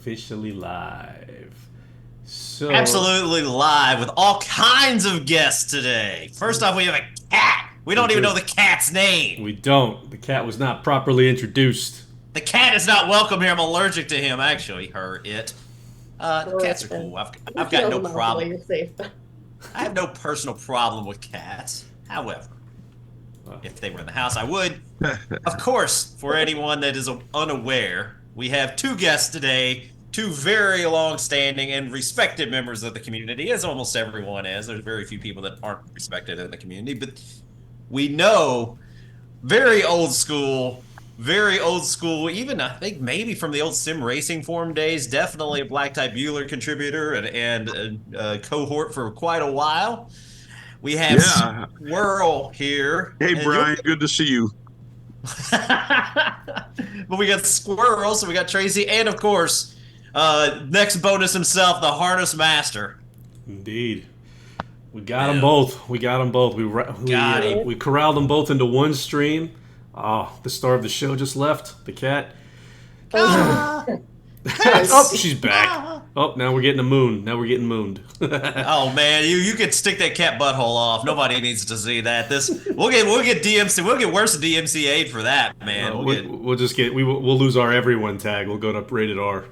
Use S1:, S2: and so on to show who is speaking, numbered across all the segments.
S1: Officially live. So
S2: Absolutely live with all kinds of guests today. First off, we have a cat. We
S1: we
S2: don't even
S1: do.
S2: know the cat's name.
S1: We don't. The cat was not properly introduced.
S2: The cat is not welcome here. I'm allergic to him, actually, her, it. Cats are
S3: Listen,
S2: cool.
S3: you're
S2: I've got no
S3: 2,000 miles away.
S2: problem.
S3: You're safe.
S2: I have no personal problem with cats. However,
S1: Uh,
S2: if they were in the house, I would. Of course, for anyone that is unaware, we have two guests today, two very long-standing and respected members of the community, as almost everyone is. There's very few people that aren't respected in the community, but we know very old school, even I think maybe from the old sim racing forum days, definitely a Black Tie Bueller contributor and a cohort for quite a while. We have
S4: Yeah.
S2: Squirrel here,
S4: Hey,
S2: and you'll
S4: Brian. Good to see you.
S2: but we got Squirrel, so we got Tracy, and of course, next bonus himself, the harness master.
S1: Indeed. We got them
S2: Yeah.
S1: both. We got them both.
S2: Got him.
S1: We corralled them both into one stream. Oh, the star of the show just left. The cat. Oh, she's back. Oh, now we're getting a moon. Now we're getting mooned.
S2: Oh man, you could stick that cat butthole off. Nobody needs to see that. We'll get DMC. We'll get worse than DMCA'd for that, man.
S1: We'll lose our everyone tag. We'll go to rated R.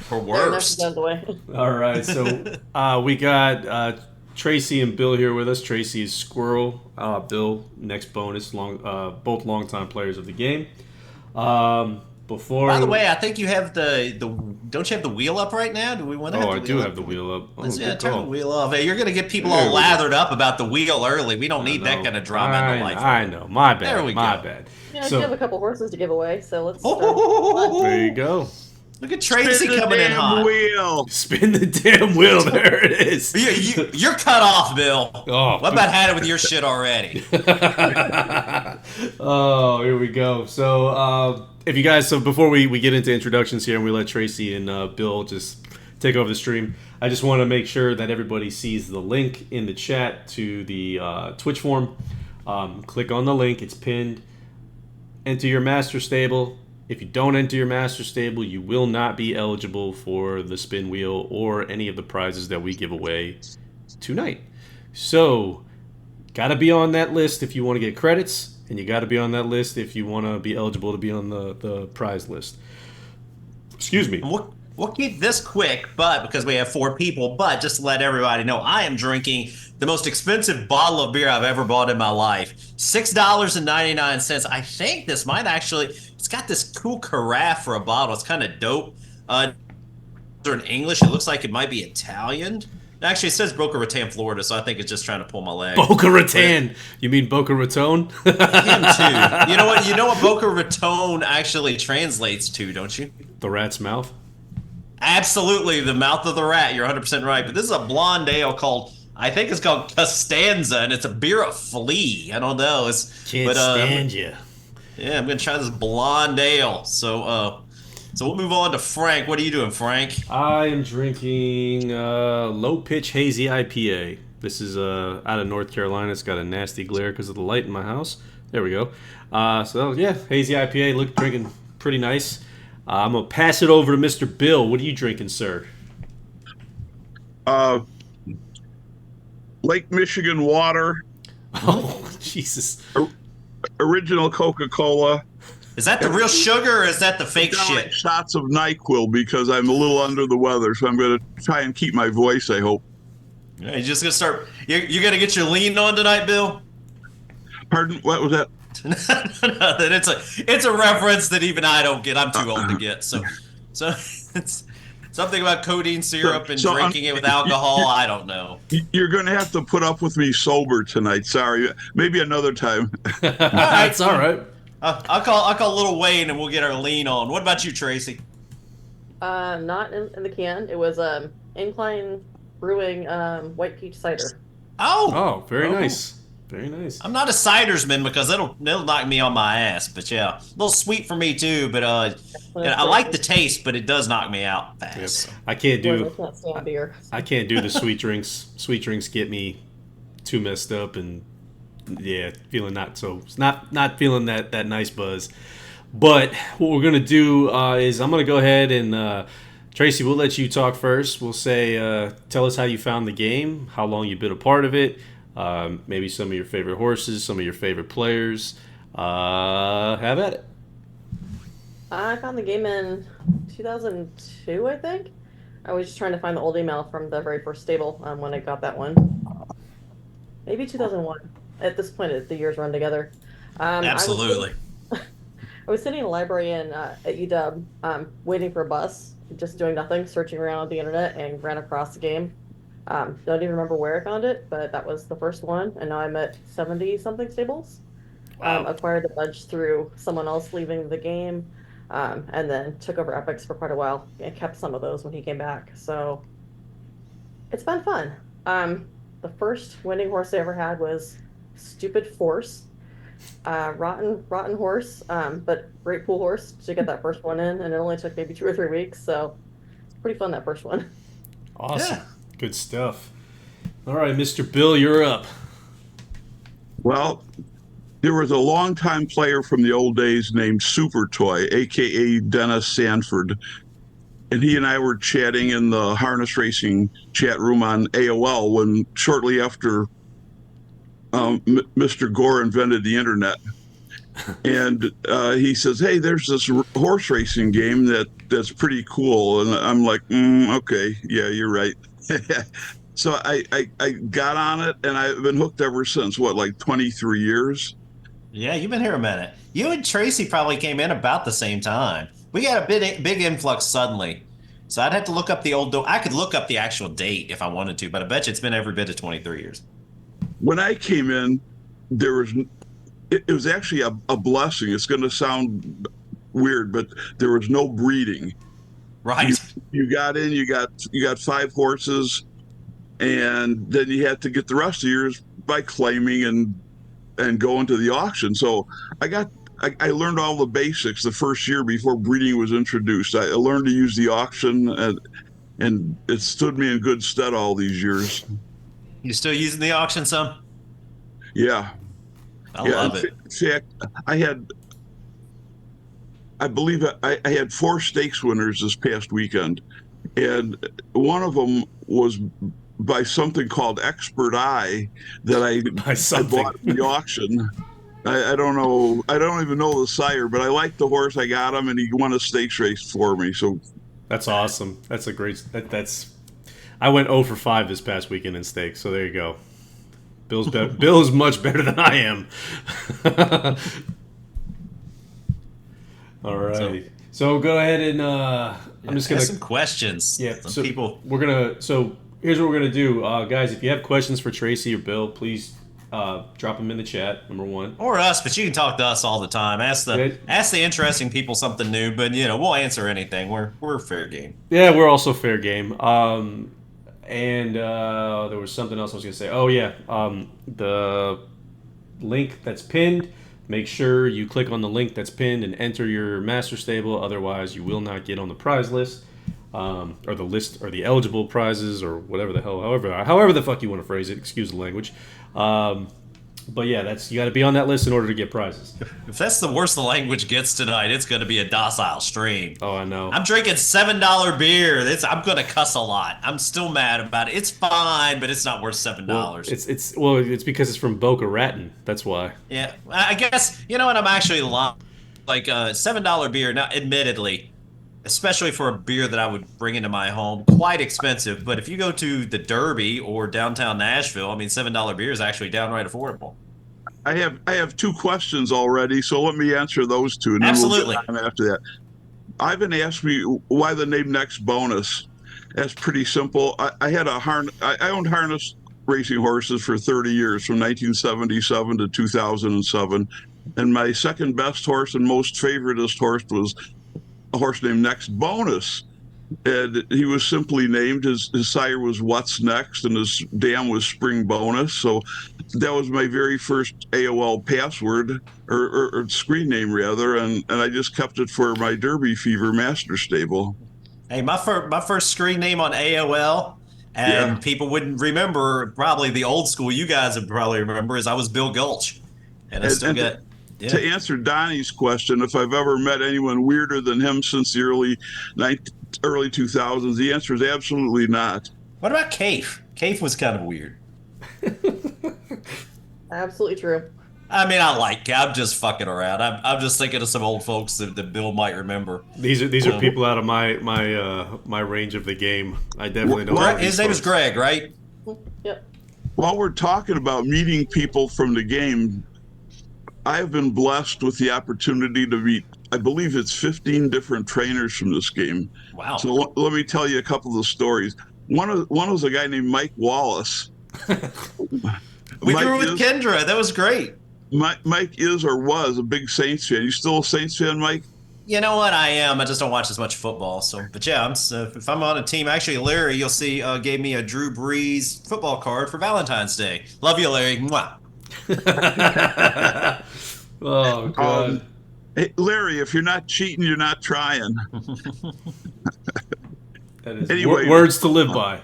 S2: For
S3: Fair enough,
S2: worse.
S3: out of the way.
S1: All right, so we got Tracy and Bill here with us. Tracy is Squirrel. Bill, next bonus, both longtime players of the game. Before,
S2: By the way, I think you have the don't you have the wheel up right now? Do we want to?
S1: I do have the wheel up. Oh,
S2: Let's
S1: good
S2: turn the
S1: call.
S2: wheel off. Hey, you're gonna get people
S1: There
S2: all
S1: we go.
S2: lathered up about the wheel early. We don't need
S1: I
S2: that
S1: know.
S2: kind of drama in the life.
S1: I know. My bad.
S2: There we
S1: My
S2: go.
S1: bad.
S3: Yeah, I
S1: So
S3: do have a couple horses to give away, so let's start.
S1: there you go.
S2: Look at Tracy
S4: Spin the
S2: coming in
S4: damn
S2: hot.
S4: wheel.
S1: Spin the damn wheel. There it is.
S2: You're cut off, Bill.
S1: Oh.
S2: What about had it with your shit already?
S1: Oh, here we go. So, if you guys, before we get into introductions here and we let Tracy and Bill just take over the stream, I just want to make sure that everybody sees the link in the chat to the Twitch form. Click on the link, it's pinned. Enter your master stable. If you don't enter your master stable, you will not be eligible for the spin wheel or any of the prizes that we give away tonight. So, gotta be on that list if you want to get credits, and you gotta be on that list if you want to be eligible to be on the prize list. Excuse me.
S2: We'll keep this quick, but because we have 4 people, but just to let everybody know, I am drinking the most expensive bottle of beer I've ever bought in my life. $6.99. I think this might actually, it's got this cool carafe for a bottle. It's kind of dope. In English, it looks like it might be Italian. Actually, it says Boca Raton, Florida, so I think it's just trying to pull my leg.
S1: Boca Raton. You mean Boca Raton?
S2: Him too. You know what? You know what Boca Raton actually translates to, don't you?
S1: The rat's mouth.
S2: Absolutely, the mouth of the rat. You're 100% right. But this is a blonde ale called, I think it's called Costanza, and it's a beer of flea. I don't know.
S1: Can't stand you.
S2: Yeah, I'm gonna try this blonde ale. So we'll move on to Frank. What are you doing, Frank?
S1: I am drinking low pitch hazy IPA. This is out of North Carolina. It's got a nasty glare because of the light in my house. There we go. So yeah, hazy IPA. Drinking pretty nice. I'm gonna pass it over to Mr. Bill. What are you drinking, sir?
S4: Lake Michigan water,
S1: Oh, Jesus.
S4: original Coca-Cola.
S2: Is that the real sugar or is that the fake
S4: Down
S2: shit?
S4: shots of NyQuil because I'm a little under the weather, so I'm going to try and keep my voice, I hope.
S2: You're just gonna start. You're gonna get your lean on tonight, Bill.
S4: Pardon? What was that?
S2: Nothing. It's a reference that even I don't get. I'm too old to get. So it's something about codeine syrup and
S4: So,
S2: drinking it with alcohol. I don't know.
S4: You're going to have to put up with me sober tonight. Sorry. Maybe another time.
S1: That's all right.
S2: I'll call Little Wayne and we'll get our lean on. What about you, Tracy?
S3: Not in the can. It was Incline Brewing white peach cider.
S1: Oh, very nice. Very nice.
S2: I'm not a cidersman because it'll knock me on my ass. But yeah, a little sweet for me too. But I like the taste, but it does knock me out fast.
S1: Yep. I can't do.
S3: Let's not stand beer.
S1: I can't do the sweet drinks. Sweet drinks get me too messed up and yeah, feeling not feeling that nice buzz. But what we're gonna do is I'm gonna go ahead and Tracy, we'll let you talk first. We'll say, tell us how you found the game, how long you've been a part of it, maybe some of your favorite horses, some of your favorite players. Have at it.
S3: I found the game in 2002, I think. I was just trying to find the old email from the very first stable when I got that one. Maybe 2001. At this point, the years run together.
S2: Absolutely.
S3: I was sitting in a library at UW, waiting for a bus, just doing nothing, searching around the internet, and ran across the game. Don't even remember where I found it, but that was the first one, and now I'm at 70 something stables.
S1: Wow.
S3: Acquired a bunch through someone else leaving the game, and then took over Epics for quite a while and kept some of those when he came back. So it's been fun. The first winning horse I ever had was Stupid Force. Rotten horse, but great pool horse to get that first one in, and it only took maybe 2 or 3 weeks, so it's pretty fun that first one.
S1: Awesome.
S2: Yeah.
S1: Good stuff. All right, Mr. Bill, you're up.
S4: Well, there was a longtime player from the old days named Super Toy, aka Dennis Sanford, and he and I were chatting in the harness racing chat room on AOL when shortly after Mr. Gore invented the internet. And he says, "Hey, there's this horse racing game that's pretty cool." And I'm like, "Okay, yeah, you're right." So I got on it, and I've been hooked ever since. What, like 23 years?
S2: Yeah, you've been here a minute. You and Tracy probably came in about the same time. We got a big influx suddenly. So I'd have to look up the old. I could look up the actual date if I wanted to, but I bet you it's been every bit of 23 years.
S4: When I came in, it was actually a blessing. It's going to sound weird, but there was no breeding.
S2: Right.
S4: You got in, you got 5 horses, and then you had to get the rest of yours by claiming and going to the auction. So I learned all the basics the first year before breeding was introduced. I learned to use the auction, and it stood me in good stead all these years.
S2: You still using the auction some?
S4: Yeah.
S2: I love it.
S4: In fact, I believe I had 4 stakes winners this past weekend, and one of them was by something called Expert Eye that I bought at the auction. I don't know. I don't even know the sire, but I liked the horse. I got him, and he won a stakes race for me. So
S1: that's awesome. That's a great. I went 0 for 5 this past weekend in stakes. So there you go. Bill's much better than I am. All right. So go ahead and I'm just gonna
S2: ask some questions.
S1: Yeah.
S2: Some
S1: so
S2: people.
S1: So here's what we're gonna do, guys. If you have questions for Tracy or Bill, please drop them in the chat. Number one.
S2: Or us, but you can talk to us all the time. Ask the interesting people something new, but we'll answer anything. We're fair game.
S1: Yeah, we're also fair game. And there was something else I was gonna say. Oh yeah, the link that's pinned. Make sure you click on the link that's pinned and enter your master stable. Otherwise, you will not get on the prize list, or the list, or the eligible prizes, or whatever the hell, however the fuck you want to phrase it. Excuse the language. But yeah, you got to be on that list in order to get prizes.
S2: If that's the worst the language gets tonight, it's going to be a docile stream.
S1: Oh, I know.
S2: I'm drinking $7 beer. I'm going to cuss a lot. I'm still mad about it. It's fine, but it's not worth $7.
S1: Well, it's because it's from Boca Raton. That's why.
S2: Yeah, I guess what I'm actually like $7 beer. Now, admittedly, especially for a beer that I would bring into my home, quite expensive. But if you go to the Derby or downtown Nashville, I mean, $7 beer is actually downright affordable.
S4: I have 2 questions already, so let me answer those 2. And then
S2: Absolutely.
S4: We'll get on after that. Ivan asked me why the name Next Bonus. That's pretty simple. I owned harness racing horses for 30 years, from 1977 to 2007, and my second best horse and most favoritist horse was a horse named Next Bonus, and he was simply named. His sire was What's Next, and his dam was Spring Bonus. So that was my very first AOL password, or screen name rather, and I just kept it for my DerbyFever master stable.
S2: Hey, my first screen name on AOL, and people wouldn't remember, probably the old school you guys would probably remember, is I was Bill Gulch, and I still got.
S4: to answer Donnie's question, if I've ever met anyone weirder than him since the early 2000s, the answer is absolutely not.
S2: What about Kafe? Kafe was kind of weird.
S3: Absolutely true.
S2: I mean, I'm just fucking around. I'm just thinking of some old folks that Bill might remember.
S1: These are people out of my range of the game. I definitely don't know.
S2: His name is Greg, right?
S3: Yep.
S4: While we're talking about meeting people from the game, I've been blessed with the opportunity to meet, I believe it's 15 different trainers from this game.
S2: Wow.
S4: So let me tell you a couple of the stories. One was a guy named Mike Wallace.
S2: We were with Kendra. That was great.
S4: Mike is or was a big Saints fan. You still a Saints fan, Mike?
S2: You know what? I am. I just don't watch as much football. So, but yeah, if I'm on a team, actually, Larry, you'll see, gave me a Drew Brees football card for Valentine's Day. Love you, Larry. Mwah.
S1: Oh God.
S4: Hey, Larry, if you're not cheating, you're not trying.
S1: That is
S4: Anyway,
S1: words to live by.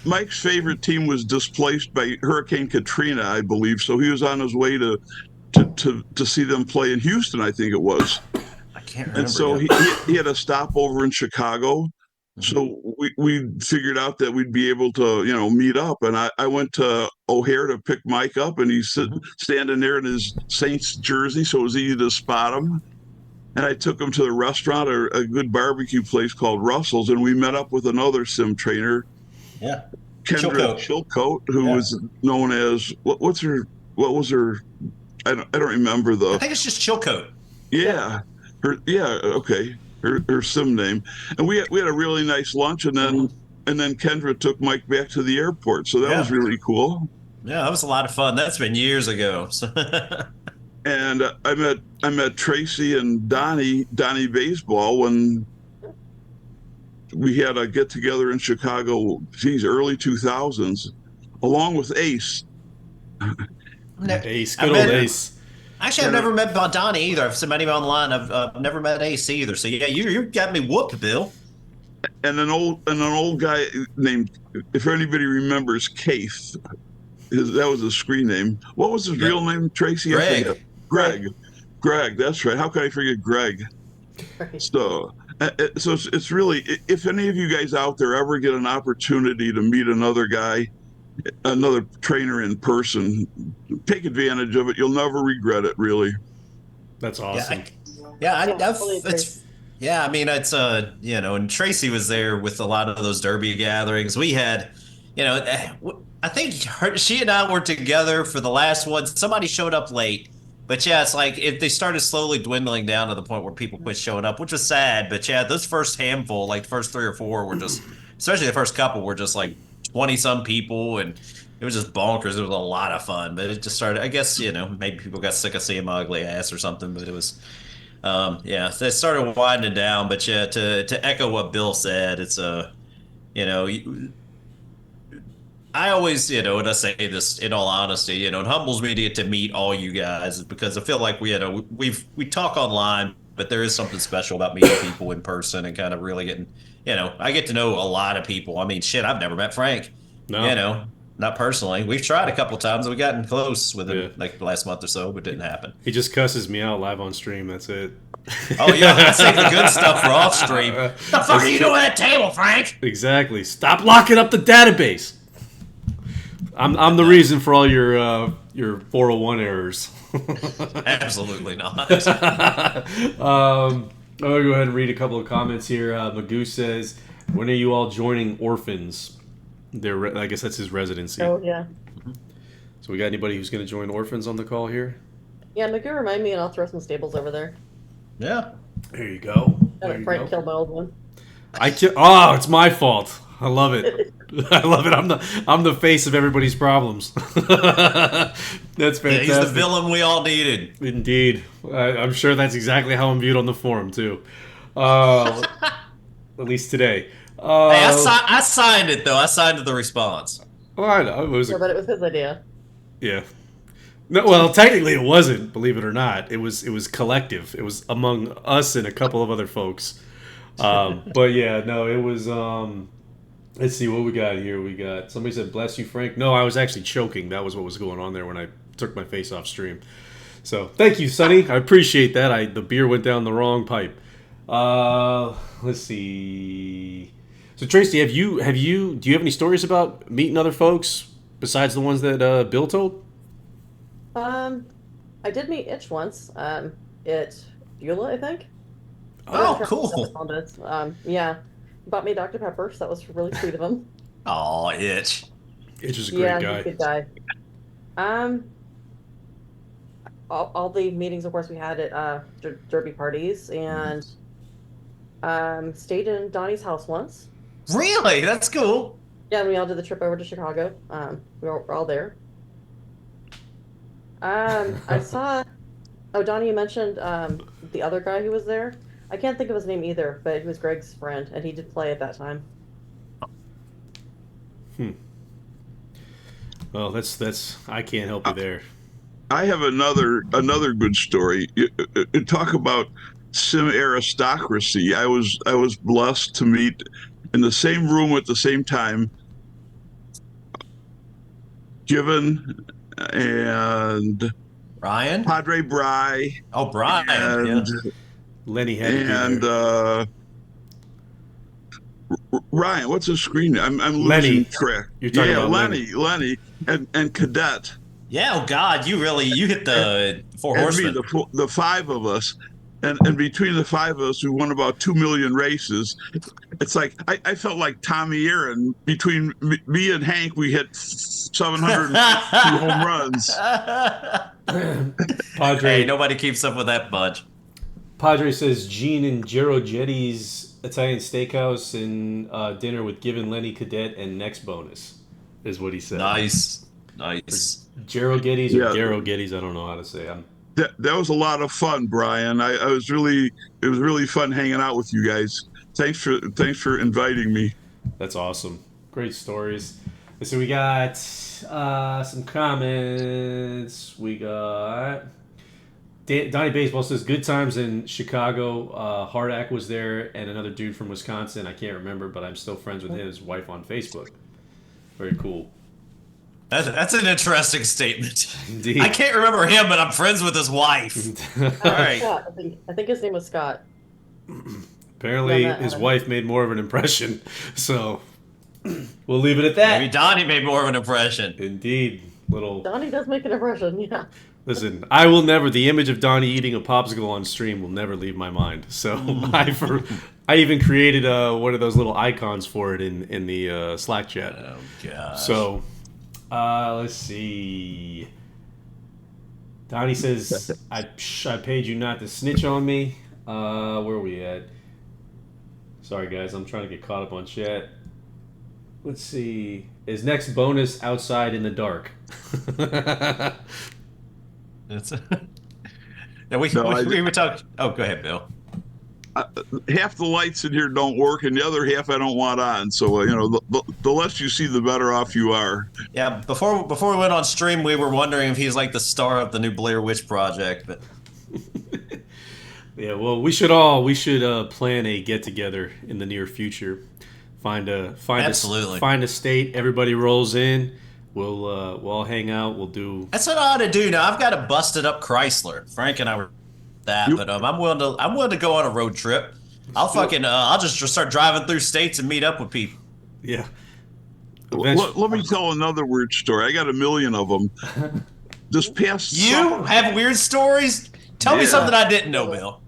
S4: Mike's favorite team was displaced by Hurricane Katrina, I believe. So he was on his way to see them play in Houston, I think it was.
S2: I can't remember.
S4: And so he had a stopover in Chicago. So we figured out that we'd be able to, meet up. And I went to O'Hare to pick Mike up, and he's standing there in his Saints jersey, so it was easy to spot him. And I took him to the restaurant, a good barbecue place called Russell's, and we met up with another sim trainer, Kendra Chilcote, who was known as what was her? I don't remember
S2: I think it's just Chilcote.
S4: Yeah, her sim name, and we had a really nice lunch, and then Kendra took Mike back to the airport, so that was really cool.
S2: Yeah, that was a lot of fun. That's been years ago. So.
S4: And I met Tracy and Donnie Baseball when we had a get together in Chicago, early 2000s, along with Ace.
S1: Ace, good old Ace.
S2: Actually, I've never met Donnie either. I've met him online. I've never met Ace either. So yeah, you got me whooped, Bill.
S4: And an old guy named, if anybody remembers, Kafe. That was his screen name. What was his real name, Tracy? Greg. That's right. How could I forget Greg? So it's really, if any of you guys out there ever get an opportunity to meet another trainer in person, take advantage of it. You'll never regret it, really.
S1: That's awesome.
S2: I mean, it's and Tracy was there with a lot of those Derby gatherings. We had, I think she and I were together for the last one. Somebody showed up late. But yeah, it's like if they started slowly dwindling down to the point where people quit showing up, which was sad. But yeah, those first handful, like the first 3 or 4 were just, especially the first couple were just like 20-some people, and it was just bonkers. It was a lot of fun, but it just started, I guess, maybe people got sick of seeing my ugly ass or something, but it was, they started winding down. But yeah, to echo what Bill said, it's I always, and I say this in all honesty, it humbles me to get to meet all you guys, because I feel like we talk online, but there is something special about meeting people in person and kind of really getting, I get to know a lot of people. I mean, shit, I've never met Frank, not personally. We've tried a couple times. We've gotten close with him like the last month or so, but it didn't happen.
S1: He just cusses me out live on stream. That's it.
S2: Oh, yeah, I say the good stuff for off stream. What the fuck are you doing at the table, Frank?
S1: Exactly. Stop locking up the database. I'm the reason for all your 401 errors.
S2: Absolutely not.
S1: I'll go ahead and read a couple of comments here. Magoo says, "When are you all joining Orphans?" I guess that's his residency.
S3: Oh yeah.
S1: So we got anybody who's going to join Orphans on the call here?
S3: Yeah, Magoo, remind me, and I'll throw some stables over there.
S2: Yeah.
S1: There you go.
S3: Frank killed my old one.
S1: It's my fault. I love it. I love it. I'm the face of everybody's problems. That's fantastic. Yeah,
S2: he's the villain we all needed.
S1: Indeed. I'm sure that's exactly how I'm viewed on the forum too. At least today.
S2: Hey, I signed it though. I signed the response.
S1: Well, I know.
S3: But it was his idea.
S1: Yeah. No, well, technically it wasn't. Believe it or not, it was collective. It was among us and a couple of other folks. But yeah, no, it was. Let's see what we got here. We got somebody said, "Bless you, Frank." No, I was actually choking. That was what was going on there when I took my face off stream. So thank you, Sonny. I appreciate that. The beer went down the wrong pipe. Let's see. So Tracy, do you have any stories about meeting other folks besides the ones that Bill told?
S3: I did meet Itch once. At Beulah, I think.
S2: Oh, cool.
S3: Yeah, he bought me Dr. Pepper, so that was really sweet of him.
S2: Oh, Itch.
S1: It's just a great
S3: Yeah,
S1: guy.
S3: he's a good guy. Um, all the meetings, of course, we had at Derby parties, and stayed in Donnie's house once.
S2: Really? That's cool.
S3: Yeah, and we all did the trip over to Chicago. We were all there. I saw. Oh, Donnie, you mentioned the other guy who was there. I can't think of his name either, but he was Greg's friend, and he did play at that time.
S1: Well, that's I can't help you there.
S4: I have another good story. Talk about sim aristocracy. I was blessed to meet in the same room at the same time, Given and
S2: Ryan?
S4: Padre Bry
S2: Oh, Brian.
S4: and
S2: Yeah.
S1: Lenny had to be
S4: and
S1: there.
S4: Ryan. What's his screen name? I'm
S1: Lenny.
S4: losing track.
S1: You're talking about
S4: Lenny, and Cadet.
S2: Yeah, oh God, you hit the Four
S4: And me,
S2: Horsemen.
S4: the five of us, and between the five of us, we won about 2 million races. It's like I felt like Tommy Aaron. Between me and Hank, we hit 750 home runs.
S1: Padre.
S2: Hey, nobody keeps up with that bunch.
S1: Padre says Gene and Gero Jetti's Italian Steakhouse and dinner with Given, Lenny, Cadet, and next bonus is what he said.
S2: Nice.
S1: Gero Getty's or
S4: Yeah.
S1: Gero Getty's, I don't know how to say.
S4: That was a lot of fun, Brian. It was really fun hanging out with you guys. Thanks for inviting me.
S1: That's awesome. Great stories. So we got some comments. We got Donnie Baseball says good times in Chicago. Hardak was there and another dude from Wisconsin. I can't remember, but I'm still friends with his wife on Facebook. Very cool.
S2: That's an interesting statement.
S1: Indeed.
S2: I can't remember him, but I'm friends with his wife. All right.
S3: Scott, I think his name was Scott.
S1: Apparently,
S3: Yeah,
S1: his wife made more of an impression. So we'll leave it at that.
S2: Maybe Donnie made more of an impression.
S1: Indeed.
S3: Donnie does make an impression, yeah.
S1: Listen, I will never. The image of Donnie eating a popsicle on stream will never leave my mind. So I even created one of those little icons for it in the Slack chat.
S2: Oh gosh.
S1: So let's see. Donnie says I paid you not to snitch on me. Where are we at? Sorry guys, I'm trying to get caught up on chat. Let's see. Is next bonus outside in the dark?
S2: we were talking. Oh, go ahead, Bill.
S4: Half the lights in here don't work, and the other half I don't want on. So the less you see, the better off you are.
S2: Yeah. Before we went on stream, we were wondering if he's like the star of the new Blair Witch Project, but.
S1: Yeah, well, we should plan a get together in the near future. Find a state. Everybody rolls in. We'll all hang out. We'll do.
S2: That's what I ought to do now. I've got a busted up Chrysler. Frank and I were that, but I'm willing to go on a road trip. I'll just start driving through states and meet up with people.
S1: Yeah.
S4: Let me tell another weird story. I got a million of them. This past summer,
S2: have weird stories? Tell me something I didn't know, Bill.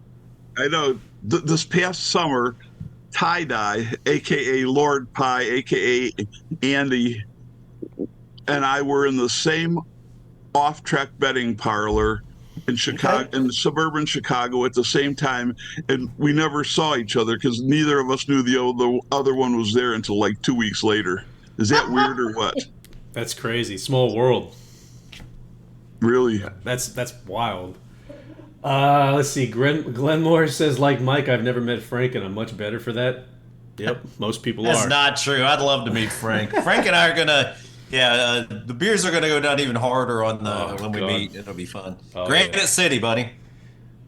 S4: I know. This past summer, Tie Dye, aka Lord Pie, aka Andy, and I were in the same off-track betting parlor in Chicago, in suburban Chicago, at the same time, and we never saw each other because neither of us knew the other one was there until like 2 weeks later. Is that weird or what?
S1: That's crazy. Small world.
S4: Really?
S1: That's wild. Let's see. Glenmore says, like Mike, I've never met Frank, and I'm much better for that. Yep, most people
S2: That's
S1: are.
S2: not true. I'd love to meet Frank. Frank and I are gonna. Yeah, the beers are gonna go down even harder on when we meet. It'll be fun. Granite City, buddy.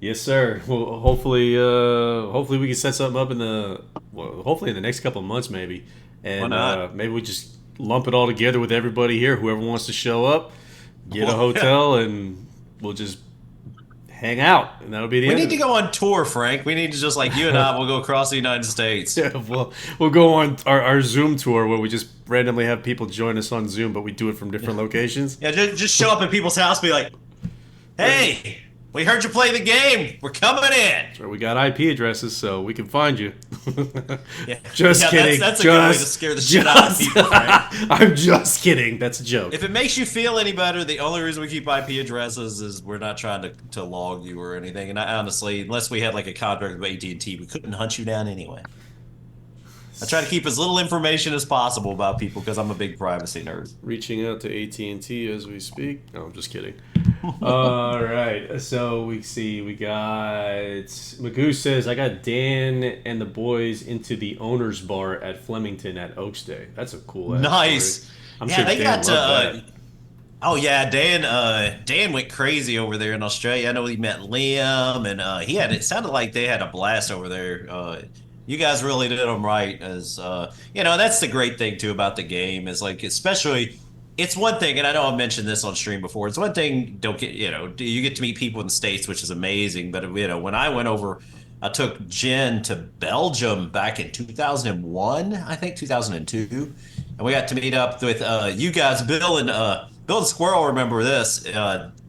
S1: Yes, sir. Well, hopefully we can set something up hopefully in the next couple of months, maybe. And
S2: Why not?
S1: Maybe we just lump it all together with everybody here. Whoever wants to show up, get a hotel, and we'll just hang out, and that'll be the
S2: We
S1: end.
S2: need to go on tour, Frank. We need to just like you and I will go across the United States.
S1: Yeah, we'll go on our Zoom tour where we just randomly have people join us on Zoom, but we do it from different locations.
S2: Yeah, just show up at people's house, be like, "Hey, we heard you play the game. We're coming in."
S1: Or we got IP addresses, so we can find you.
S2: Yeah.
S1: Just
S2: Yeah,
S1: kidding.
S2: That's a good way to scare the shit out of people, Frank.
S1: I'm just kidding. That's a joke.
S2: If it makes you feel any better, the only reason we keep IP addresses is we're not trying to log you or anything. And I, honestly, unless we had like a contract with AT&T, we couldn't hunt you down anyway. I try to keep as little information as possible about people because I'm a big privacy nerd.
S1: Reaching out to AT&T as we speak. No, I'm just kidding. All right. So we see we got Magoo says, I got Dan and the boys into the owner's bar at Flemington at Oaks Day. That's a cool ass
S2: Nice.
S1: story. I'm
S2: Yeah,
S1: sure
S2: they
S1: Dan
S2: got
S1: loved that.
S2: Oh yeah, Dan went crazy over there in Australia. I know he met Liam, and it sounded like they had a blast over there. You guys really did them right, as that's the great thing too about the game is like, especially, it's one thing, and I know I mentioned this on stream before. It's one thing, you get to meet people in the States, which is amazing. But when I went over, I took Jen to Belgium back in 2001, I think 2002, and we got to meet up with you guys, Bill and Squirrel. Remember this?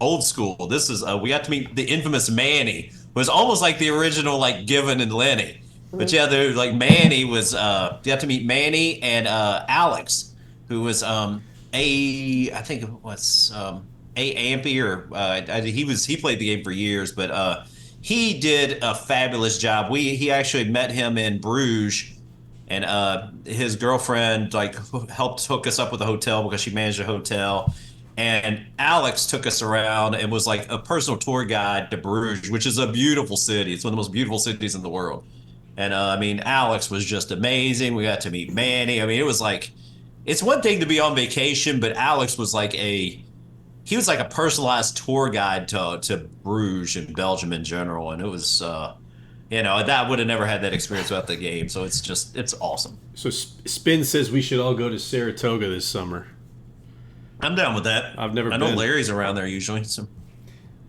S2: Old school. This is we got to meet the infamous Manny. It was almost like the original like Given and Lenny. But yeah, Manny was. You got to meet Manny and Alex, who was I think it was Ampy or he played the game for years, but he did a fabulous job. He actually met him in Bruges, and his girlfriend like helped hook us up with a hotel because she managed a hotel. And Alex took us around and was like a personal tour guide to Bruges, which is a beautiful city. It's one of the most beautiful cities in the world. And Alex was just amazing. We got to meet Manny. I mean, it was like, it's one thing to be on vacation, but Alex was like he was like a personalized tour guide to Bruges and Belgium in general. And it was, that would have never had that experience without the game. So it's awesome.
S1: So Spin says we should all go to Saratoga this summer.
S2: I'm down with that.
S1: I've never been.
S2: I know Larry's around there usually. So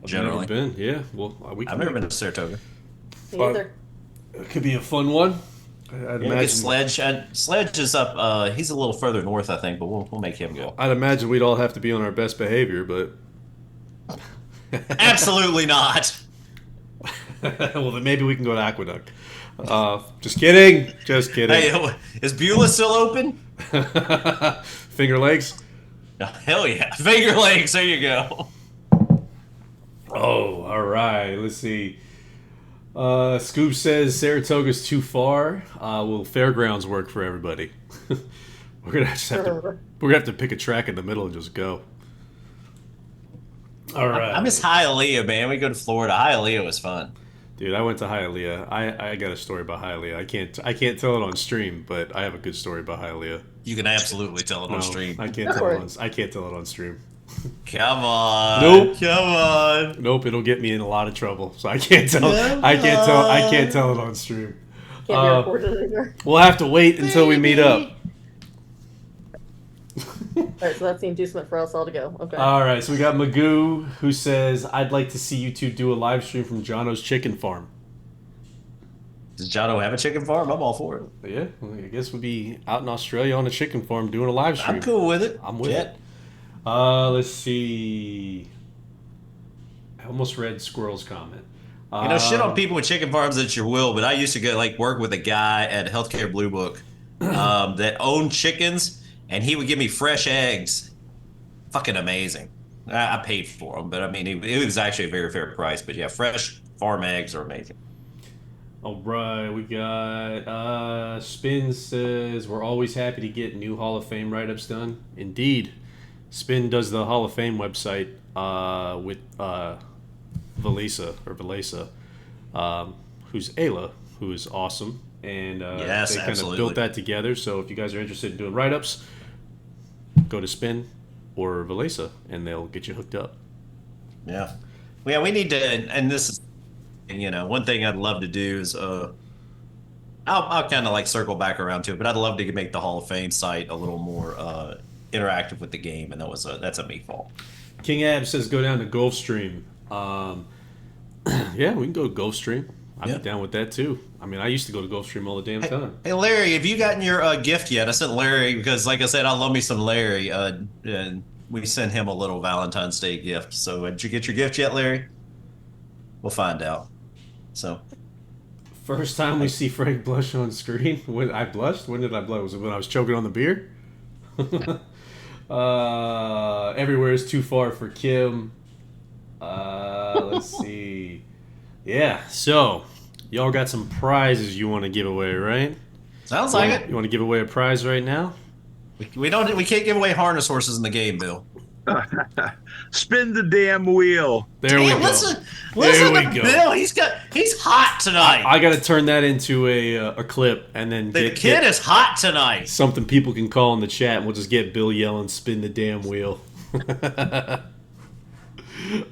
S2: generally.
S1: I've never been. Yeah. Well,
S2: I've never been to Saratoga.
S3: Me either.
S1: It could be a fun one. I'd imagine.
S2: Sledge. Sledge is up. He's a little further north, I think, but we'll make him go.
S1: I'd imagine we'd all have to be on our best behavior, but
S2: Absolutely not.
S1: well, then maybe we can go to Aqueduct. Just kidding. Just kidding.
S2: Hey, is Beulah still open?
S1: Finger Lakes.
S2: Oh, hell yeah, Finger Lakes. There you go.
S1: Oh, all right. Let's see. Scoop says Saratoga's too far. Will Fairgrounds work for everybody? We're gonna have to pick a track in the middle and just go. All right.
S2: I miss Hialeah, man. We go to Florida. Hialeah was fun.
S1: Dude, I went to Hialeah. I got a story about Hialeah. I can't tell it on stream, but I have a good story about Hialeah.
S2: You can absolutely tell it on stream.
S1: I can't tell it on stream.
S2: Come on.
S1: Nope.
S2: Come on.
S1: Nope, it'll get me in a lot of trouble. So I can't tell it on stream.
S3: Can't be recorded either.
S1: We'll have to wait until we meet up.
S3: Alright, so that's the inducement for us all to go. Okay.
S1: All right, so we got Magoo, who says, I'd like to see you two do a live stream from Jono's chicken farm.
S2: Does Jono have a chicken farm? I'm all for it.
S1: Yeah, well, I guess we'd be out in Australia on a chicken farm doing a live stream.
S2: I'm cool with it.
S1: I'm with it. Let's see. I almost read Squirrel's comment.
S2: Shit on people with chicken farms at your will, but I used to go work with a guy at Healthcare Blue Book that owned chickens, and he would give me fresh eggs. Fucking amazing. I paid for them, but I mean, it was actually a very fair price. But yeah, fresh farm eggs are amazing.
S1: All right, we got Spin says, we're always happy to get new Hall of Fame write-ups done. Indeed. Spin does the Hall of Fame website with Valesa, who's Ayla, who is awesome. And
S2: yes,
S1: they kind of built that together. So if you guys are interested in doing write-ups, go to Spin or Valesa, and they'll get you hooked up.
S2: Yeah. Well, yeah, we need to, and this is, one thing I'd love to do is, I'll kind of circle back around to it, but I'd love to make the Hall of Fame site a little more interactive with the game, and that's a me fault.
S1: King Ab says go down to Gulfstream. Yeah, we can go to Gulfstream. I'd
S2: Yeah.
S1: be down with that too. I mean, I used to go to Gulfstream all the damn time.
S2: Hey Larry, have you gotten your gift yet? I sent Larry because, like I said, I love me some Larry. And we sent him a little Valentine's Day gift. So, did you get your gift yet, Larry? We'll find out. So,
S1: First time we see Frank blush on screen. When I blushed? When did I blush? Was it when I was choking on the beer? Everywhere is too far for Kim. Let's see. Yeah, so y'all got some prizes you want to give away, right?
S2: sounds like it.
S1: You want to give away a prize right now?
S2: We don't. We can't give away harness horses in the game, Bill.
S4: Spin the damn wheel.
S1: There we go.
S2: Listen
S1: There we
S2: to
S1: go.
S2: Bill. He's hot tonight.
S1: I got to turn that into a clip and then
S2: The
S1: get
S2: kid is hot tonight.
S1: something people can call in the chat, and we'll just get Bill yelling, "Spin the damn wheel."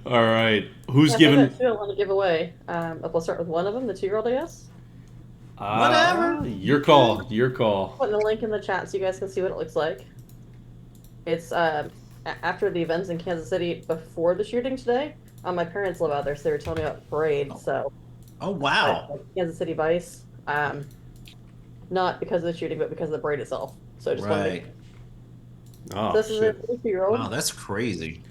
S1: All right, who's
S3: Yeah,
S1: giving?
S3: I got two I want to give away. We'll start with one of them, the 2-year-old, I guess.
S2: Whatever.
S1: Your call. Your call.
S3: Putting the link in the chat so you guys can see what it looks like. It's after the events in Kansas City before the shooting today. My parents live out there, so they were telling me about the parade. So,
S2: Oh wow.
S3: Kansas City Vice. Not because of the shooting, but because of the parade itself. So, I just wanted
S2: Right.
S1: Oh,
S3: to. This is a
S1: shit.
S3: 2-year-old.
S2: Wow, that's crazy.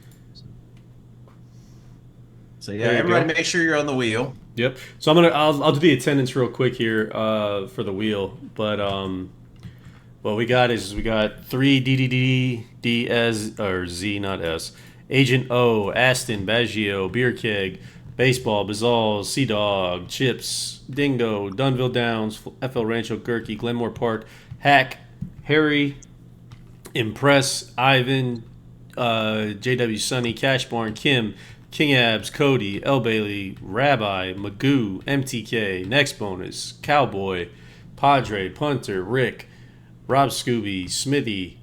S2: So yeah,
S1: There you
S2: everybody
S1: go.
S2: make sure you're on the wheel.
S1: Yep. So I'll do the attendance real quick here for the wheel, but what we got 3 DDD or Z, not S, Agent O, Aston, Baggio, Beer Keg, Baseball, Bazal, Sea Dog, Chips, Dingo, Dunville Downs, FL Rancho, Gurkey, Glenmore Park, Hack, Harry, Impress, Ivan, JW Sunny, Cashborn, Kim, King Abs, Cody, L Bailey, Rabbi, Magoo, MTK, Next Bonus, Cowboy, Padre, Punter, Rick, Rob Scooby, Smithy,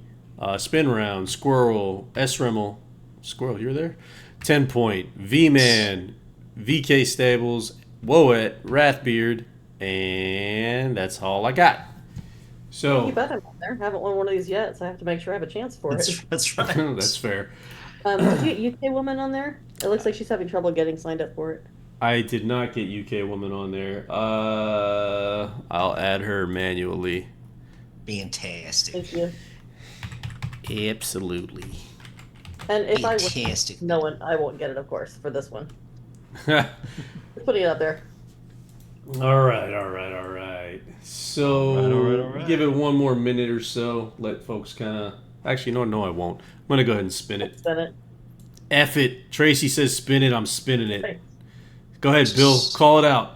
S1: Spin Round, Squirrel, S Rimmel, Squirrel, you're there? 10 Point, V Man, VK Stables, Woet, Wrathbeard, and that's all I got. So
S3: You bet I'm on there. I haven't won one of these yet, so I have to make sure I have a chance for it.
S2: That's right.
S1: that's fair.
S3: Did you get UK woman on there? It looks like she's having trouble getting signed up for it.
S1: I did not get UK Woman on there. I'll add her manually.
S2: Fantastic.
S3: Thank you.
S1: Absolutely.
S3: And if I was
S2: Fantastic.
S3: no one, I won't get it, of course, for this one. Just putting it out there.
S1: All right. So
S2: All right.
S1: give it one more minute or so. Let folks kind of. Actually, no, I won't. I'm gonna go ahead and spin it.
S3: Spin it.
S1: F it. Tracy says spin it. I'm spinning it.
S3: Hey.
S1: Go ahead, Bill. Call it out.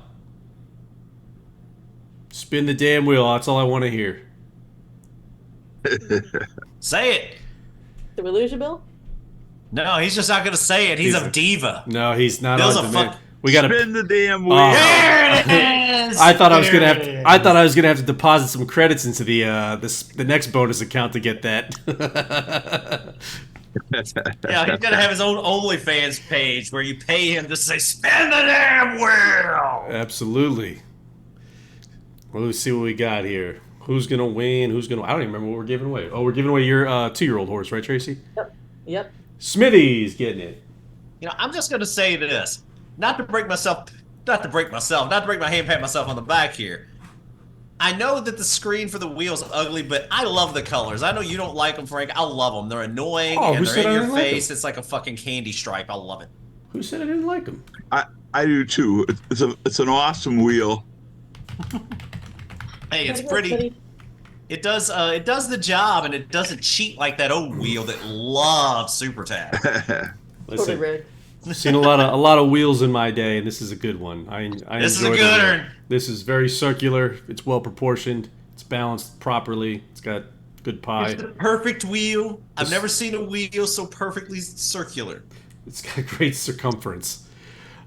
S1: Spin the damn wheel. That's all I want to hear.
S2: Say it.
S3: Did we lose you, Bill?
S2: No, he's just not gonna say it. He's a
S1: He's-
S2: diva.
S1: No, he's not
S2: Bill's
S1: on
S2: a
S1: demand.
S2: fuck-
S1: We got to.
S4: Spin the damn wheel.
S2: There it is.
S1: I thought I was
S2: There
S1: gonna
S2: it
S1: have.
S2: is.
S1: I thought I was gonna have to deposit some credits into the next bonus account to get that.
S2: Yeah, he's gonna have his own OnlyFans page where you pay him to say "spin the damn wheel."
S1: Absolutely. Well, let's see what we got here. Who's gonna win? Who's gonna? I don't even remember what we're giving away. Oh, we're giving away your 2-year-old horse, right, Tracy?
S3: Yep.
S1: Smithy's getting it.
S2: You know, I'm just gonna say this, not to break my hand, pat myself on the back here. I know that the screen for the wheel's ugly, but I love the colors. I know you don't like them, Frank. I love them. They're annoying
S1: Oh, who
S2: and
S1: said
S2: they're
S1: I
S2: in your
S1: didn't like
S2: face.
S1: them?
S2: It's like a fucking candy stripe. I love it.
S1: Who said I didn't like him?
S4: I do too. It's an awesome wheel.
S2: Hey, it's
S3: Gotta go,
S2: pretty.
S3: Smitty.
S2: It does the job, and it doesn't cheat like that old wheel that loves Super Tag.
S3: Totally
S1: Listen,
S3: rigged.
S1: I've seen a lot of wheels in my day, and this is a good one. I
S2: This is a
S1: enjoy the
S2: good
S1: wheel.
S2: one.
S1: This is very circular. It's well proportioned. It's balanced properly. It's got good pie.
S2: It's the perfect wheel. I've never seen a wheel so perfectly circular.
S1: It's got great circumference.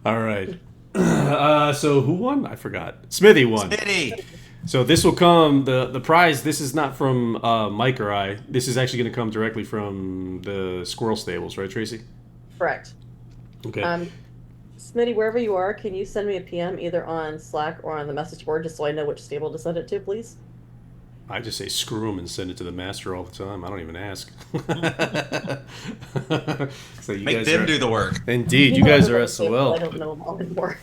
S1: All right. So who won? I forgot. Smithy won.
S2: Smitty.
S1: So this will come, the prize, this is not from Mike or I. This is actually going to come directly from the Squirrel Stables, right, Tracy?
S3: Correct.
S1: Okay.
S3: Smitty, wherever you are, can you send me a PM either on Slack or on the message board just so I know which stable to send it to, please?
S1: I just say screw them and send it to the master all the time. I don't even ask. So you
S2: Make
S1: guys
S2: them
S1: are,
S2: do the work.
S1: Indeed, you
S3: know
S1: guys are
S3: everybody's table,
S1: SOL.
S3: I don't know them all anymore.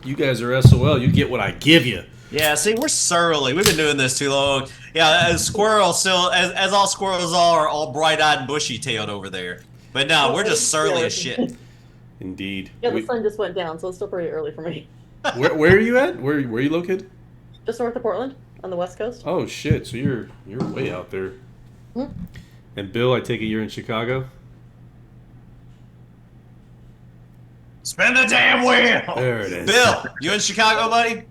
S1: You guys are SOL. You get what I give you.
S2: Yeah, see, we're surly. We've been doing this too long. Yeah, as squirrels still, as all squirrels are, all bright-eyed and bushy-tailed over there. But no, we're just surly as shit.
S1: Indeed.
S3: Yeah, the sun just went down, so it's still pretty early for me.
S1: Where are you at? Where are you located?
S3: Just north of Portland, on the west coast.
S1: Oh shit! So you're way out there.
S3: Hmm?
S1: And Bill, I take it you're in Chicago.
S2: Spin the damn wheel.
S1: There it is.
S2: Bill, you in Chicago, buddy?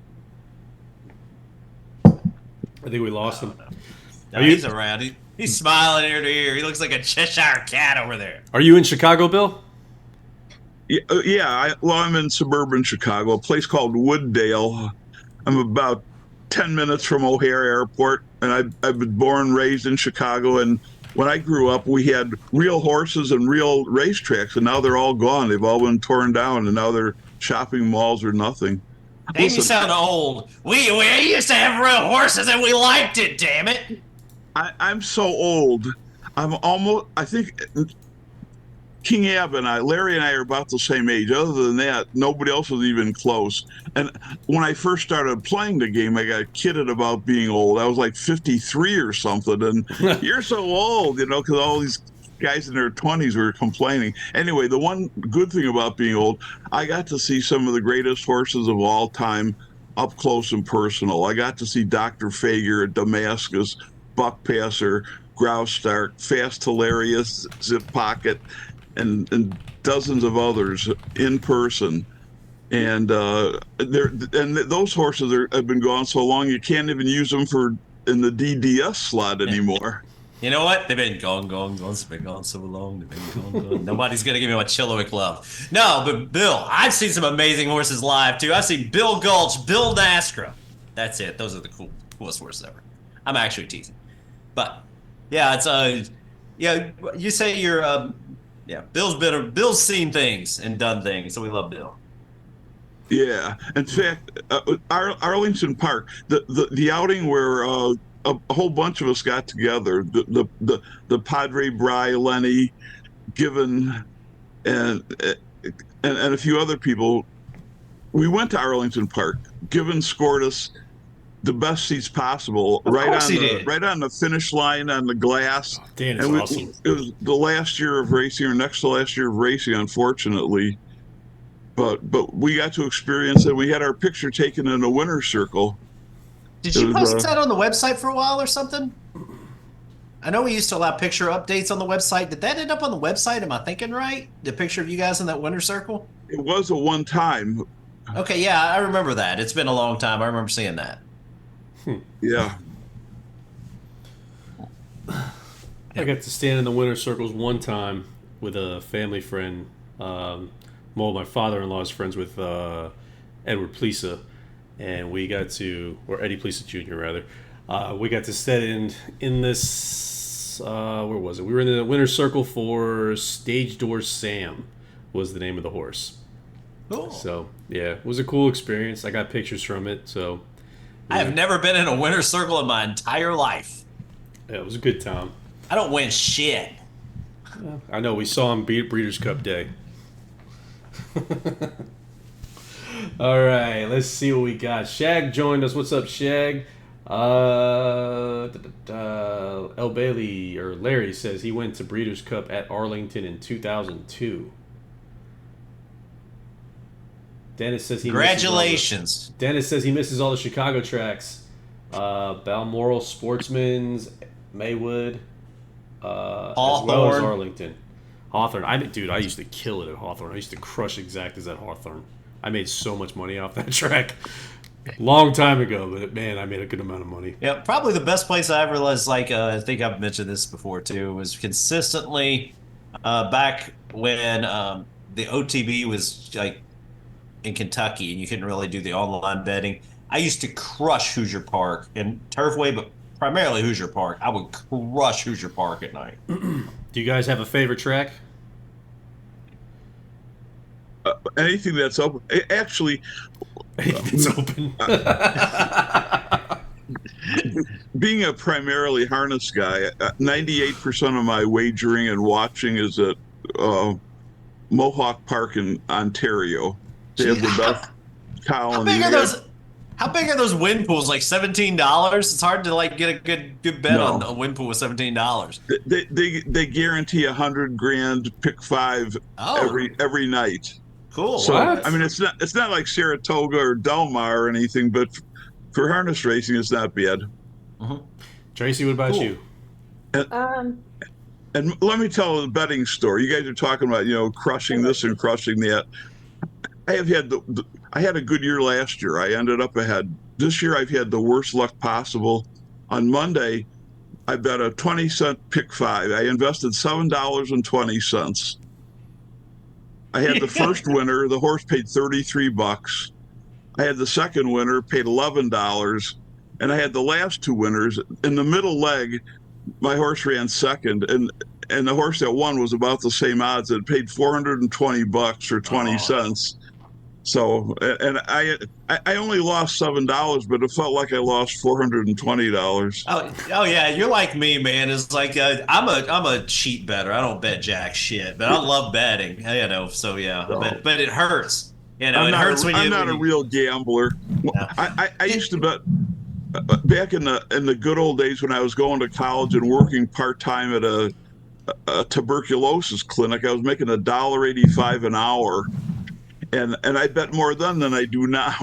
S1: I think we lost him.
S2: No,
S1: Are you-
S2: he's around. He's smiling ear to ear. He looks like a Cheshire cat over there.
S1: Are you in Chicago, Bill?
S4: Yeah. I'm in suburban Chicago, a place called Wooddale. I'm about 10 minutes from O'Hare Airport, and I've been born, raised in Chicago. And when I grew up, we had real horses and real racetracks, and now they're all gone. They've all been torn down, and now they're shopping malls or nothing.
S2: Damn, you
S4: Listen,
S2: sound old. We used to have real horses and we liked it, damn it.
S4: I'm so old. I think King Ab and Larry and I are about the same age. Other than that, nobody else was even close. And when I first started playing the game, I got kidded about being old. I was like 53 or something. And you're so old, because all these guys in their 20s were complaining. Anyway, the one good thing about being old, I got to see some of the greatest horses of all time up close and personal. I got to see Dr. Fager at Damascus, Buck Passer, Graustark, Fast Hilarious, Zip Pocket, and dozens of others in person. And those horses have been gone so long you can't even use them in the DDS slot anymore.
S2: You know what? They've been gone. It's been gone so long. They've been gone. Nobody's going to give me my Chillowick love. No, but Bill, I've seen some amazing horses live, too. I've seen Bill Gulch, Bill Nastra. That's it. Those are the coolest horses ever. I'm actually teasing. But, yeah, it's, yeah, you say you're, yeah, Bill's seen things and done things, so we love Bill.
S4: Yeah. In fact, Arlington Park, the outing where a whole bunch of us got together, the Padre Bry, Lenny, Given, and a few other people. We went to Arlington Park. Given scored us the best seats possible, right on the finish line on the glass.
S1: Oh, Dan is awesome.
S4: It was the last year of racing, or next to last year of racing, unfortunately. But we got to experience it. We had our picture taken in a winner's circle.
S2: Did you post that on the website for a while or something? I know we used to allow picture updates on the website. Did that end up on the website? Am I thinking right? The picture of you guys in that winner's circle?
S4: It was a one time.
S2: Okay, yeah, I remember that. It's been a long time. I remember seeing that.
S4: Yeah.
S1: I got to stand in the winner's circles one time with a family friend. Well, my father-in-law's friends with Edward Plisa, and we got to, or Eddie Plisa Jr. rather, we got to stand in this, where was it? We were in the winner's circle for Stage Door Sam was the name of the horse.
S2: Cool.
S1: So, yeah, it was a cool experience. I got pictures from it, so.
S2: I have never been in a winner's circle in my entire life.
S1: Yeah, it was a good time.
S2: I don't win shit.
S1: I know, we saw him beat Breeders' Cup Day. All right, let's see what we got. Shag joined us. What's up, Shag? El Bailey, or Larry, says he went to Breeders' Cup at Arlington in 2002. Dennis says
S2: Congratulations.
S1: Dennis says he misses all the Chicago tracks. Balmoral, Sportsman's, Maywood, as well as Arlington. Hawthorne. I used to kill it at Hawthorne. I used to crush exactas at Hawthorne. I made so much money off that track. Long time ago, but man, I made a good amount of money.
S2: Yeah, probably the best place I ever was, like, I think I've mentioned this before too, was consistently back when the OTB was like in Kentucky and you couldn't really do the online betting. I used to crush Hoosier Park and Turfway, but primarily Hoosier Park. I would crush Hoosier Park at night.
S1: Do you guys have a favorite track?
S4: Anything that's open. Actually,
S1: It's open.
S4: Being a primarily harness guy, 98% of my wagering and watching is at Mohawk Park in Ontario. They have
S2: Gee,
S4: the best
S2: how
S4: colony.
S2: big are those? How big are those win pools? Like $17? It's hard to like get a good bet on
S4: No.
S2: a win pool with $17.
S4: They guarantee 100 grand pick five
S2: Oh,
S4: every night.
S2: cool.
S4: So
S1: What?
S4: I mean, it's not like Saratoga or Del Mar or anything, but for harness racing, it's not bad.
S1: Tracy, what about
S2: Cool.
S1: you?
S3: Um,
S4: And let me tell a betting story. You guys are talking about crushing this and crushing that. I have had I had a good year last year. I ended up ahead. This year I've had the worst luck possible. On Monday, I bet a 20-cent pick five. I invested $7.20. I had the first winner. The horse paid $33. I had the second winner, paid $11, and I had the last two winners. In the middle leg, my horse ran second, and the horse that won was about the same odds. It paid $420 or 20 cents. So, and I only lost $7, but it felt like I lost $420.
S2: Oh yeah, you're like me, man. It's like I'm a cheat better. I don't bet jack shit, but I love betting. So yeah, but it hurts. It hurts when
S4: I'm
S2: you.
S4: not a real gambler.
S2: Yeah.
S4: I used to bet back in the good old days when I was going to college and working part time at a tuberculosis clinic. I was making $1.85 an hour. And I bet more then than I do now.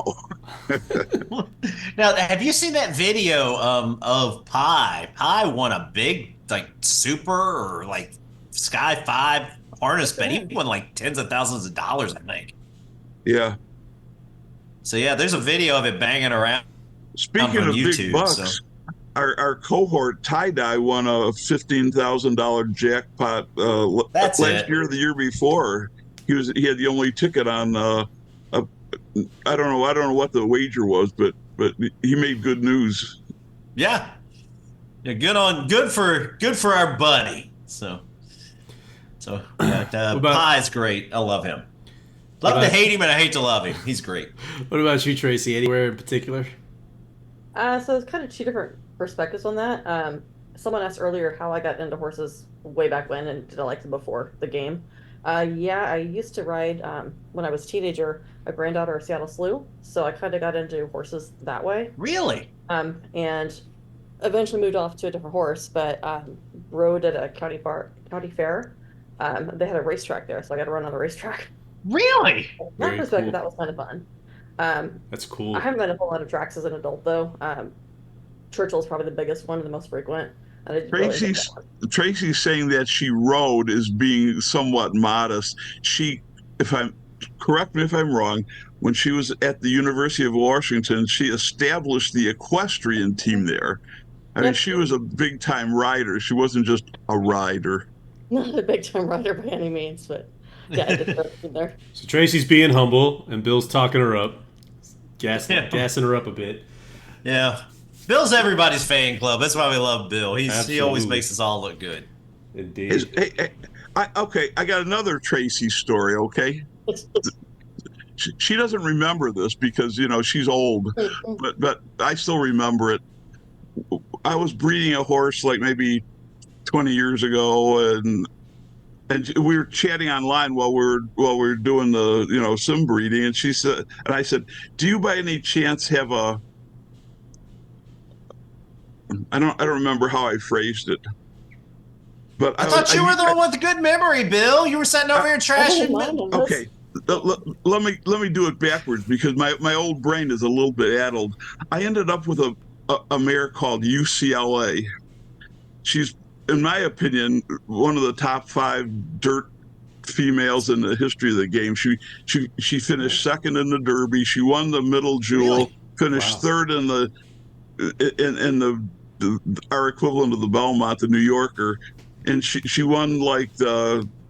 S2: Now, have you seen that video of Pi? Pi won a big like super or like Sky 5 harness bet. He won like tens of thousands of dollars, I think.
S4: Yeah.
S2: So yeah, there's a video of it banging around.
S4: Speaking
S2: on
S4: of
S2: YouTube,
S4: big bucks, our cohort tie-dye won a $15,000 jackpot
S2: That's
S4: last
S2: it.
S4: year or the year before. He had the only ticket on I don't know what the wager was, but he made good news.
S2: Yeah. Yeah, good for our buddy. So yeah, Pie's great. I love him. Love to hate him and I hate to love him. He's great.
S1: What about you, Tracy? Anywhere in particular?
S3: So it's kind of two different perspectives on that. Someone asked earlier how I got into horses way back when and did I like them before the game. Yeah, I used to ride when I was a teenager, a granddaughter of Seattle Slew, so I kind of got into horses that way.
S2: Really?
S3: And eventually moved off to a different horse, but rode at a county fair. They had a racetrack there, so I got to run on a racetrack.
S2: Really?
S3: From that perspective, that was kind of fun.
S1: That's cool.
S3: I haven't been to a whole lot of tracks as an adult, though. Churchill's probably the biggest one and the most frequent.
S4: Tracy's saying that she rode is being somewhat modest. Correct me if I'm wrong, when she was at the University of Washington, she established the equestrian team there. I mean, she was a big time rider. She wasn't just a rider.
S3: Not a big time rider by any means, but yeah, I did in there.
S1: So Tracy's being humble, and Bill's talking her up, gassing her up a bit.
S2: Yeah. Bill's everybody's fan club. That's why we love Bill. He always makes us all look good.
S1: Indeed.
S4: I got another Tracy story, okay? She doesn't remember this because, she's old, but I still remember it. I was breeding a horse like maybe 20 years ago, and we were chatting online while we were doing the, sim breeding, and I said, do you by any chance have I don't remember how I phrased it, but
S2: I thought you were the one with the good memory, Bill. You were sitting over here trashing.
S4: Okay, let me do it backwards because my old brain is a little bit addled. I ended up with a mare called UCLA. She's, in my opinion, one of the top 5 dirt females in the history of the game. She finished second in the Derby. She won the Middle Jewel. Finished third in our equivalent of the Belmont, the New Yorker, and she won like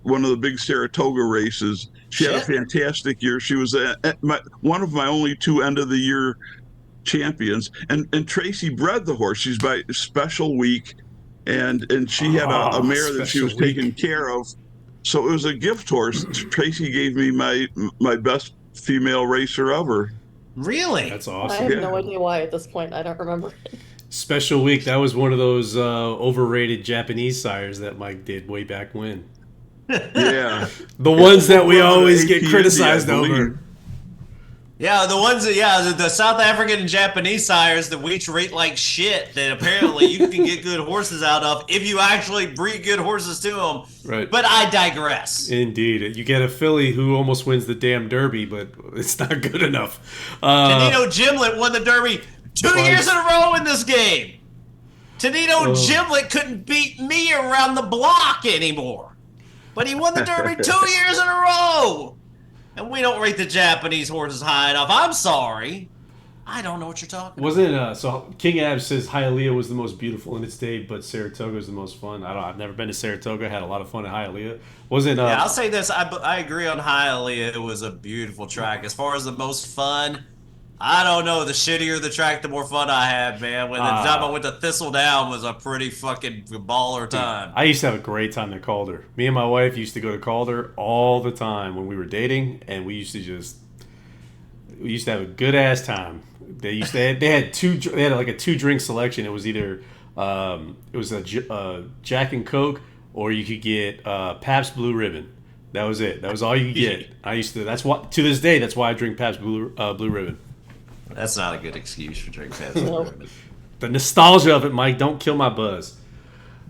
S4: one of the big Saratoga races. She had a fantastic year. She was one of my only 2 end of the year champions. And Tracy bred the horse. She's by Special Week, and she had a mare that she was taking care of. So it was a gift horse. Tracy gave me my best female racer ever.
S2: Really?
S1: That's awesome.
S3: I have no idea why at this point. I don't remember.
S1: Special week. That was one of those overrated Japanese sires that Mike did way back when.
S4: Yeah.
S1: The ones that we
S4: Over on
S1: always get
S4: AT&T,
S1: criticized
S4: I believe.
S1: over.
S2: Yeah, the ones that, the South African and Japanese sires that we treat like shit that apparently you can get good horses out of if you actually breed good horses to them.
S1: Right.
S2: But I digress.
S1: Indeed. You get a filly who almost wins the damn Derby, but it's not good enough.
S2: Tonino Gimlet won the Derby 2 years in a row in this game. Tonino Gimlet couldn't beat me around the block anymore. But he won the Derby 2 years in a row. And we don't rate the Japanese horses high enough. I'm sorry. I don't know what you're talking about.
S1: Wasn't so King Ab says Hialeah was the most beautiful in its day, but Saratoga was the most fun. I've never been to Saratoga. Had a lot of fun at Hialeah. Wasn't
S2: Yeah, I'll say this. I agree on Hialeah. It was a beautiful track. As far as the most fun, I don't know. The shittier the track, the more fun I had, man. When the time I went to Thistledown was a pretty fucking baller time.
S1: I used to have a great time at Calder. Me and my wife used to go to Calder all the time when we were dating, and we used to have a good ass time. They had like a 2-drink selection. It was either a Jack and Coke, or you could get Pabst Blue Ribbon. That was it. That was all you could get. That's why to this day that's why I drink Pabst Blue Ribbon.
S2: That's not a good excuse for drinking Pabst Blue Ribbon.
S1: The nostalgia of it, Mike. Don't kill my buzz.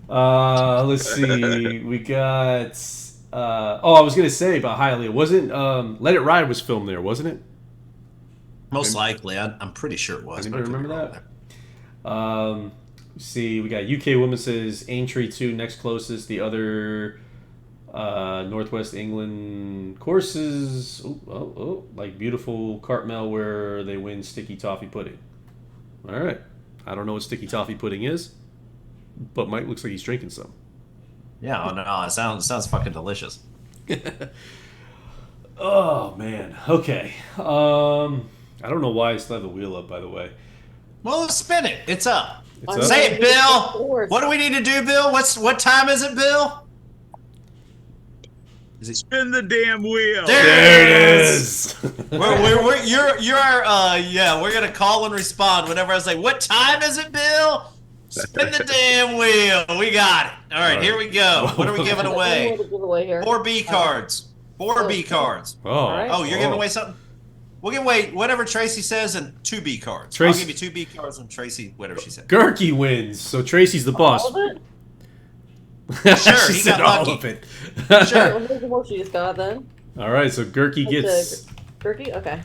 S1: Let's see. We got. I was gonna say about Hialeah. Wasn't Let It Ride was filmed there, wasn't it?
S2: Most likely, I'm pretty sure it was.
S1: Anybody remember that? Let's see, we got UK Women says Aintree 2 next closest. The other Northwest England courses, like Beautiful Cartmel where they win Sticky Toffee Pudding. All right. I don't know what Sticky Toffee Pudding is, but Mike looks like he's drinking some.
S2: Yeah, no, it sounds fucking delicious.
S1: Oh, man. Okay. I don't know why I still have the wheel up, by the way.
S2: Well, spin it. It's up.
S1: It's up?
S2: Say it, Bill. What do we need to do, Bill? What time is it, Bill?
S4: Spin the damn wheel.
S1: There it is.
S2: We're gonna call and respond whenever I say, "What time is it, Bill?" Spin the damn wheel. We got it. All right, here we go. What are we giving away? 4 B cards. 4 B cards. Oh, you're giving away something? We'll give away whatever Tracy says and 2 B cards. I'll give you 2 B cards and Tracy whatever she said.
S1: Gerke wins, so Tracy's the boss.
S3: All of it?
S2: Sure,
S1: she
S2: he
S1: said
S2: got
S1: all
S2: lucky.
S1: of it.
S3: Sure. Well, here's the horse you just got then.
S1: All right, so Gerke gets.
S3: Gerke? Okay.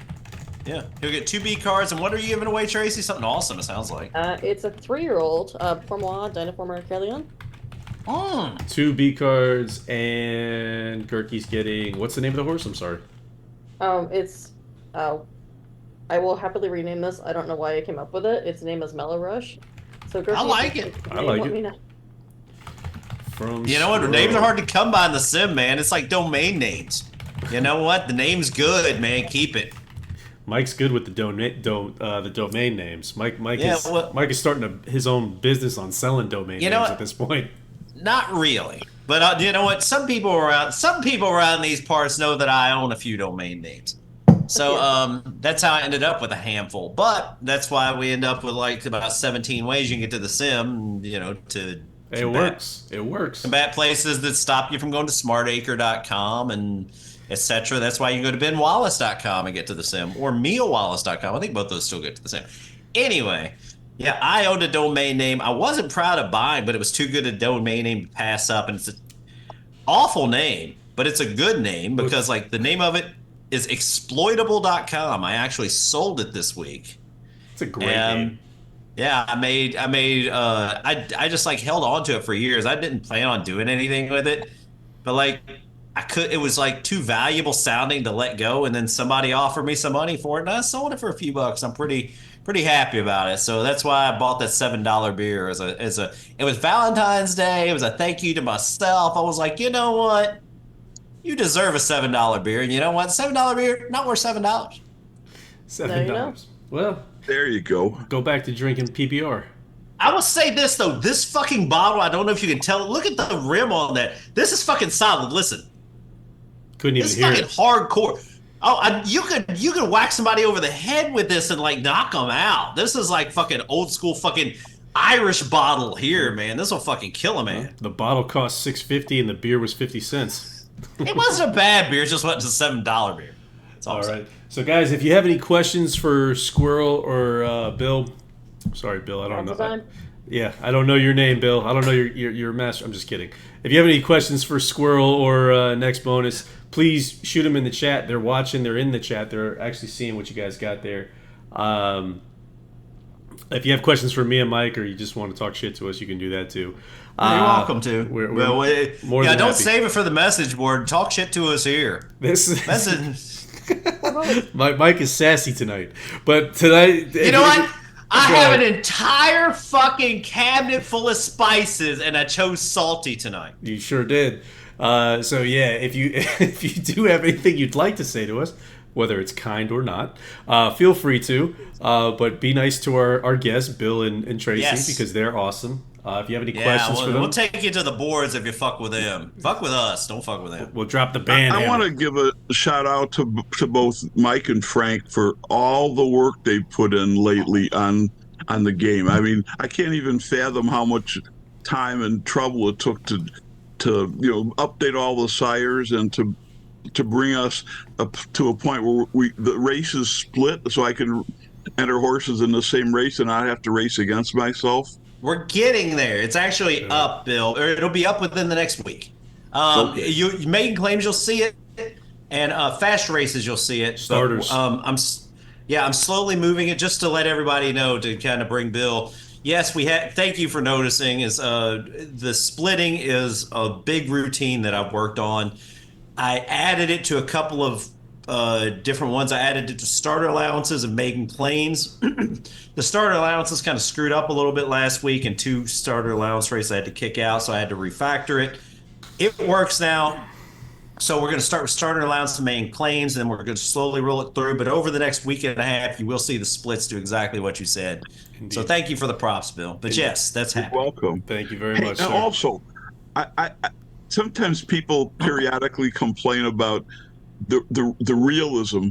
S2: Yeah, he'll get 2 B cards. And what are you giving away, Tracy? Something awesome, it sounds like.
S3: It's a 3-year-old Pourmois Dynaformer Carillon.
S1: 2 B cards, and Gerke's getting. What's the name of the horse? I'm sorry.
S3: It's. I will happily rename this. I don't know why I came up with it. Its name is Mellow Rush. So Gerke,
S2: I like it.
S1: I like it.
S2: You know what? Names are hard to come by in the sim, man. It's like domain names. You know what? The name's good, man. Keep it.
S1: Mike's good with the domain names. Mike is starting his own business on selling domain names at this point.
S2: Not really, but you know what? Some people around these parts know that I own a few domain names. So that's how I ended up with a handful. But that's why we end up with like about 17 ways you can get to the sim. You know,
S1: it works. It works.
S2: Combat places that stop you from going to smartacre.com and etc. That's why you can go to benwallace.com and get to the sim, or miawallace.com. I think both those still get to the sim. Anyway, yeah, I owned a domain name. I wasn't proud of buying, but it was too good a domain name to pass up. And it's an awful name, but it's a good name because like the name of it is exploitable.com. I actually sold it this week.
S1: It's a great name.
S2: Yeah, I just like held on to it for years. I didn't plan on doing anything with it, but like it was like too valuable sounding to let go. And then somebody offered me some money for it and I sold it for a few bucks. I'm pretty happy about it. So that's why I bought that $7 beer it was Valentine's Day. It was a thank you to myself. I was like, you know what? You deserve a $7 beer. And you know what? $7 beer, not worth $7.
S1: $7. Well,
S4: there you go.
S1: Go back to drinking PBR.
S2: I will say this though, this fucking bottle, I don't know if you can tell. Look at the rim on that. This is fucking solid. Listen.
S1: Couldn't even hear it.
S2: This is fucking hardcore. Oh, you could whack somebody over the head with this and like knock them out. This is like fucking old school fucking Irish bottle here, man. This will fucking kill a man.
S1: The bottle cost $6.50 and the beer was 50 cents.
S2: It wasn't a bad beer. It just wasn't a $7 beer. That's all
S1: All
S2: I'm
S1: right.
S2: saying.
S1: So, guys, if you have any questions for Squirrel or Bill, sorry, Bill, I don't know.
S3: Time.
S1: Yeah, I don't know your name, Bill. I don't know your master. I'm just kidding. If you have any questions for Squirrel or Next Bonus, please shoot them in the chat. They're watching. They're in the chat. They're actually seeing what you guys got there. If you have questions for me and Mike, or you just want to talk shit to us, you can do that too.
S2: You're welcome to.
S1: We're
S2: Well,
S1: more than
S2: don't
S1: happy.
S2: save it for the message board. Talk shit to us here.
S1: This
S2: Message.
S1: Mike is sassy tonight, but tonight
S2: You know what? I
S1: Go
S2: have
S1: ahead.
S2: an entire fucking cabinet full of spices, and I chose salty tonight.
S1: You sure did. So yeah, if you if you do have anything you'd like to say to us, whether it's kind or not, feel free to. But be nice to our guests, Bill and Tracy,
S2: Yes.
S1: because they're awesome. If you have any
S2: Yeah,
S1: questions for them,
S2: we'll take you to the boards if you fuck with them. Fuck with us. Don't fuck with them.
S1: we'll drop the band.
S4: I want to give a shout out to both Mike and Frank for all the work they put in lately on the game. I mean, I can't even fathom how much time and trouble it took to update all the sires and to bring us up to a point where the race is split, so I can enter horses in the same race and not have to race against myself.
S2: We're getting there. It's actually up, Bill, or it'll be up within the next week.
S4: Okay.
S2: You maiden claims, you'll see it, and fast races, you'll see it.
S1: Starters.
S2: But, I'm slowly moving it just to let everybody know, to kind of bring Bill. Yes, we had. Thank you for noticing. Is the splitting is a big routine that I've worked on. I added it to a couple of different ones. I added it to starter allowances and maiden claims. The starter allowances kind of screwed up a little bit last week, and 2 starter allowance races I had to kick out, so I had to refactor it. It works now. So we're going to start with starter allowance and maiden claims, and then we're going to slowly roll it through. But over the next week and a half, you will see the splits do exactly what you said.
S1: Indeed.
S2: So thank you for the props, Bill. But yes, that's
S4: You're
S2: happening.
S4: welcome.
S1: Thank you very
S4: Hey,
S1: much.
S4: and
S1: Sir.
S4: also, I sometimes people periodically complain about the realism.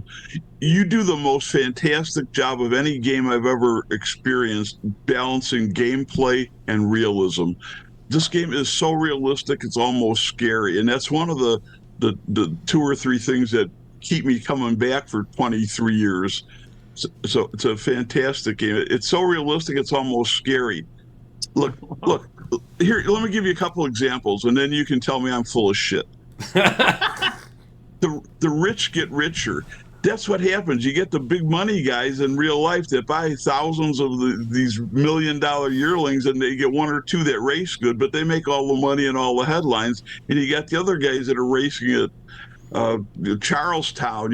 S4: You do the most fantastic job of any game I've ever experienced, balancing gameplay and realism. This game is so realistic, it's almost scary, and that's one of the 2 or 3 things that keep me coming back for 23 years. So it's a fantastic game. It's so realistic, it's almost scary. Look, here, let me give you a couple examples, and then you can tell me I'm full of shit. The rich get richer. That's what happens. You get the big money guys in real life that buy thousands of these $1 million yearlings, and they get 1 or 2 that race good, but they make all the money and all the headlines. And you got the other guys that are racing at Charlestown,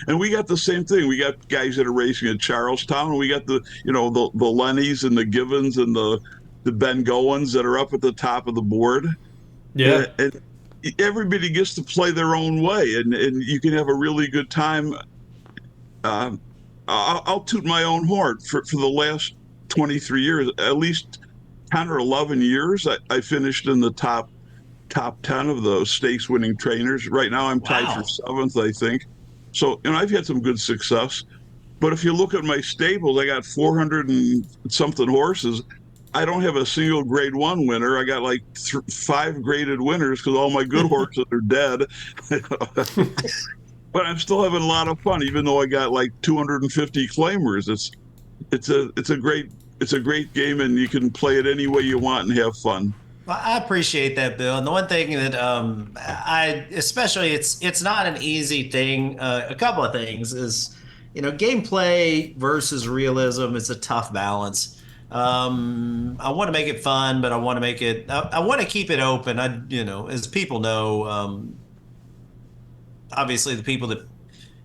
S4: and we got the same thing. We got guys that are racing at Charlestown, and we got the Lennys and the Givens and the Ben Goins that are up at the top of the board.
S1: Yeah.
S4: And everybody gets to play their own way, and you can have a really good time. I'll toot my own horn for the last 23 years, at least 10 or 11 years. I finished in the top 10 of the stakes winning trainers. Right now I'm tied
S2: Wow.
S4: for 7th, I think. So, I've had some good success. But if you look at my stables, I got 400 and something horses. I don't have a single grade 1 winner. I got like 5 graded winners because all my good horses are dead. But I'm still having a lot of fun, even though I got like 250 claimers. It's a great game, and you can play it any way you want and have fun.
S2: Well, I appreciate that, Bill. And the one thing that it's not an easy thing. A couple of things is, gameplay versus realism. It's a tough balance. I want to make it fun, but I want to keep it open. As people know, obviously the people that,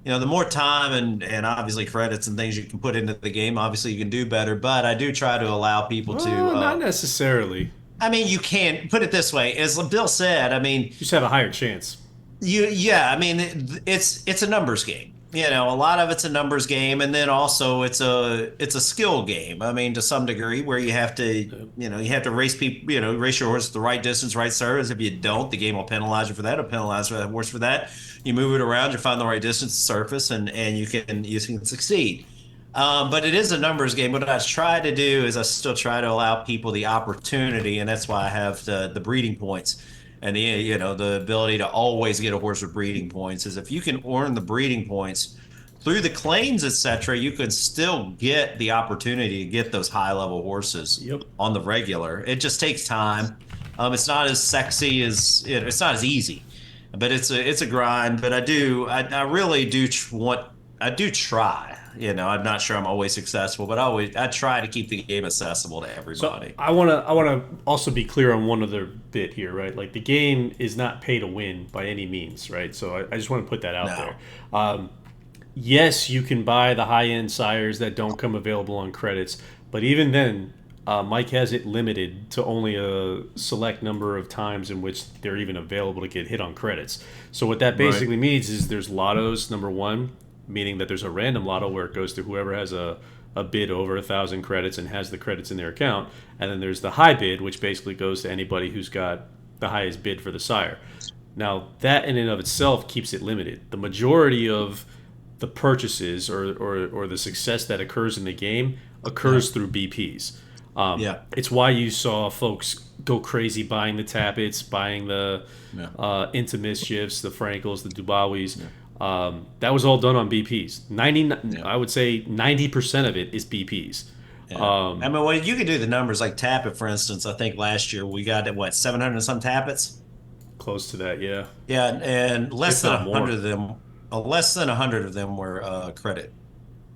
S2: the more time and obviously credits and things you can put into the game, obviously you can do better. But I do try to allow people to.
S1: Not necessarily.
S2: I mean, you can put it this way. As Bill said, I mean,
S1: You just have a higher chance.
S2: it's a numbers game. A lot of it's a numbers game, and then also it's a skill game. I mean, to some degree, where you have to race people, race your horse the right distance, right surface. If you don't, the game will penalize you for that. It'll penalize the horse for that. You move it around, you find the right distance, surface, and you can succeed. But it is a numbers game. What I try to do is I still try to allow people the opportunity, and that's why I have the breeding points and the ability to always get a horse with breeding points. Is if you can earn the breeding points through the claims, etc., you could still get the opportunity to get those high level horses
S1: Yep.
S2: on the regular. It just takes time. It's not as sexy as it's not as easy, but it's a grind. But I really do I do try. I'm not sure I'm always successful, but I try to keep the game accessible to
S1: So
S2: everybody.
S1: I wanna also be clear on one other bit here, right? Like the game is not pay to win by any means, right? So I just want to put that out
S2: No.
S1: there. Yes, you can buy the high end sires that don't come available on credits, but even then, Mike has it limited to only a select number of times in which they're even available to get hit on credits. So what that basically means is there's lottos, number one, meaning that there's a random lotto where it goes to whoever has a bid over 1,000 credits and has the credits in their account, and then there's the high bid, which basically goes to anybody who's got the highest bid for the sire. Now that in and of itself keeps it limited. The majority of the purchases or the success that occurs in the game occurs through BPs.
S2: Yeah.
S1: It's why you saw folks go crazy buying the Tappets, buying the Into Mischiefs, the Frankels, the Dubawis. That was all done on BPs. I would say 90% of it is BPs.
S2: Yeah. I mean, well, you could do the numbers like Tappet, for instance. I think last year we got 700 and some Tappets.
S1: Close to that, yeah.
S2: Yeah, and
S1: If not more.
S2: less than 100 of them were credit.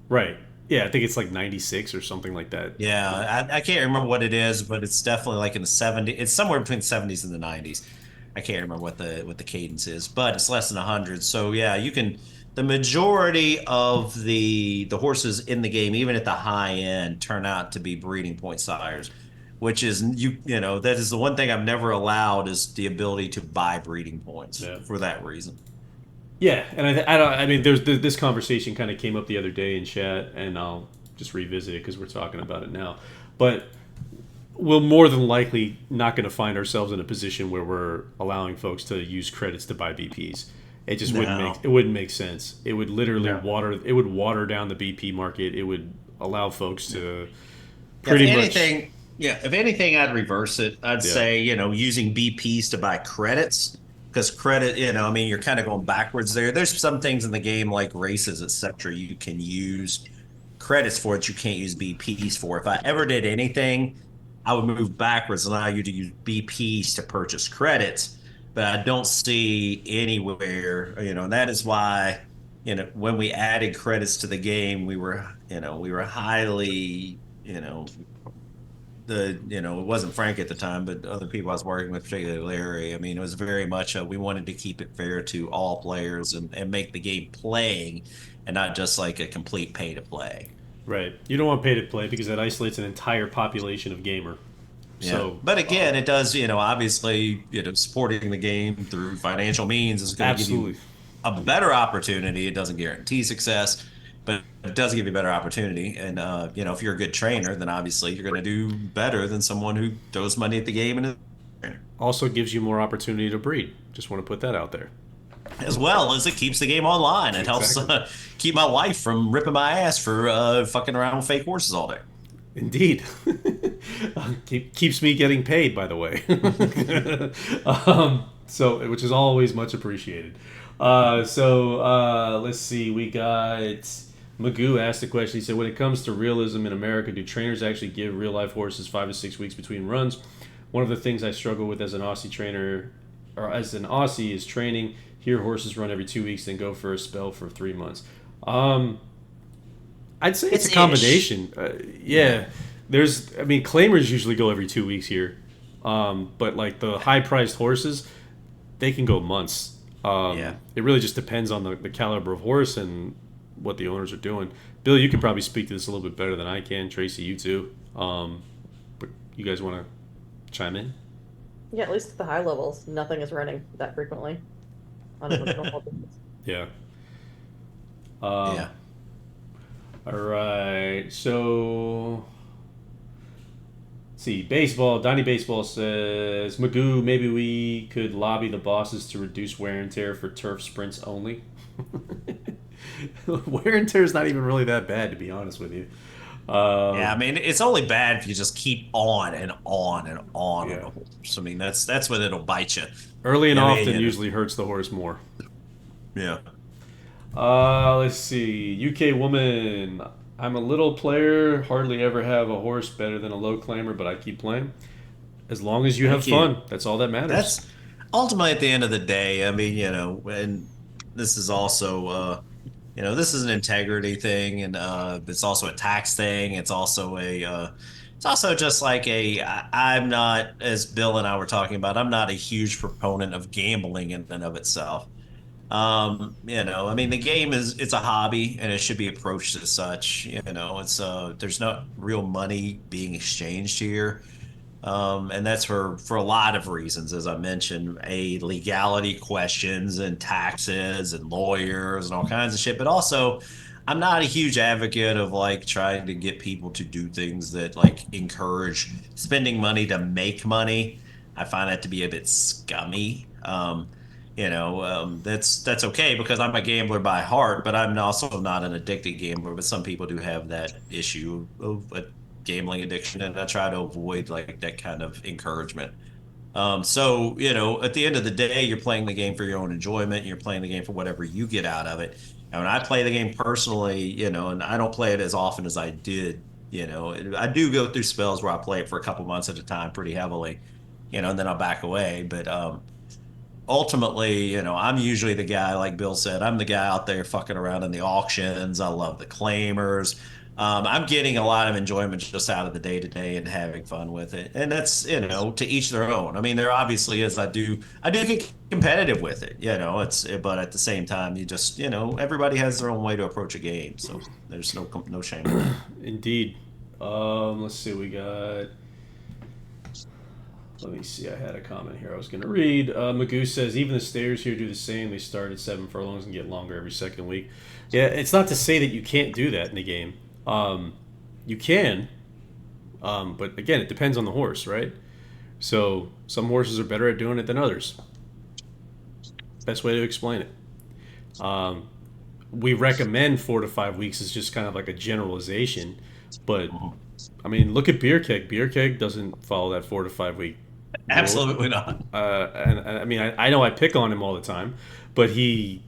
S1: Right. Yeah, I think it's like 96 or something like that.
S2: Yeah, I can't remember what it is, but it's definitely like in the 70s. It's somewhere between the 70s and the 90s. I can't remember what the cadence is, but it's less than 100. So yeah, you can. The majority of the horses in the game, even at the high end, turn out to be breeding point sires, which is that is the one thing I've never allowed is the ability to buy breeding points for that reason.
S1: Yeah, and I mean, there's this conversation kind of came up the other day in chat, and I'll just revisit it because we're talking about it now. But we're more than likely not going to find ourselves in a position where we're allowing folks to use credits to buy BPs. It just wouldn't make sense. It would literally water down the BP market. It would allow folks to pretty much.
S2: If anything, I'd reverse it. I'd say using BPs to buy credits. Because credit, I mean, you're kind of going backwards there. There's some things in the game like races, etc. You can use credits for it. You can't use BPs for. If I ever did anything, I would move backwards and allow you to use BPs to purchase credits. But I don't see anywhere, and that is why, when we added credits to the game, we were highly, it wasn't Frank at the time, but other people I was working with, particularly Larry. I mean, it was very much we wanted to keep it fair to all players and make the game playing and not just like a complete pay to play.
S1: Right. You don't want pay to play because that isolates an entire population of gamer.
S2: Yeah.
S1: So,
S2: but again, it does, obviously, supporting the game through financial means is going to give you a better opportunity. It doesn't guarantee success, but it does give you a better opportunity. And, if you're a good trainer, then obviously you're going to do better than someone who throws money at the game and
S1: also gives you more opportunity to breed. Just want to put that out there.
S2: As well as it keeps the game online. It helps keep my wife from ripping my ass for fucking around with fake horses all day.
S1: Indeed. Keeps me getting paid, by the way. So, which is always much appreciated. Let's see. We got Magoo asked the question. He said, when it comes to realism in America, do trainers actually give real-life horses 5 to 6 weeks between runs? One of the things I struggle with as an Aussie trainer, or as an Aussie, is training. Here, horses run every 2 weeks, then go for a spell for 3 months. I'd say it's a combination. Claimers usually go every 2 weeks here. But like the high-priced horses, they can go months. It really just depends on the caliber of horse and what the owners are doing. Bill, you can probably speak to this a little bit better than I can. Tracy, you too. But you guys want to chime in?
S3: Yeah, at least at the high levels, nothing is running that frequently on a normal business.
S1: Yeah. All right. So, let's see. Baseball. Donnie Baseball says, Magoo, maybe we could lobby the bosses to reduce wear and tear for turf sprints only. Wear and tear is not even really that bad, to be honest with you.
S2: Yeah, I mean, it's only bad if you just keep on and on and on
S1: Yeah.
S2: a horse. I mean, that's when it'll bite you.
S1: Early and
S2: I mean,
S1: often usually hurts the horse more.
S2: yeah.
S1: Let's see. UK woman. I'm a little player, hardly ever have a horse better than a low claimer, but I keep playing. As long as you have
S2: Thank you.
S1: fun, that's all that matters.
S2: That's ultimately at the end of the day. I mean, and this is also, this is an integrity thing, and it's also a tax thing. It's also just like I'm not, as Bill and I were talking about, I'm not a huge proponent of gambling in and of itself. I mean, the game it's a hobby and it should be approached as such. There's not real money being exchanged here. And that's for a lot of reasons, as I mentioned, legality questions and taxes and lawyers and all kinds of shit. But also, I'm not a huge advocate of like trying to get people to do things that like encourage spending money to make money. I find that to be a bit scummy. That's okay because I'm a gambler by heart, but I'm also not an addicted gambler. But some people do have that issue of a gambling addiction, and I try to avoid like that kind of encouragement. At the end of the day, you're playing the game for your own enjoyment. You're playing the game for whatever you get out of it. And when I play the game personally, and I don't play it as often as I did, I do go through spells where I play it for a couple months at a time pretty heavily, and then I'll back away. But ultimately, I'm usually the guy, like Bill said, I'm the guy out there fucking around in the auctions. I love the claimers. I'm getting a lot of enjoyment just out of the day to day and having fun with it. And that's, to each their own. I mean, there obviously is, I do get competitive with it, but at the same time, you just, everybody has their own way to approach a game. So there's no shame in that.
S1: Indeed. Let's see. We got. Let me see. I had a comment here I was going to read. Magoo says, even the stairs here do the same. They start at 7 furlongs and get longer every second week. Yeah, it's not to say that you can't do that in the game. You can, but again, it depends on the horse, right? So some horses are better at doing it than others. Best way to explain it. We recommend 4 to 5 weeks is just kind of like a generalization, but I mean, look at Beer Keg. Beer Keg doesn't follow that 4 to 5 week rule.
S2: Absolutely not.
S1: And I mean, I know I pick on him all the time, but he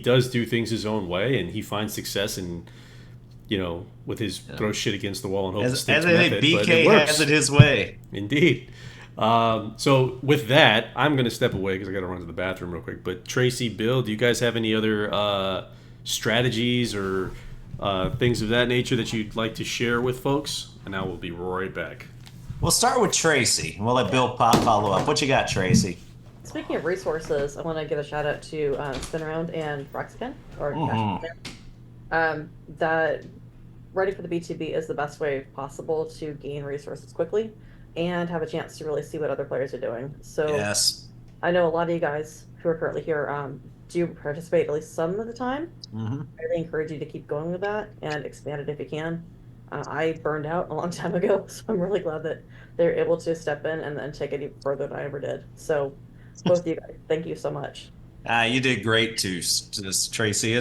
S1: does do things his own way, and he finds success in, with his throw shit against the wall and hope it sticks method.
S2: BK
S1: but it works.
S2: has it his way.
S1: Indeed. So with that, I'm going to step away because I got to run to the bathroom real quick. But Tracy, Bill, do you guys have any other strategies or things of that nature that you'd like to share with folks? And now we'll be right back.
S2: We'll start with Tracy. We'll let Bill follow up. What you got, Tracy?
S3: Speaking of resources, I want to give a shout out to Spin Around and Roxkin, or that Ready for the BTB is the best way possible to gain resources quickly and have a chance to really see what other players are doing. So
S2: Yes.
S3: I know a lot of you guys who are currently here do participate at least some of the time.
S2: Mm-hmm.
S3: I really encourage you to keep going with that and expand it if you can. I burned out a long time ago, so I'm really glad that they're able to step in and then take it even further than I ever did. So both of you guys, thank you so much.
S2: You did great too, Tracy.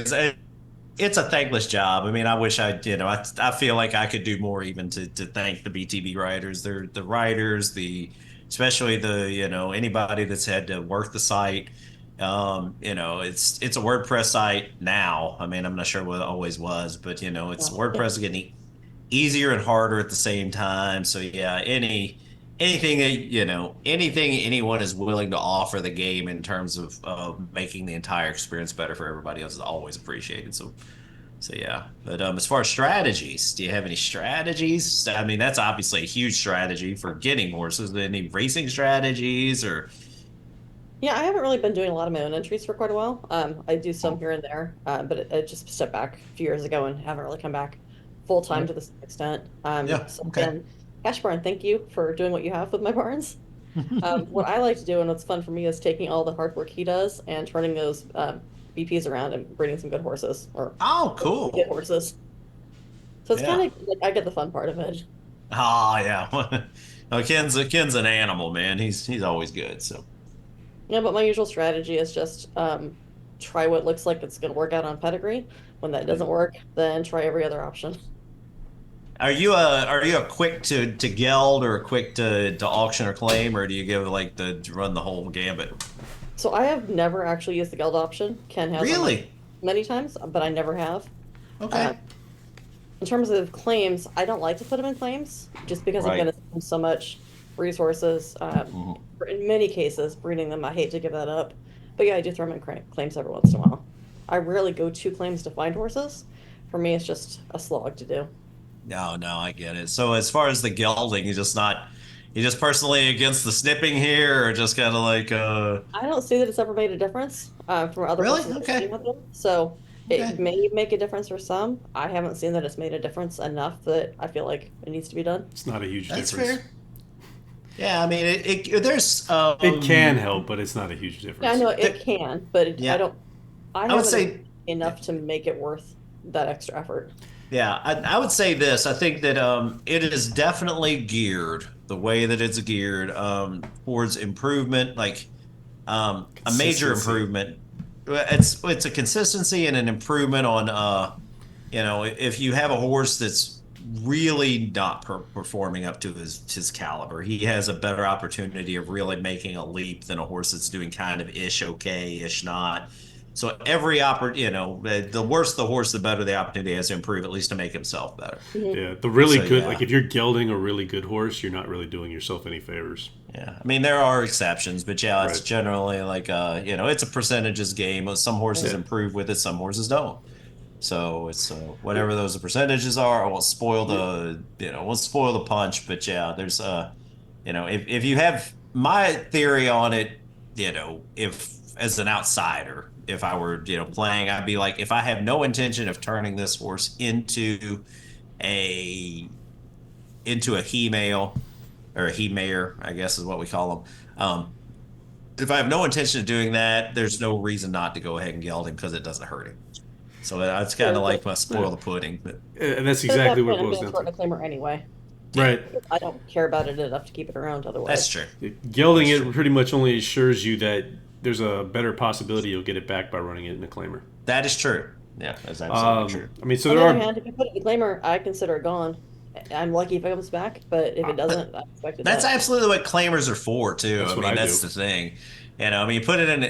S2: It's a thankless job. I mean, I wish I feel like I could do more even to thank the BTB writers. They're the writers, especially anybody that's had to work the site. It's a WordPress site now. I mean, I'm not sure what it always was, but WordPress is getting easier and harder at the same time. So yeah, anything anyone is willing to offer the game in terms of making the entire experience better for everybody else is always appreciated. So yeah. But as far as strategies, do you have any strategies? I mean, that's obviously a huge strategy for getting horses. Any racing strategies or?
S3: Yeah, I haven't really been doing a lot of my own entries for quite a while. I do some here and there, but it just stepped back a few years ago and haven't really come back full time to this extent.
S2: Okay.
S3: And Cash Barn, thank you for doing what you have with my barns. What I like to do and what's fun for me is taking all the hard work he does and turning those BPs around and breeding some good horses or
S2: Cool.
S3: good horses. So it's kind of like I get the fun part of it.
S2: Oh yeah. No, Ken's an animal, man. He's always good. So.
S3: Yeah, but my usual strategy is just try what looks like it's going to work out on pedigree When that doesn't work, then try every other option.
S2: Are you a quick to geld or a quick to auction or claim, or do you give like the run the whole gambit?
S3: So I have never actually used the guild option. Ken has on
S2: Really?
S3: many times, but I never have. Uh,
S2: Okay.
S3: in terms of claims, I don't like to put them in claims just because I'm going
S2: Right.
S3: to spend so much resources.
S2: Mhm.
S3: In many cases, breeding them, I hate to give that up. But yeah, I do throw them in claims every once in a while. I rarely go to claims to find horses. For me, it's just a slog to do.
S2: No, no, I get it. So as far as the gelding, you just personally against the snipping here, or just kind of like
S3: I don't see that it's ever made a difference from other
S2: really?
S3: horses I've
S2: Okay.
S3: seen with them. So it
S2: Okay.
S3: may make a difference for some. I haven't seen that it's made a difference enough that I feel like it needs to be done.
S1: It's not a huge
S2: That's
S1: difference.
S2: fair. Yeah, I mean there's
S1: It can help, but it's not a huge
S3: Yeah, I
S1: difference.
S3: know it can, but I
S2: yeah,
S3: don't. I
S2: I would
S3: haven't
S2: say
S3: enough to make it worth that extra effort.
S2: yeah, I would say this. I think that it is definitely geared the way that it's geared towards improvement, like a major
S1: Consistency.
S2: improvement. It's a consistency and an improvement on if you have a horse that's really not performing up to his caliber, he has a better opportunity of really making a leap than a horse that's doing kind of ish okay, ish not. So every the worse the horse, the better the opportunity has to improve, at least to make himself better.
S3: Mhm.
S1: Yeah, the really
S2: So
S1: good, like
S2: yeah,
S1: if you're gelding a really good horse, you're not really doing yourself any favors.
S2: yeah. I mean, there are exceptions, but yeah, it's
S1: Right.
S2: generally like it's a percentages game. Some horses
S3: Right.
S1: Yeah.
S2: improve with it, some horses don't. So it's whatever those percentages are, I won't spoil won't spoil the punch. But yeah, there's if you have my theory on it, if as an outsider, if I were playing, I'd be like, if I have no intention of turning this horse a a he male or a he mare, I guess is what we call them. If I have no intention of doing that, there's no reason not to go ahead and geld him because it doesn't hurt him. So it's kind of
S3: True,
S2: like
S3: but
S2: my
S1: Yeah.
S2: spoil the pudding. But
S1: And that's
S3: at
S1: exactly
S3: that
S1: what
S3: point,
S1: it
S3: I'm
S1: boils
S3: going to
S1: down
S3: throw
S1: to.
S3: in a claimer anyway.
S2: yeah,
S1: Right.
S3: I don't care about it enough to keep it around
S2: that's
S3: otherwise.
S2: true.
S1: Gelding
S2: That's
S1: it
S2: true.
S1: pretty much only assures you that there's a better possibility you'll get it back by running it in a claimer.
S2: That is true. Yeah, that's absolutely true.
S1: I mean, so
S3: On
S1: there
S3: the other
S1: are.
S3: hand, if you put it in the claimer, I consider it gone. I'm lucky if it comes back, but if it
S2: But
S3: doesn't, I expect it
S2: that's
S3: dead.
S2: absolutely what claimers are for too.
S1: That's
S2: I
S1: what
S2: mean,
S1: I
S2: that's
S1: do.
S2: the thing. I mean, you put it in.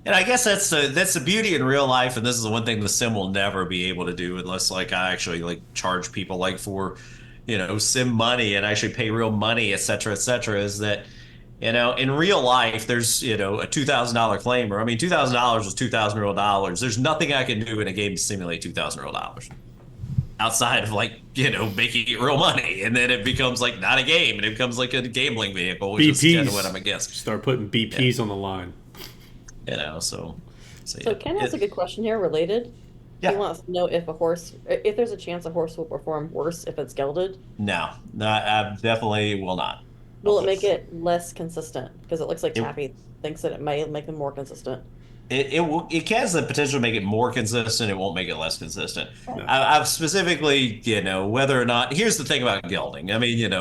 S2: And I guess that's the beauty in real life. And this is the one thing the sim will never be able to do unless like I actually like charge people like for, sim money and actually pay real money, et cetera, et cetera. Is that in real life, there's a $2,000 claimer. I mean, $2,000 is $2,000 real dollars. There's nothing I can do in a game to simulate $2,000 real dollars outside of like making it real money, and then it becomes like not a game, and it becomes like a gambling vehicle, which is kind of what I'm
S1: BPs.
S2: against.
S1: Start putting
S2: Yeah,
S1: BPs on the line.
S2: so
S3: So
S2: yeah,
S3: Ken has a good question here related. He
S2: yeah.
S3: wants to know if there's a chance a horse will perform worse if it's gelded.
S2: No, no, I definitely will not.
S3: Will it make it less consistent? Because it looks like
S2: It,
S3: Taffy thinks that it may make them more consistent.
S2: it has the potential to make it more consistent. It won't make it less consistent.
S1: No.
S2: I've specifically, whether or not. Here's the thing about gelding. I mean,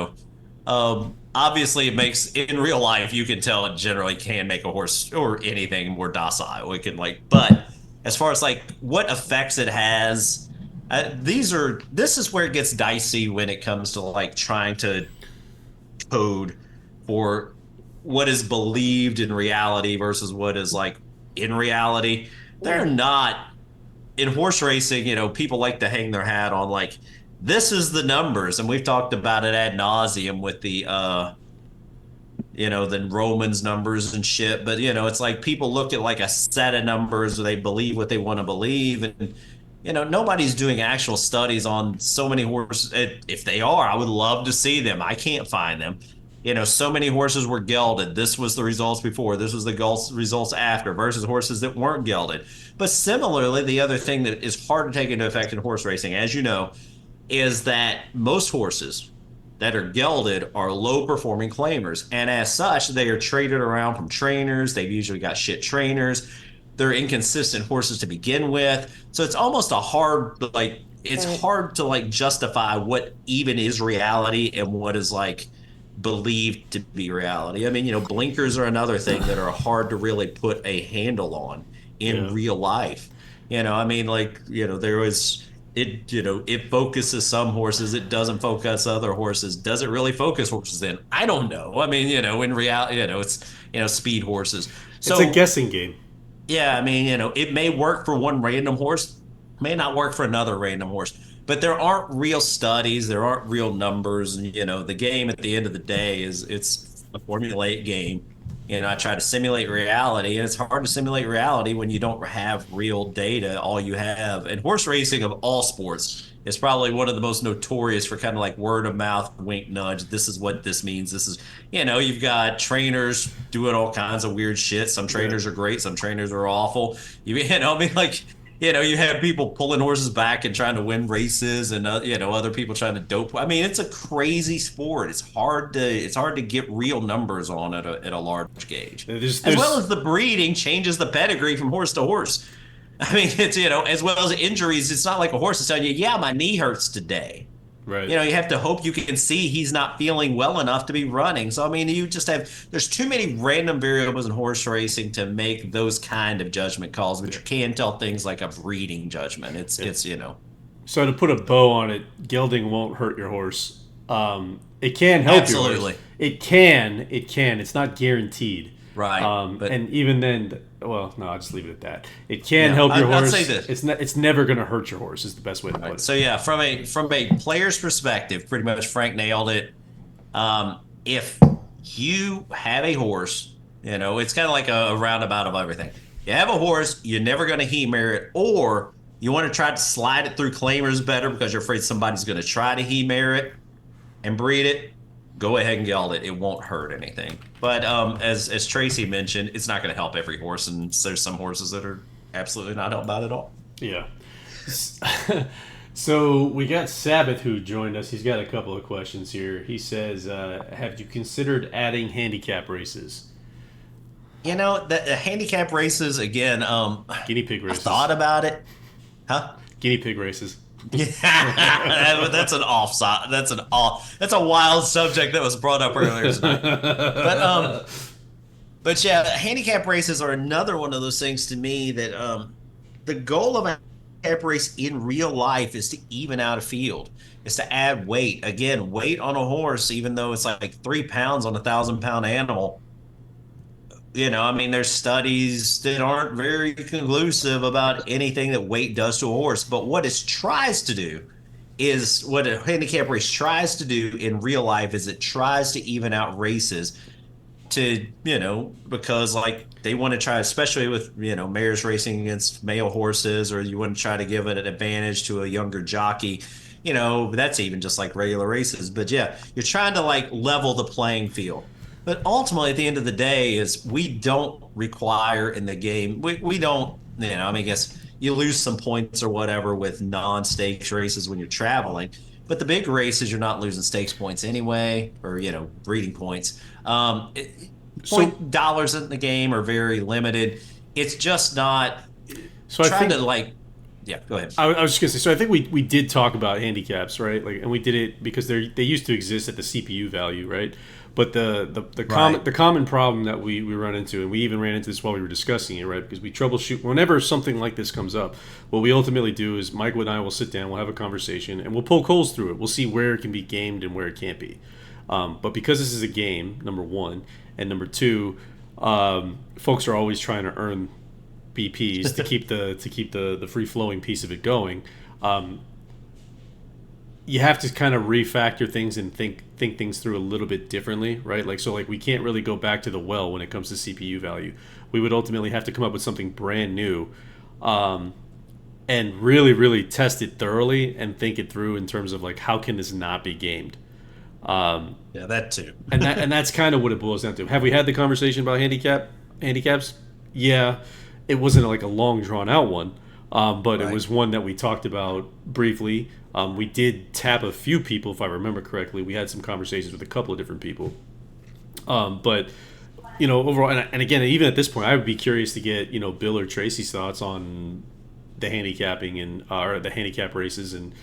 S2: obviously, it makes in real life you can tell it generally can make a horse or anything more docile. It can but as far as like what effects it has, this is where it gets dicey when it comes to like trying to code for what is believed in reality versus what is like in reality. They're
S3: Mhm.
S2: not in horse racing. People like to hang their hat on like this is the numbers, and we've talked about it ad nauseum with the the Romans numbers and shit. But it's like people look at like a set of numbers, or they believe what they want to believe, and nobody's doing actual studies on so many horses. If they are, I would love to see them. I can't find them. So many horses were gelded. This was the results before. This was the results after versus horses that weren't gelded. But similarly, the other thing that is hard to take into effect in horse racing, as you know, is that most horses that are gelded are low performing claimers. And as such, they are traded around from trainers. They've usually got shit trainers. They're inconsistent horses to begin with. So it's almost a hard, like, it's
S3: Right.
S2: hard to like justify what even is reality and what is like believed to be reality. I mean, blinkers are another thing that are hard to really put a handle on in
S1: Yeah.
S2: real life. I mean, like, there was it, it focuses some horses, it doesn't focus other horses. Does it really focus horses then? I don't know. I mean, in reality, it's, speed horses.
S1: It's a
S2: So,
S1: guessing game.
S2: yeah, I mean, it may work for one random horse, may not work for another random horse. But there aren't real studies, there aren't real numbers, and the game at the end of the day it's a formulaic game. I try to simulate reality, and it's hard to simulate reality when you don't have real data. All you have, and horse racing of all sports is probably one of the most notorious for kind of like word of mouth, wink, nudge. This is what this means. This is, you've got trainers doing all kinds of weird shit. Some trainers are great, some trainers are awful. I mean, like, you have people pulling horses back and trying to win races, and other people trying to dope. I mean, it's a crazy sport. It's hard to get real numbers on at a large gauge. As well as the breeding changes the pedigree from horse to horse. I mean, it's as well as injuries. It's not like a horse is telling you, "Yeah, my knee hurts today."
S1: Right.
S2: You have to hope you can see he's not feeling well enough to be running. So, I mean, there's too many random variables in horse racing to make those kind of judgment calls, but you can tell things like a breeding judgment. It's.
S1: So to put a bow on it, gelding won't hurt your horse. It can help
S2: Absolutely.
S1: your horse. It can. It's not guaranteed.
S2: Right.
S1: And even then, well, no, I'll just leave it at that. It can help your horse.
S2: I'd say this.
S1: It's never going to hurt your horse. Is the best way to put it.
S2: So yeah, from a player's perspective, pretty much Frank nailed it. If you have a horse, it's kind of like a roundabout of everything. You have a horse, you're never going to he-mare it, or you want to try to slide it through claimers better because you're afraid somebody's going to try to he-mare it and breed it. Go ahead and geld it. It won't hurt anything. But as Tracy mentioned, it's not going to help every horse, and there's some horses that are absolutely not helped by it at all.
S1: Yeah. So we got Sabbath who joined us. He's got a couple of questions here. He says, have you considered adding handicap races?
S2: The handicap races, again,
S1: Guinea pig races.
S2: I thought about it. Huh?
S1: Guinea pig races.
S2: Yeah, that's a wild subject that was brought up earlier tonight. But yeah, handicap races are another one of those things to me that the goal of a handicap race in real life is to even out a field, is to add weight. Again, weight on a horse, even though it's like 3 pounds on a 1,000-pound animal. I mean, there's studies that aren't very conclusive about anything that weight does to a horse. But what a handicap race tries to do in real life is it tries to even out races to, because like they want to try, especially with, mares racing against male horses, or you want to try to give it an advantage to a younger jockey. That's even just like regular races. But yeah, you're trying to like level the playing field. But ultimately, at the end of the day, is we don't require in the game. We don't. I mean, I guess you lose some points or whatever with non-stakes races when you're traveling. But the big races, you're not losing stakes points anyway, or breeding points. Point dollars in the game are very limited. It's just not.
S1: So I think,
S2: yeah, go ahead.
S1: I was just gonna say. So I think we did talk about handicaps, right? Like, and we did it because they used to exist at the CPU value, right? But the common problem that we run into, and we even ran into this while we were discussing it, right? Because we troubleshoot whenever something like this comes up. What we ultimately do is Mike and I will sit down, we'll have a conversation, and we'll poke holes through it. We'll see where it can be gamed and where it can't be. But because this is a game, number one, and number two, folks are always trying to earn BPs to keep the free flowing piece of it going. You have to kind of refactor things and think things through a little bit differently, right? Like we can't really go back to the well when it comes to CPU value. We would ultimately have to come up with something brand new, and really, really test it thoroughly and think it through in terms of like, how can this not be gamed?
S2: Yeah, that too.
S1: and that's kind of what it boils down to. Have we had the conversation about handicaps? Yeah, it wasn't like a long drawn out one, but It was one that we talked about briefly. We did tap a few people, if I remember correctly. We had some conversations with a couple of different people. But overall, and again, even at this point, I would be curious to get Bill or Tracy's thoughts on the handicapping and or the handicap races, and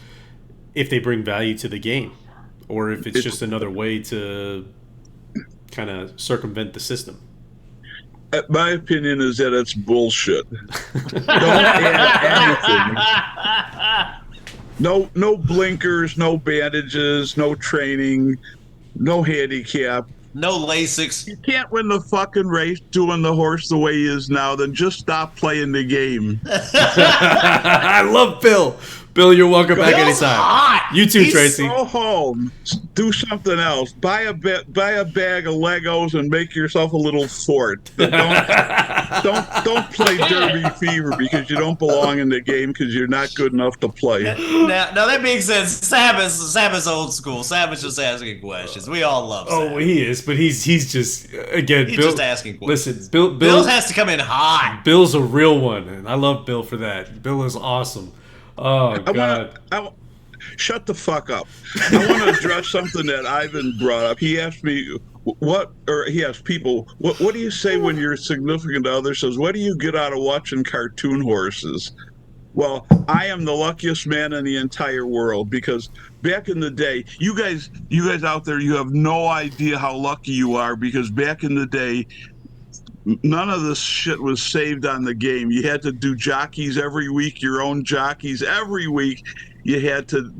S1: if they bring value to the game, or if it's just another way to kind of circumvent the system.
S4: my opinion is that it's bullshit. Don't add anything. No blinkers, no bandages, no training, no handicap.
S2: No Lasix.
S4: You can't win the fucking race doing the horse the way he is now. Then just stop playing the game.
S1: I love Bill. Bill, you're welcome back
S2: Bill's
S1: anytime.
S2: hot.
S1: You too,
S2: He's
S1: Tracy.
S4: Go home, do something else. Buy a bag of Legos and make yourself a little fort. But don't play DerbyFever because you don't belong in the game because you're not good enough to play.
S2: Now that being said, Sam is old school. Sam is just asking questions. We all love Sam.
S1: Oh, he is, but he's just again.
S2: He's
S1: Bill,
S2: just asking questions.
S1: Listen, Bill
S2: Bill has to come in hot.
S1: Bill's a real one, and I love Bill for that. Bill is awesome. Oh God.
S4: Shut the fuck up. I want to address something that Ivan brought up. He asked me he asked people, what do you say when your significant other says, what do you get out of watching cartoon horses? Well, I am the luckiest man in the entire world because back in the day, you guys out there, you have no idea how lucky you are because back in the day, none of this shit was saved on the game. You had to do jockeys every week, your own jockeys every week. You had to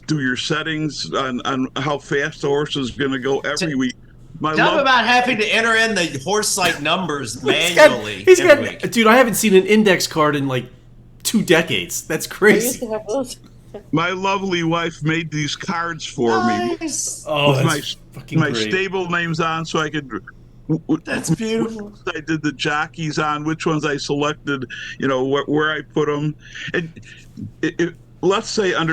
S4: do your settings on how fast the horse is going to go every week.
S2: Talk about having to enter in the horse like numbers manually.
S1: Dude, I haven't seen an index card in like 2 decades. That's
S3: I used
S1: crazy.
S3: to have those.
S4: My lovely wife made these cards for me
S1: Oh,
S4: with
S1: that's fucking
S4: my
S1: great.
S4: stable names on so I could.
S2: That's beautiful.
S4: Which ones I did the jockeys on, which ones I selected, where I put them. And let's say and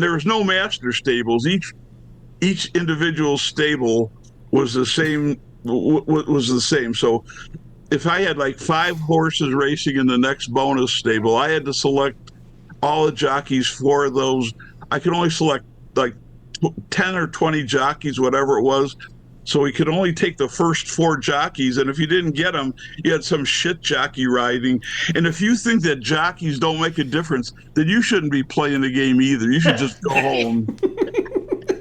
S4: there was no master stables. Each individual stable was the same. Was the same. So if I had like 5 horses racing in the next bonus stable, I had to select all the jockeys for those. I could only select like 10 or 20 jockeys, whatever it was. So we could only take the first 4 jockeys, and if you didn't get them, you had some shit jockey riding. And if you think that jockeys don't make a difference, then you shouldn't be playing the game either. You should just go home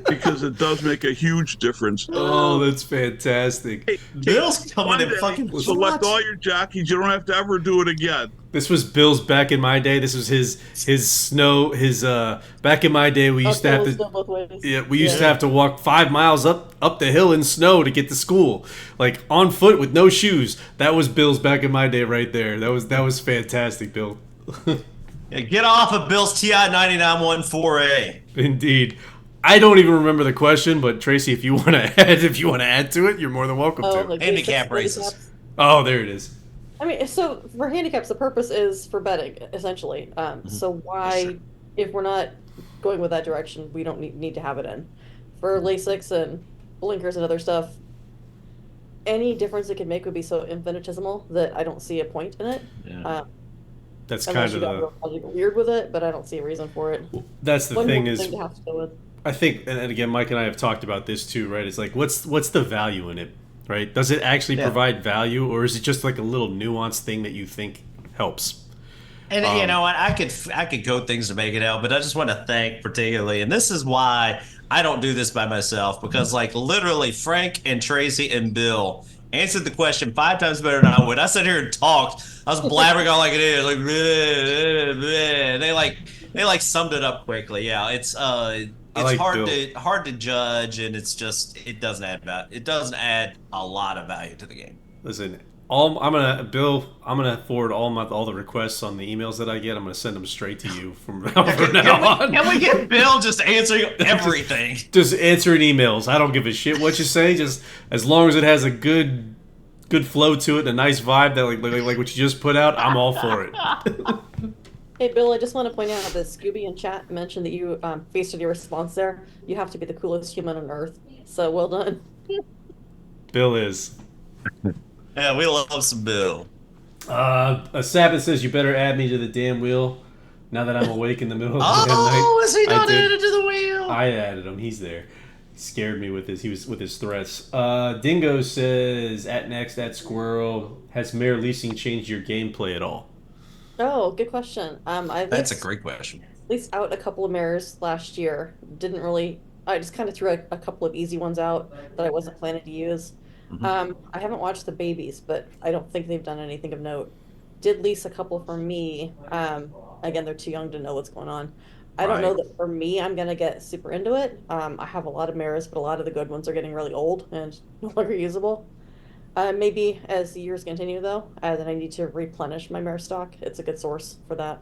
S4: because it does make a huge difference.
S1: Oh, that's fantastic.
S2: Bill's coming in fucking
S4: Select all your jockeys. You don't have to ever do it again.
S1: This was Bill's back in my day. This was his back in my day we used to have to have to walk 5 miles up the hill in snow to get to school, like on foot with no shoes. That was Bill's back in my day right there. That was fantastic, Bill.
S2: Yeah, get off of Bill's TI 9914A.
S1: Indeed. I don't even remember the question, but Tracy, if you want to add to it, you're more than welcome to.
S3: Like
S2: Handicap races.
S1: Oh, there it is.
S3: I mean, so for handicaps, the purpose is for betting, essentially. So why, if we're not going with that direction, we don't need to have it in. For Lasix and blinkers and other stuff, any difference it could make would be so infinitesimal that I don't see a point in it.
S2: Yeah.
S1: That's
S3: Unless
S1: kind of
S3: you got weird with it, but I don't see a reason for it.
S1: that's the
S3: One
S1: thing
S3: more
S1: is
S3: thing to have to go with.
S1: I think, and again, Mike and I have talked about this too, right? It's like, what's the value in it, right? Does it actually provide value, or is it just like a little nuanced thing that you think helps?
S2: And you know what? I could code things to make it out, but I just want to thank particularly, and this is why I don't do this by myself, because like literally Frank and Tracy and Bill answered the question 5 times better than I would. I sat here and talked. I was blabbering on like it is, like bleh, bleh. They like summed it up quickly. Yeah, it's
S1: like
S2: hard to judge, and it doesn't add a lot of value to the game.
S1: Listen, I'm gonna forward all the requests on the emails that I get. I'm gonna send them straight to you from now on.
S2: Can we get Bill just answering everything?
S1: Just answering emails. I don't give a shit what you say. Just as long as it has a good flow to it, and a nice vibe that like what you just put out, I'm all for it.
S3: Hey, Bill, I just want to point out that Scooby in chat mentioned that you based on your response there, you have to be the coolest human on Earth. So well done.
S1: Bill is.
S2: Yeah, we love some Bill.
S1: A Sabbath says you better add me to the damn wheel. Now that I'm awake in the middle of the damn night.
S2: Oh, is he not added to the wheel?
S1: I added him. He's there. He scared me with his threats. Dingo says at next at Squirrel, has Mayor Leasing changed your gameplay at all?
S3: Oh, good question.
S2: That's a great question.
S3: Leased out a couple of mares last year. I just kind of threw a couple of easy ones out that I wasn't planning to use. I haven't watched the babies, but I don't think they've done anything of note. Did lease a couple for me. Again, they're too young to know what's going on. I don't know
S2: Right.
S3: that for me, I'm gonna get super into it. I have a lot of mares, but a lot of the good ones are getting really old and no longer usable. Maybe as the years continue, though, then I need to replenish my mare stock. It's a good source for that.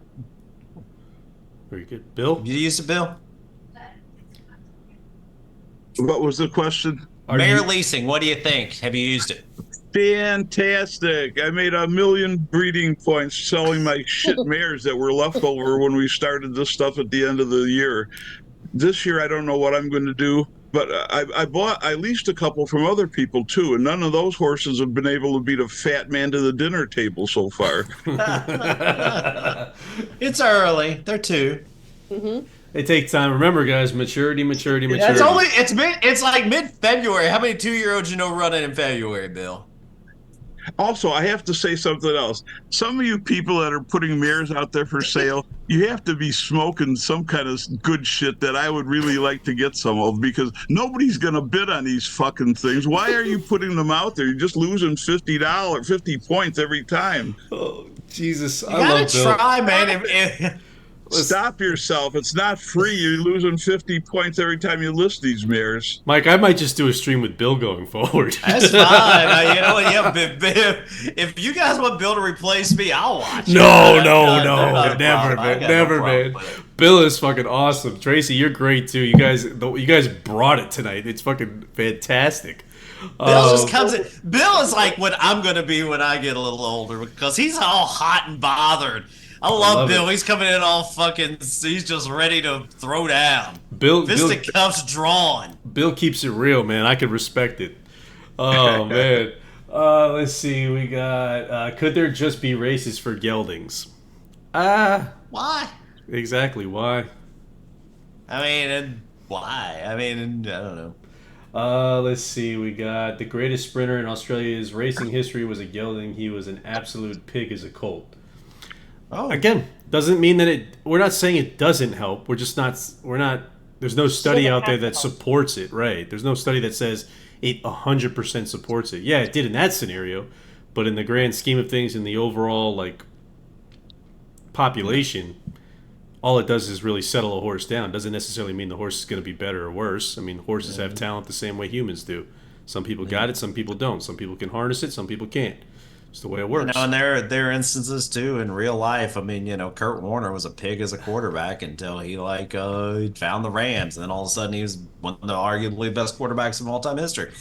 S1: Very good. Bill?
S2: You used it, Bill?
S4: What was the question?
S1: Are
S2: Mare
S1: you,
S2: leasing, what do you think? Have you used it?
S4: Fantastic. I made 1,000,000 breeding points selling my shit mares that were left over when we started this stuff at the end of the year. This year, I don't know what I'm going to do, but I leased a couple from other people too, and none of those horses have been able to beat a fat man to the dinner table so far.
S2: It's early. They're 2.
S3: Hmm.
S1: It takes time. Remember, guys, maturity.
S2: It's like mid-February. How many 2-year-olds you know running in February, Bill?
S4: Also, I have to say something else. Some of you people that are putting mares out there for sale, you have to be smoking some kind of good shit that I would really like to get some of, because nobody's going to bid on these fucking things. Why are you putting them out there? You're just losing $50, 50 points every time.
S1: Oh, Jesus.
S2: You
S1: I
S2: gotta
S1: love Bill.
S2: try, man.
S4: Stop yourself. It's not free. You're losing 50 points every time you list these mares.
S1: Mike, I might just do a stream with Bill going forward.
S2: That's fine. You know what? Yeah, if you guys want Bill to replace me, I'll watch.
S1: No,
S2: it.
S1: no,
S2: Not a
S1: never,
S2: problem. I
S1: man,
S2: got
S1: never,
S2: no problem
S1: man.
S2: with it.
S1: Bill is fucking awesome. Tracy, you're great too. You guys brought it tonight. It's fucking fantastic.
S2: Bill just comes in. Bill is like what I'm going to be when I get a little older, because he's all hot and bothered. I love Bill.
S1: it.
S2: He's coming in all fucking. He's just ready to throw down.
S1: Bill,
S2: Fisticuffs drawn.
S1: Bill keeps it real, man. I can respect it. Oh man. Let's see. We got. Could there just be races for geldings?
S2: Why?
S1: Exactly. Why?
S2: I mean, and why? I mean, I don't know.
S1: Let's see. We got the greatest sprinter in Australia's racing history was a gelding. He was an absolute pig as a colt.
S2: Oh,
S1: Again, doesn't mean that it. We're not saying it doesn't help. We're just not. We're not. There's no study out there that supports it, right? There's no study that says it 100% supports it. Yeah, it did in that scenario, but in the grand scheme of things, in the overall like population, all it does is really settle a horse down. Doesn't necessarily mean the horse is going to be better or worse. I mean, horses have talent the same way humans do. Some people got it, some people don't. Some people can harness it, some people can't. It's the way it works.
S2: and there are instances too in real life. I mean, Kurt Warner was a pig as a quarterback until he he found the Rams, and then all of a sudden he was one of the arguably best quarterbacks of all time history.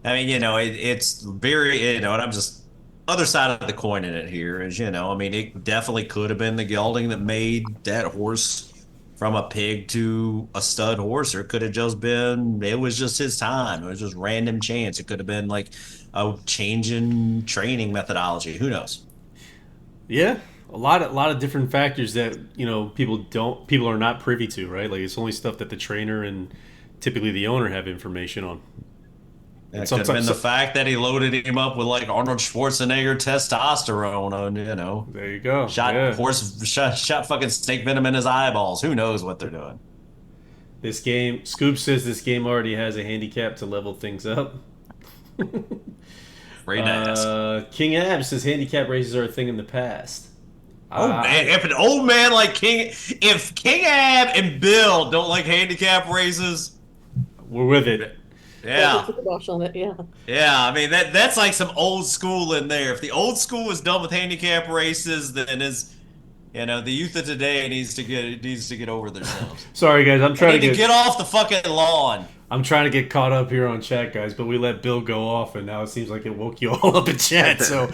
S2: I mean, it's very, and I'm just other side of the coin in it here is, I mean, it definitely could have been the gelding that made that horse from a pig to a stud horse, or it could have just been, it was just his time. It was just random chance. It could have been like a change in training methodology. Who knows?
S1: Yeah, a lot of different factors that people are not privy to, right? Like it's only stuff that the trainer and typically the owner have information on.
S2: It could have been the fact that he loaded him up with like Arnold Schwarzenegger testosterone,
S1: There you go.
S2: shot fucking snake venom in his eyeballs. Who knows what they're doing?
S1: This game, Scoop says this game already has a handicap to level things up.
S2: Great ass.
S1: King Ab says handicap races are a thing in the past.
S2: Oh man, if an old man like if King Ab and Bill don't like handicap races,
S1: we're with it.
S2: Yeah.
S3: Yeah.
S2: Yeah, I mean that's like some old school in there. If the old school is done with handicap races, then the youth of today needs to get over themselves.
S1: Sorry guys, I'm trying
S2: to get off the fucking lawn.
S1: I'm trying to get caught up here on chat, guys, but we let Bill go off, and now it seems like it woke you all up in chat. So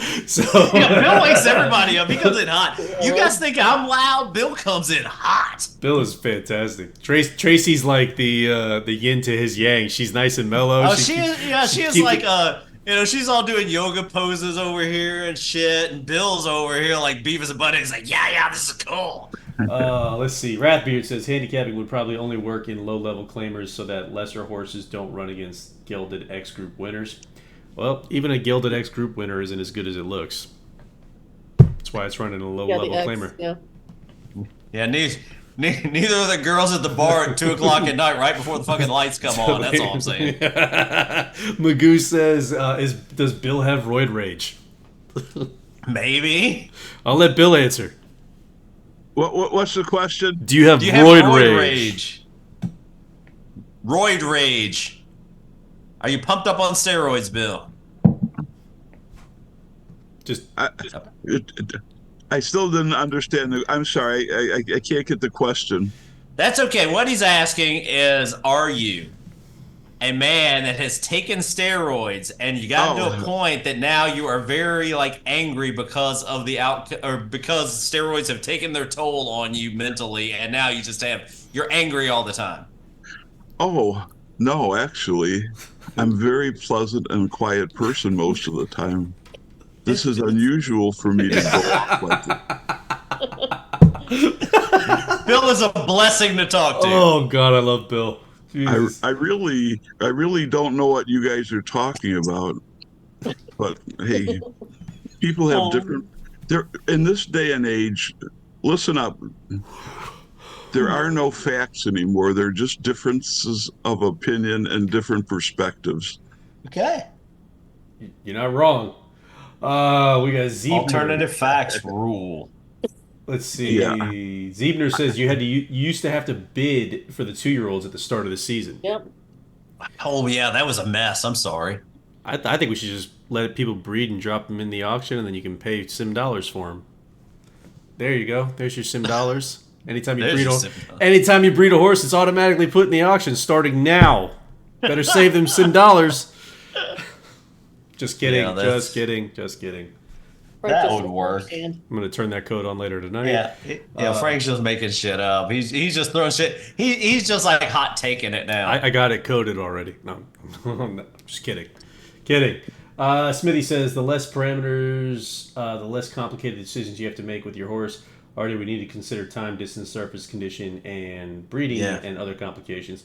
S2: yeah, Bill wakes everybody up. He comes in hot. You guys think I'm loud? Bill comes in hot.
S1: Bill is fantastic. Tracy's like the yin to his yang. She's nice and mellow.
S2: Oh, she is like she's all doing yoga poses over here and shit, and Bill's over here like Beavis and Butthead. He's like, yeah, this is cool.
S1: Let's see. Ratbeard says handicapping would probably only work in low-level claimers so that lesser horses don't run against gilded X group winners. Well, even a gilded X group winner isn't as good as it looks. That's why it's running a low-level claimer.
S3: Yeah.
S2: Yeah, Neither of the girls at the bar at 2 o'clock at night, right before the fucking lights come on. That's all I'm saying.
S1: Magoo says, does Bill have roid rage?
S2: Maybe.
S1: I'll let Bill answer.
S4: What's the question?
S1: Do you have
S2: Do you have
S1: roid
S2: roid
S1: rage?
S2: Roid rage. Are you pumped up on steroids, Bill?
S1: Just
S4: I still didn't understand. I'm sorry. I can't get the question.
S2: That's okay. What he's asking is, are you a man that has taken steroids and you got to a point that now you are very angry because of the because steroids have taken their toll on you mentally, and now you're angry all the time?
S4: Oh, no, actually, I'm a very pleasant and quiet person most of the time. This is unusual for me to go off like that.
S2: Bill is a blessing to talk to.
S1: Oh God, I love Bill.
S4: I really don't know what you guys are talking about. But hey, people have different. In this day and age, listen up. There are no facts anymore. They're just differences of opinion and different perspectives.
S2: Okay.
S1: You're not wrong. We got Ziebner.
S2: Alternative facts rule.
S1: Let's see.
S4: Yeah.
S1: Ziebner says you used to have to bid for the 2-year-olds at the start of the season.
S3: Yep.
S2: Oh yeah, that was a mess. I'm sorry.
S1: I think we should just let people breed and drop them in the auction, and then you can pay sim dollars for them. There you go. There's your sim dollars. Anytime you breed a horse, it's automatically put in the auction starting now. Better save them sim dollars. Just kidding.
S2: Yeah,
S1: just kidding.
S3: Frank
S2: That
S3: just
S2: would
S3: doesn't
S2: work.
S3: understand.
S1: I'm gonna turn that code on later tonight.
S2: Yeah. Frank's just making shit up. He's just throwing shit. He's just hot taking it now.
S1: I got it coded already. No, I'm just kidding. Smithy says the less parameters, the less complicated decisions you have to make with your horse. Already, we need to consider time, distance, surface condition, and breeding and other complications.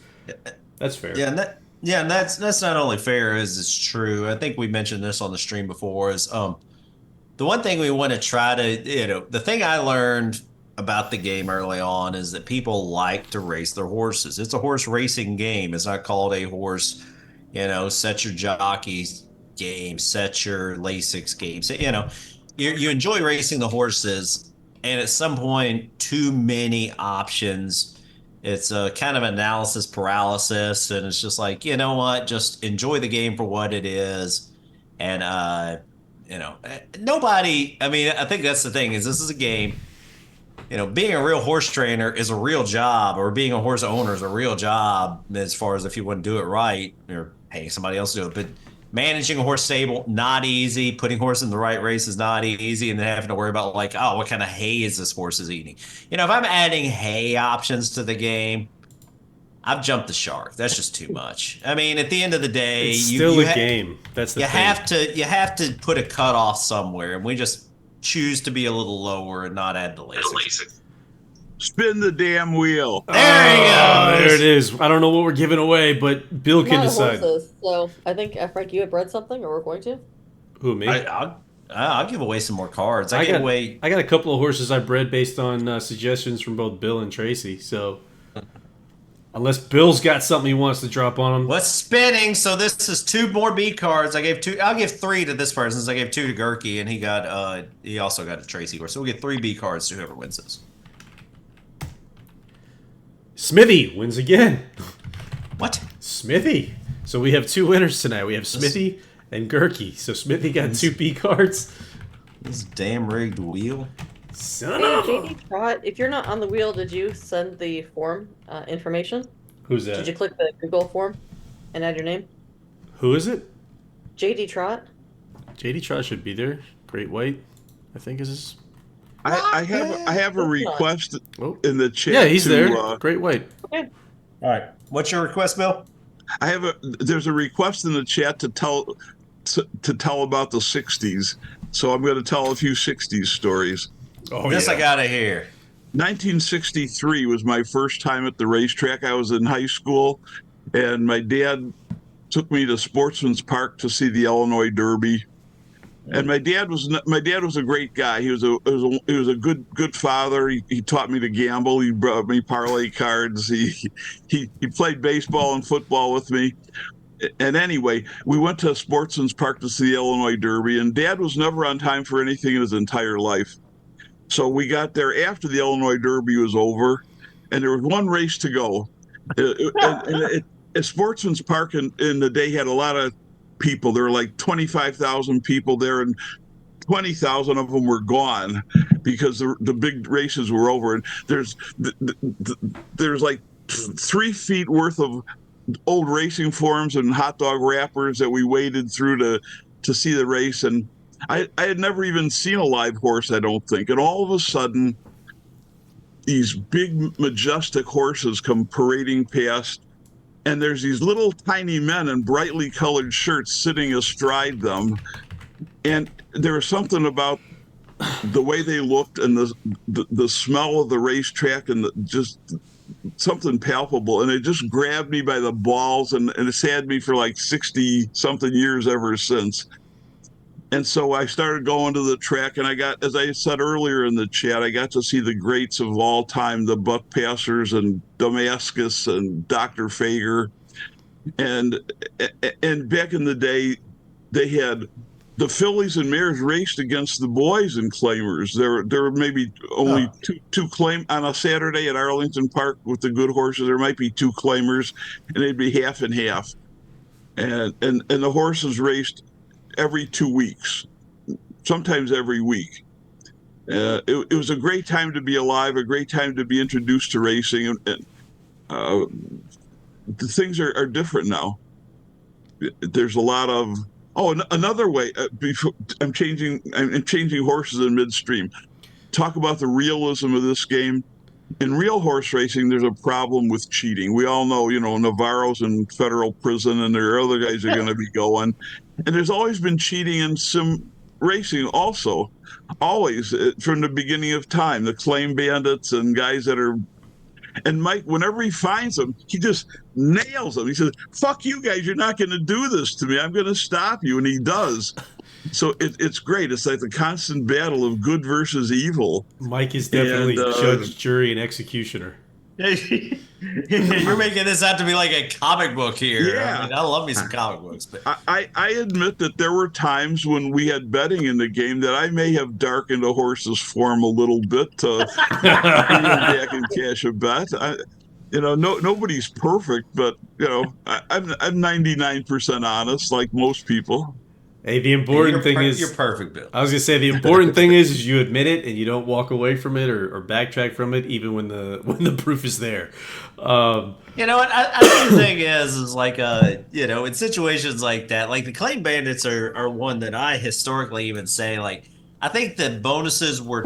S1: That's fair.
S2: Yeah, and that's not only fair as it's true. I think we mentioned this on the stream before. Is the one thing we want to try to the thing I learned about the game early on is that people like to race their horses. It's a horse racing game. It's not called a horse, set your jockeys game, set your Lasix games. You enjoy racing the horses, and at some point, too many options. It's a kind of analysis paralysis, and it's just like, you know what? Just enjoy the game for what it is, and nobody. I mean, I think that's the thing is this is a game. Being a real horse trainer is a real job, or being a horse owner is a real job as far as if you want to do it right or paying somebody else to do it. But managing a horse stable, not easy. Putting horse in the right race is not easy. And then having to worry about what kind of hay is this horse is eating? If I'm adding hay options to the game, I've jumped the shark. That's just too much. I mean, at the end of the day,
S1: it's still a game. That's the thing.
S2: You have to put a cutoff somewhere, and we just choose to be a little lower and not add the Lasix.
S4: Spin the damn wheel.
S2: There you go.
S1: There it is. I don't know what we're giving away, but Bill can decide.
S3: Horses, so I think Frank, you had bred something, or we're going to.
S1: Who, me?
S2: I'll give away some more cards. I got
S1: a couple of horses I bred based on suggestions from both Bill and Tracy. So unless Bill's got something he wants to drop on him.
S2: What's spinning? So this is 2 more B cards. I gave 2. I'll give 3 to this person since I gave 2 to Gerke, and he also got a Tracy horse. So we'll get 3 B cards to whoever wins this.
S1: Smithy wins again.
S2: What?
S1: Smithy. So we have 2 winners tonight. We have Smithy and Gerke. So Smithy got 2 B cards.
S2: This damn rigged wheel.
S1: Son of a...
S3: JD Trot, if you're not on the wheel, did you send the form information?
S1: Who's that?
S3: Did you click the Google form and add your name?
S1: Who is it?
S3: JD Trot.
S1: JD Trot should be there. Great White, I think is his...
S4: I have a request in the chat.
S1: Yeah, he's there. Great White.
S3: Okay.
S2: All right. What's your request, Bill?
S4: There's a request in the chat to tell about the 60s. So I'm going to tell a few 60s stories.
S1: Oh,
S2: this
S1: yeah.
S2: I gotta hear.
S4: 1963 was my first time at the racetrack. I was in high school, and my dad took me to Sportsman's Park to see the Illinois Derby. And my dad was a great guy. He was a good father. He taught me to gamble. He brought me parlay cards. He played baseball and football with me. And anyway, we went to Sportsman's Park to see the Illinois Derby, and Dad was never on time for anything in his entire life. So we got there after the Illinois Derby was over, and there was one race to go. Sportsman's Park in the day had a lot of people. There were like 25,000 people there, and 20,000 of them were gone because the big races were over. And there's like 3 feet worth of old racing forms and hot dog wrappers that we waded through to see the race. And I had never even seen a live horse, I don't think. And all of a sudden, these big, majestic horses come parading past, and there's these little tiny men in brightly colored shirts sitting astride them. And there was something about the way they looked and the smell of the racetrack and just something palpable. And it just grabbed me by the balls, and it's had me for like 60 something years ever since. And so I started going to the track, and I got, as I said earlier in the chat, I got to see the greats of all time, the Buck Passers and Damascus and Dr. Fager. And back in the day, they had the fillies and mares raced against the boys and claimers. There were maybe only two claim on a Saturday at Arlington Park with the good horses. There might be 2 claimers, and they'd be half and half. And the horses raced every 2 weeks, sometimes every week. It was a great time to be alive, a great time to be introduced to racing. And the things are different now. There's a lot of another way. I'm changing horses in midstream. Talk about the realism of this game. In real horse racing, there's a problem with cheating. We all know, Navarro's in federal prison, and there are other guys are going to be going. And there's always been cheating in sim racing also, always from the beginning of time. The claim bandits and guys that are. And Mike, whenever he finds them, he just nails them. He says, "Fuck you guys, you're not going to do this to me. I'm going to stop you." And he does. So it's great. It's like the constant battle of good versus evil.
S1: Mike is definitely judge, jury, and executioner.
S2: You're making this out to be like a comic book here.
S4: Yeah.
S2: I love me some comic books. But
S4: I admit that there were times when we had betting in the game that I may have darkened a horse's form a little bit to bring him back and cash a bet. Nobody's perfect, but I'm 99% honest, like most people.
S1: Hey, the important thing is
S2: you're perfect, Bill.
S1: I was gonna say the important thing is you admit it and you don't walk away from it or backtrack from it, even when the proof is there.
S2: You know what? I think the thing is like in situations like that, like the claim bandits are one that I historically even say like I think the bonuses were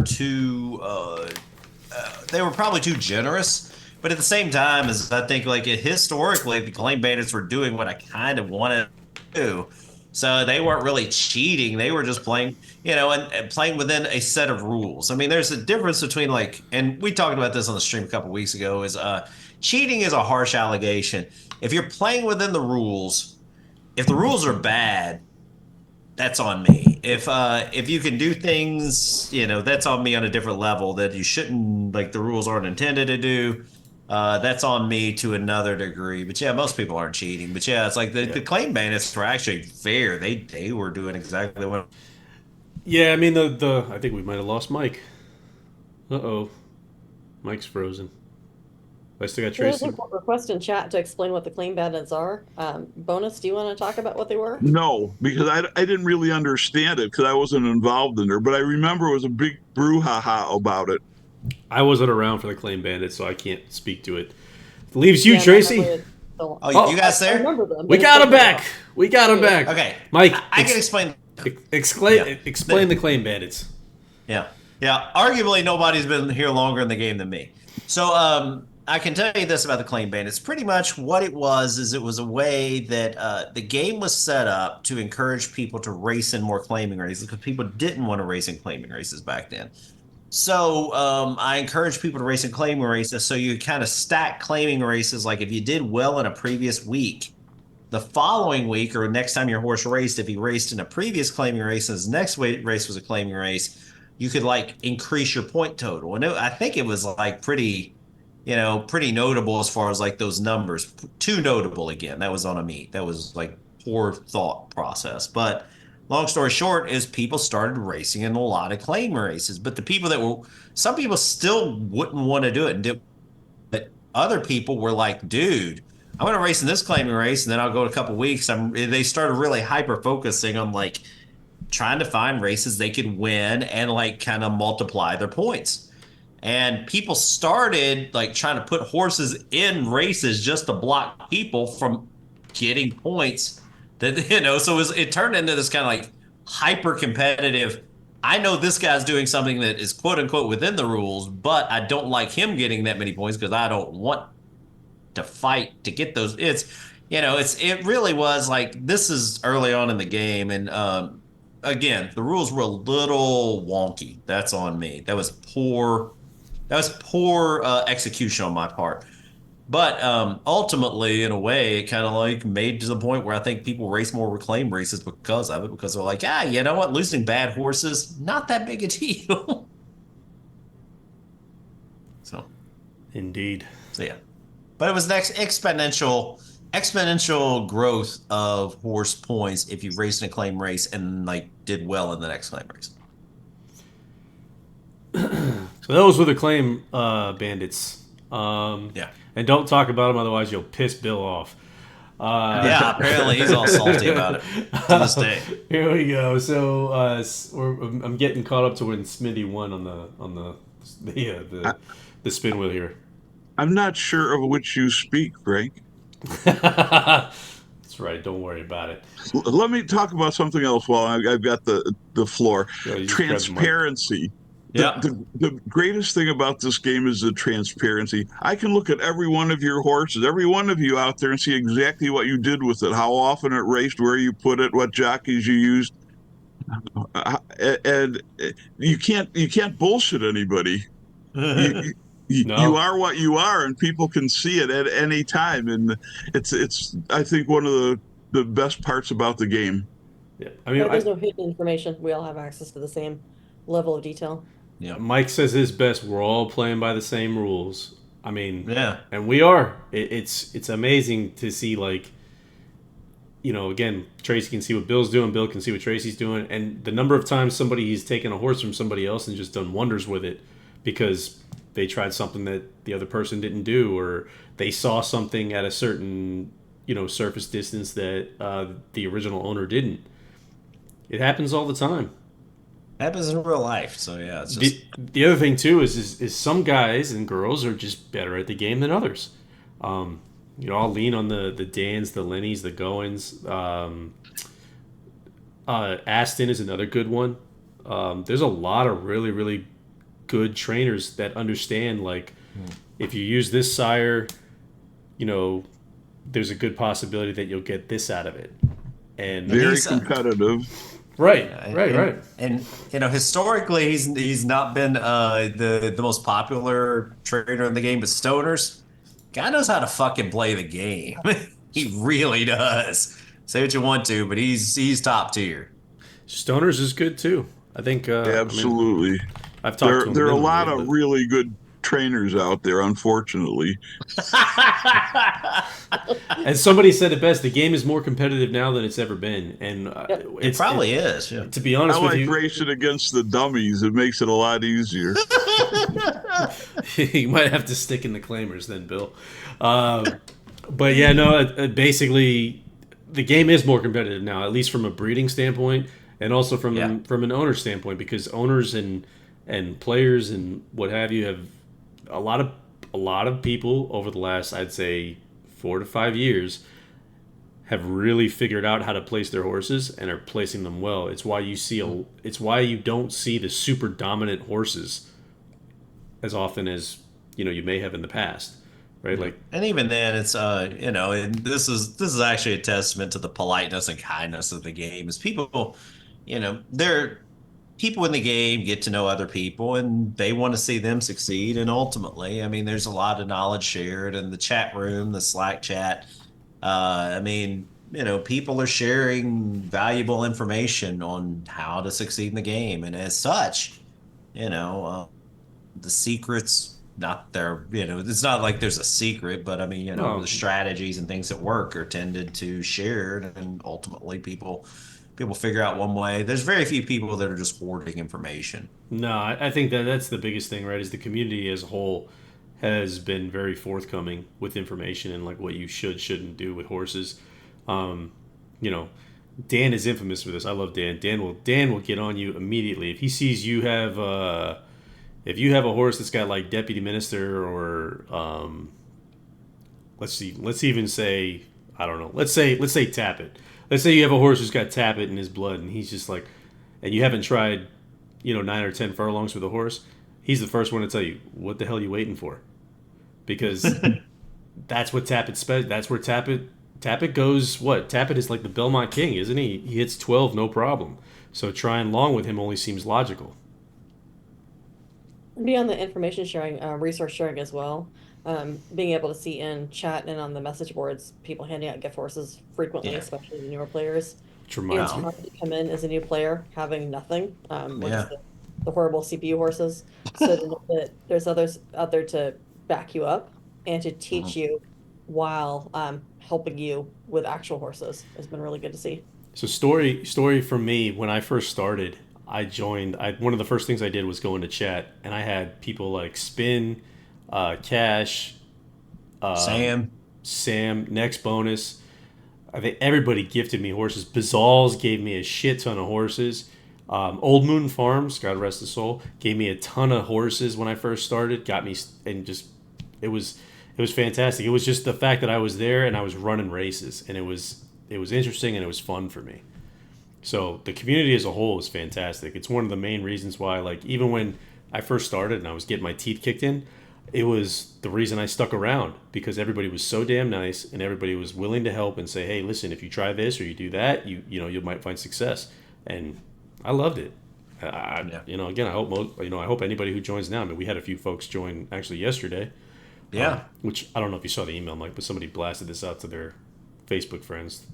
S2: they were probably too generous. But at the same time, as I think like historically the claim bandits were doing what I kind of wanted to do. So they weren't really cheating. They were just playing, and playing within a set of rules. I mean, there's a difference between and we talked about this on the stream a couple of weeks ago, is cheating is a harsh allegation. If you're playing within the rules, if the rules are bad, that's on me. If you can do things, that's on me on a different level that you shouldn't, like the rules aren't intended to do. That's on me to another degree. But yeah, most people aren't cheating. But yeah, it's like the claim bandits were actually fair. They were doing exactly what.
S1: Yeah, I mean I think we might have lost Mike. Uh-oh. Mike's frozen. I still got Tracy.
S3: There's a request in chat to explain what the claim bandits are. Bonus, do you want to talk about what they were?
S4: No, because I didn't really understand it because I wasn't involved in there. But I remember it was a big brouhaha about it.
S1: I wasn't around for the claim bandits, so I can't speak to it. Leaves you, Tracy.
S2: You guys there?
S1: We got him back. We got him back.
S2: Okay,
S1: Mike.
S2: I can explain.
S1: Explain the claim bandits.
S2: Yeah. Arguably, nobody's been here longer in the game than me. So, I can tell you this about the claim bandits. Pretty much what it was is it was a way that the game was set up to encourage people to race in more claiming races because people didn't want to race in claiming races back then. So I encourage people to race in claiming races. So you kind of stack claiming races. Like if you did well in a previous week, the following week or next time your horse raced, if he raced in a previous claiming race and his next race was a claiming race, you could like increase your point total. And I think it was like pretty, pretty notable as far as like those numbers. Too notable again. That was on a meet. That was like poor thought process. But long story short is people started racing in a lot of claim races. But the people some people still wouldn't want to do it and did. But other people were like, dude, I'm going to race in this claiming race, and then I'll go a couple weeks. They started really hyper focusing on like trying to find races they could win and like kind of multiply their points. And people started like trying to put horses in races just to block people from getting points. So it turned into this kind of like hyper competitive. I know this guy's doing something that is quote unquote within the rules, but I don't like him getting that many points because I don't want to fight to get those. It really was like, this is early on in the game. And again, the rules were a little wonky. That's on me. That was poor execution on my part. But ultimately, in a way, it kind of like made to the point where I think people race more reclaim races because of it, because they're like, you know what, losing bad horses, not that big a deal. So,
S1: Indeed.
S2: So yeah, but it was next exponential growth of horse points if you raced in a claim race and like did well in the next claim race.
S1: So those were the claim bandits.
S2: Yeah.
S1: And don't talk about them, otherwise you'll piss Bill off.
S2: Yeah, apparently he's all salty about it to this day.
S1: Here we go. So I'm getting caught up to when Smitty won on the spin wheel here.
S4: I'm not sure of which you speak, Frank.
S1: That's right. Don't worry about it.
S4: Let me talk about something else while I've got the floor. Transparency.
S2: Yeah.
S4: The greatest thing about this game is the transparency. I can look at every one of your horses, every one of you out there, and see exactly what you did with it, how often it raced, where you put it, what jockeys you used, and you can't bullshit anybody.
S1: No.
S4: You are what you are, and people can see it at any time, and it's I think one of the best parts about the game.
S1: Yeah, I mean,
S3: there's no hidden information. We all have access to the same level of detail.
S1: Yeah, Mike says his best. We're all playing by the same rules. I mean,
S2: yeah,
S1: and we are. It's amazing to see, like, again, Tracy can see what Bill's doing, Bill can see what Tracy's doing, and the number of times somebody's taken a horse from somebody else and just done wonders with it because they tried something that the other person didn't do, or they saw something at a certain, surface distance that the original owner didn't. It happens all the time.
S2: Happens in real life, so yeah. It's just...
S1: the other thing too is some guys and girls are just better at the game than others. I'll lean on the Dans, the Lennys, the Goins. Aston is another good one. There's a lot of really, really good trainers that understand, like, if you use this sire, there's a good possibility that you'll get this out of it. And
S4: very competitive.
S1: Right.
S2: And historically, he's not been the most popular trainer in the game, but Stoners, guy knows how to fucking play the game. He really does. Say what you want to, but he's top tier.
S1: Stoners is good too. I think
S4: absolutely.
S1: I've talked to him.
S4: There are a lot of really good trainers out there, unfortunately.
S1: And somebody said it best: the game is more competitive now than it's ever been, and
S2: it probably is. Yeah.
S1: To be honest with you,
S4: racing against the dummies. It makes it a lot easier.
S1: You might have to stick in the claimers then, Bill. But yeah, no. Basically, the game is more competitive now, at least from a breeding standpoint, and also from an owner standpoint, because owners and players and what have you have a lot of people over the last, I'd say, 4 to 5 years have really figured out how to place their horses and are placing them well. It's why you don't see the super dominant horses as often as you may have in the past, right? Like,
S2: and even then, it's and this is actually a testament to the politeness and kindness of the game. Is people, people in the game get to know other people and they want to see them succeed. And ultimately, I mean, there's a lot of knowledge shared in the chat room, the Slack chat. I mean, people are sharing valuable information on how to succeed in the game, and as such, you know, the secrets not there. It's not like there's a secret, but I mean,
S1: No,
S2: the strategies and things that work are tended to shared, and ultimately people figure out one way. There's very few people that are just hoarding information.
S1: no, I think that's the biggest thing, right? Is the community as a whole has been very forthcoming with information and like what you shouldn't do with horses. Um, you know, Dan is infamous for this. I love Dan. Dan will get on you immediately if he sees you have if you have a horse that's got like deputy minister or let's see, let's even say I don't know. Let's say tap it. Let's say you have a horse who's got tap it in his blood, and he's just like, and you haven't tried, 9 or 10 furlongs with a horse. He's the first one to tell you what the hell are you waiting for, because that's what tap it. That's where tap it goes. What tap it is like the Belmont King, isn't he? He hits 12 no problem. So trying long with him only seems logical.
S3: Beyond the information sharing, resource sharing as well. Being able to see in chat and on the message boards, people handing out gift horses frequently,
S2: Yeah.
S3: especially the newer players. It's
S1: Traumatic.
S3: hard to come in as a new player having nothing, or
S2: Yeah.
S3: just the horrible CPU horses. So to know that there's others out there to back you up and to teach you while helping you with actual horses has been really good to see.
S1: So story from me when I first started. I joined. One of the first things I did was go into chat, and I had people like Spin, Cash,
S2: Sam.
S1: Sam, Next Bonus. I think everybody gifted me horses. Bazals gave me a shit ton of horses. Old Moon Farms, God rest his soul, gave me a ton of horses when I first started. Got me and just it was fantastic. It was just the fact that I was there and I was running races, and it was interesting and it was fun for me. So the community as a whole is fantastic. It's one of the main reasons why, like, even when I first started and I was getting my teeth kicked in, it was the reason I stuck around, because everybody was so damn nice and everybody was willing to help and say, hey, listen, if you try this or you do that, you might find success. And I loved it. Again, I hope anybody who joins now. I mean, we had a few folks join actually yesterday.
S2: Yeah.
S1: Which I don't know if you saw the email, Mike, but somebody blasted this out to their Facebook friends.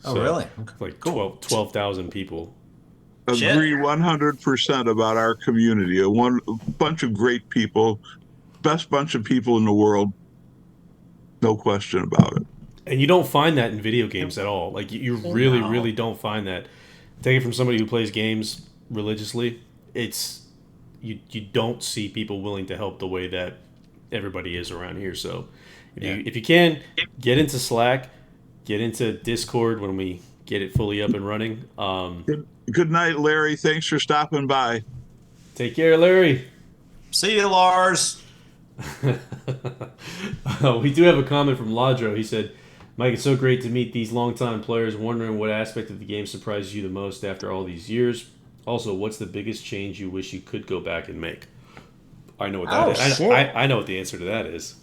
S2: Oh, really? Okay.
S1: Like
S2: Cool.
S1: 12,000 people.
S2: Shit.
S4: Agree 100% about our community. A bunch of great people, best bunch of people in the world, no question about it.
S1: And you don't find that in video games at all. Like you really,
S2: No.
S1: really don't find that. Take it from somebody who plays games religiously. It's you don't see people willing to help the way that everybody is around here. So if you can get into Slack, get into Discord when we get it fully up and running.
S4: Good night, Larry. Thanks for stopping by.
S1: Take care, Larry.
S2: See you, Lars.
S1: We do have a comment from Ladro. He said, Mike, it's so great to meet these longtime players. Wondering what aspect of the game surprises you the most after all these years. Also, what's the biggest change you wish you could go back and make? I know what that is.
S2: Shit.
S1: I know what the answer to that is.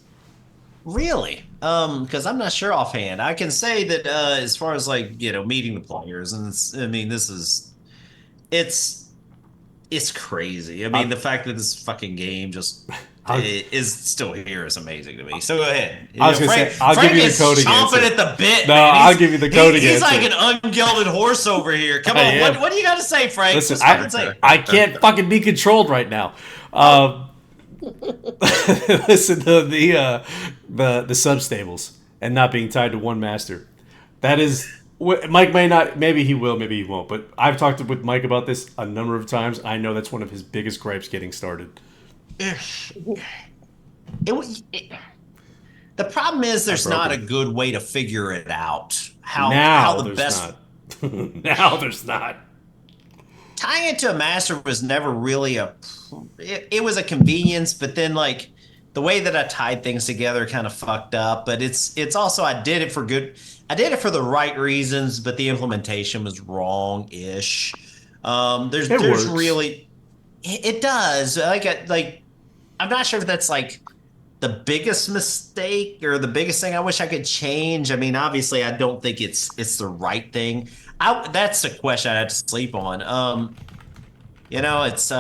S2: Really? Because I'm not sure offhand. I can say that as far as like meeting the players, and it's crazy. I mean, the fact that this fucking game just is still here is amazing to me. So go ahead.
S1: I was gonna say, I'll give you the
S2: is
S1: coding
S2: chomping
S1: answer.
S2: at the bit.
S1: No,
S2: man.
S1: I'll give you the coding
S2: He's like
S1: answer.
S2: an ungelded horse over here. Come
S1: I
S2: on,
S1: am.
S2: what do you got to say, Frank?
S1: Listen,
S2: Just fucking say it.
S1: I can't fucking be controlled right now. Listen to the sub stables and not being tied to one master. That is, Mike may not, maybe he will, maybe he won't. But I've talked with Mike about this a number of times. I know that's one of his biggest gripes getting started.
S2: The problem is there's not a good way to figure it out. How the
S1: there's
S2: best
S1: not. Now there's not.
S2: tying it to a master was never really it was a convenience, but then like the way that I tied things together kind of fucked up. But it's also I did it for the right reasons, but the implementation was wrong-ish. There's
S1: works.
S2: really it does. Like I'm not sure if that's like the biggest mistake or the biggest thing I wish I could change. I mean, obviously I don't think it's the right thing. That's a question I'd have to sleep on. It's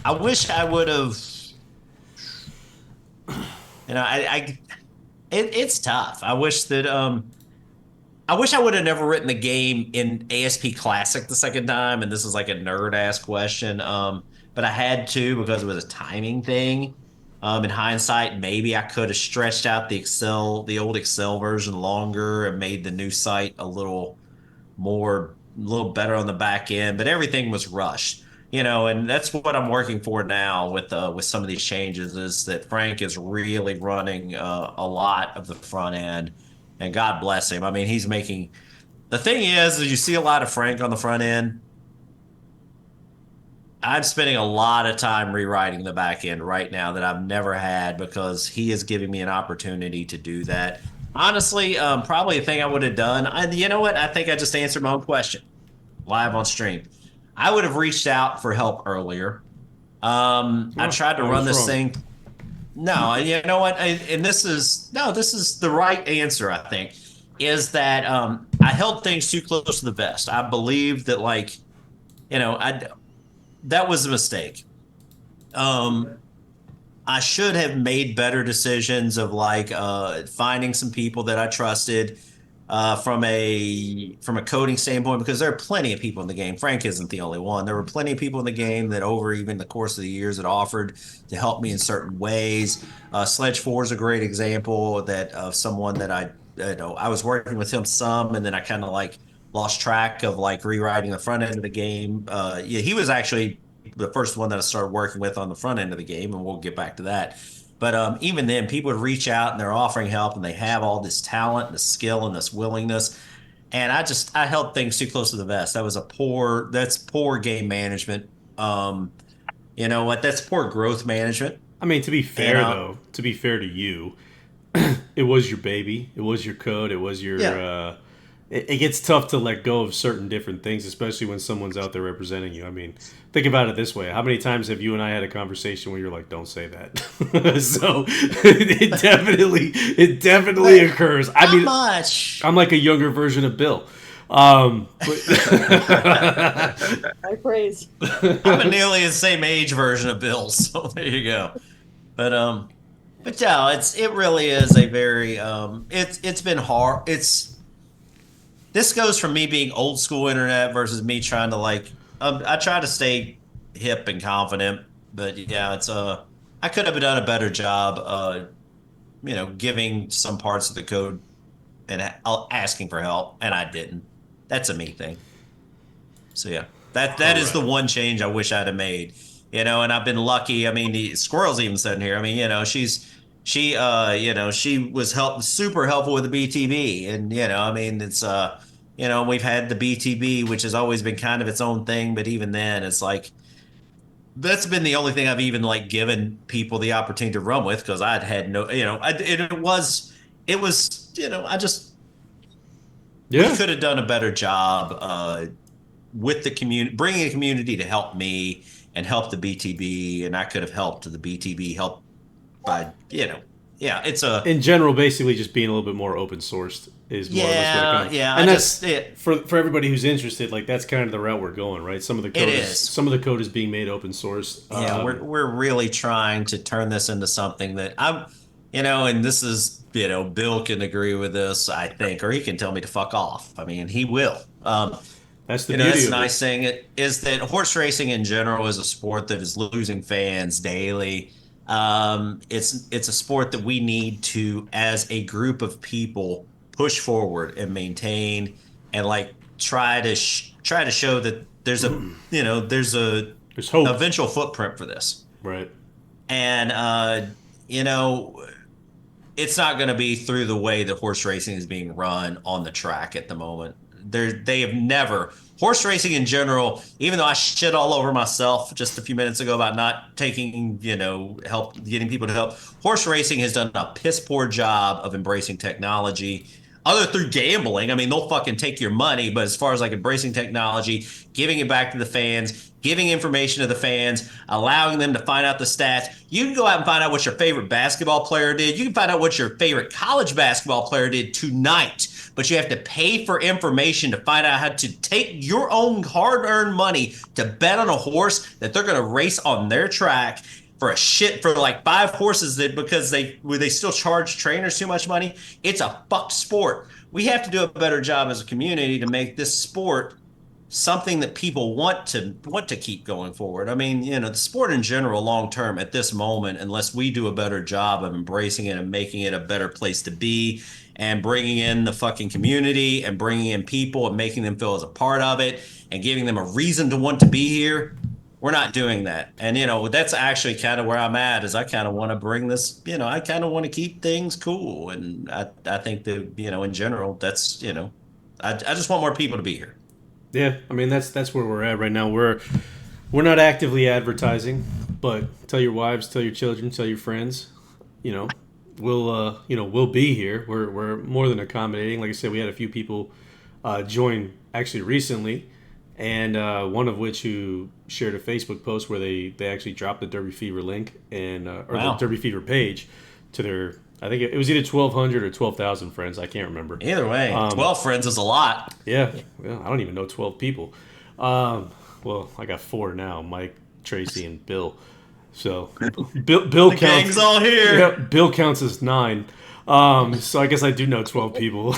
S2: I wish I would have. It's tough. I wish that I wish I would have never written the game in ASP Classic the second time, and this is like a nerd ass question. But I had to because it was a timing thing. In hindsight, maybe I could have stretched out the old Excel version longer and made the new site a little better on the back end. But everything was rushed, and that's what I'm working for now with some of these changes. Is that Frank is really running a lot of the front end, and God bless him. I mean, he's making. The thing is you see a lot of Frank on the front end. I'm spending a lot of time rewriting the back end right now that I've never had because he is giving me an opportunity to do that. Honestly, probably a thing I would have done. You know what? I think I just answered my own question live on stream. I would have reached out for help earlier. I tried to run this thing. No, you know what? This is the right answer. I think is that I held things too close to the vest. I believe that that was a mistake. I should have made better decisions of finding some people that I trusted from a coding standpoint because there are plenty of people in the game. Frank isn't the only one. There were plenty of people in the game that over even the course of the years that offered to help me in certain ways. Sledge 4 is a great example of someone that I was working with him some, and then I kind of lost track of rewriting the front end of the game. Yeah, he was actually the first one that I started working with on the front end of the game, and we'll get back to that. But even then, people would reach out and they're offering help, and they have all this talent, and this skill, and this willingness. And I held things too close to the vest. That's poor game management. You know what? That's poor growth management.
S1: I mean, to be fair though, to be fair to you, it was your baby. It was your code. It was your. Yeah. It gets tough to let go of certain different things, especially when someone's out there representing you. I mean, think about it this way. How many times have you and I had a conversation where you're like, don't say that? So it definitely occurs. I mean,
S2: much?
S1: I'm like a younger version of Bill.
S3: I praise.
S2: I'm a nearly the same age version of Bill, so there you go. But no, it really is a very it's been hard. This goes from me being old school internet versus me trying to I try to stay hip and confident, but yeah, I could have done a better job, giving some parts of the code and asking for help, and I didn't. That's a me thing. So yeah, that is the one change I wish I'd have made, and I've been lucky. I mean, the Squirrel's even sitting here. I mean, she was super helpful with the BTB, and I mean, it's we've had the BTB, which has always been kind of its own thing, but even then, it's that's been the only thing I've even given people the opportunity to run with because I'd had no, we could have done a better job with the community, bringing a community to help me and help the BTB, and I could have helped the BTB help. But it's
S1: in general, basically just being a little bit more open sourced is more or less what it comes.
S2: Yeah,
S1: and that's it for everybody who's interested. That's kind of the route we're going, right? Some of the code is being made open source.
S2: Yeah, we're really trying to turn this into something that and this is Bill can agree with this, I think, or he can tell me to fuck off. I mean, he will.
S1: That's the beauty.
S2: That's the nice thing is that horse racing in general is a sport that is losing fans daily. It's a sport that we need to, as a group of people, push forward and maintain, and try to show that there's there's hope, eventual footprint for this,
S1: right?
S2: And it's not going to be through the way that horse racing is being run on the track at the moment. They have never. Horse racing in general, even though I shit all over myself just a few minutes ago about not taking, help, getting people to help, horse racing has done a piss poor job of embracing technology. Other through gambling, I mean, they'll fucking take your money, but as far as embracing technology, giving it back to the fans, giving information to the fans, allowing them to find out the stats. You can go out and find out what your favorite basketball player did. You can find out what your favorite college basketball player did tonight. But you have to pay for information to find out how to take your own hard-earned money to bet on a horse that they're going to race on their track for 5 horses because they still charge trainers too much money. It's a fucked sport. we have to do a better job as a community to make this sport something that people want to keep going forward. I mean, the sport in general, long term, at this moment, unless we do a better job of embracing it and making it a better place to be, and bringing in the fucking community and bringing in people and making them feel as a part of it and giving them a reason to want to be here, we're not doing that. And that's actually kind of where I'm at. Is I kind of want to bring this. I kind of want to keep things cool, and I think that in general, that's I just want more people to be here.
S1: Yeah, I mean that's where we're at right now. We're not actively advertising, but tell your wives, tell your children, tell your friends. We'll be here. We're more than accommodating. Like I said, we had a few people join actually recently, and one of which who shared a Facebook post where they actually dropped the DerbyFever link and or
S2: Wow.
S1: the DerbyFever page to their. I think it was either 1,200 or 12,000 friends. I can't remember.
S2: Either way, 12 friends is a lot.
S1: Yeah, well, I don't even know 12 people. Well, I got 4 now: Mike, Tracy, and Bill. So Bill
S2: The
S1: counts.
S2: gang's all here.
S1: Yeah, Bill counts as 9. So I guess I do know 12 people.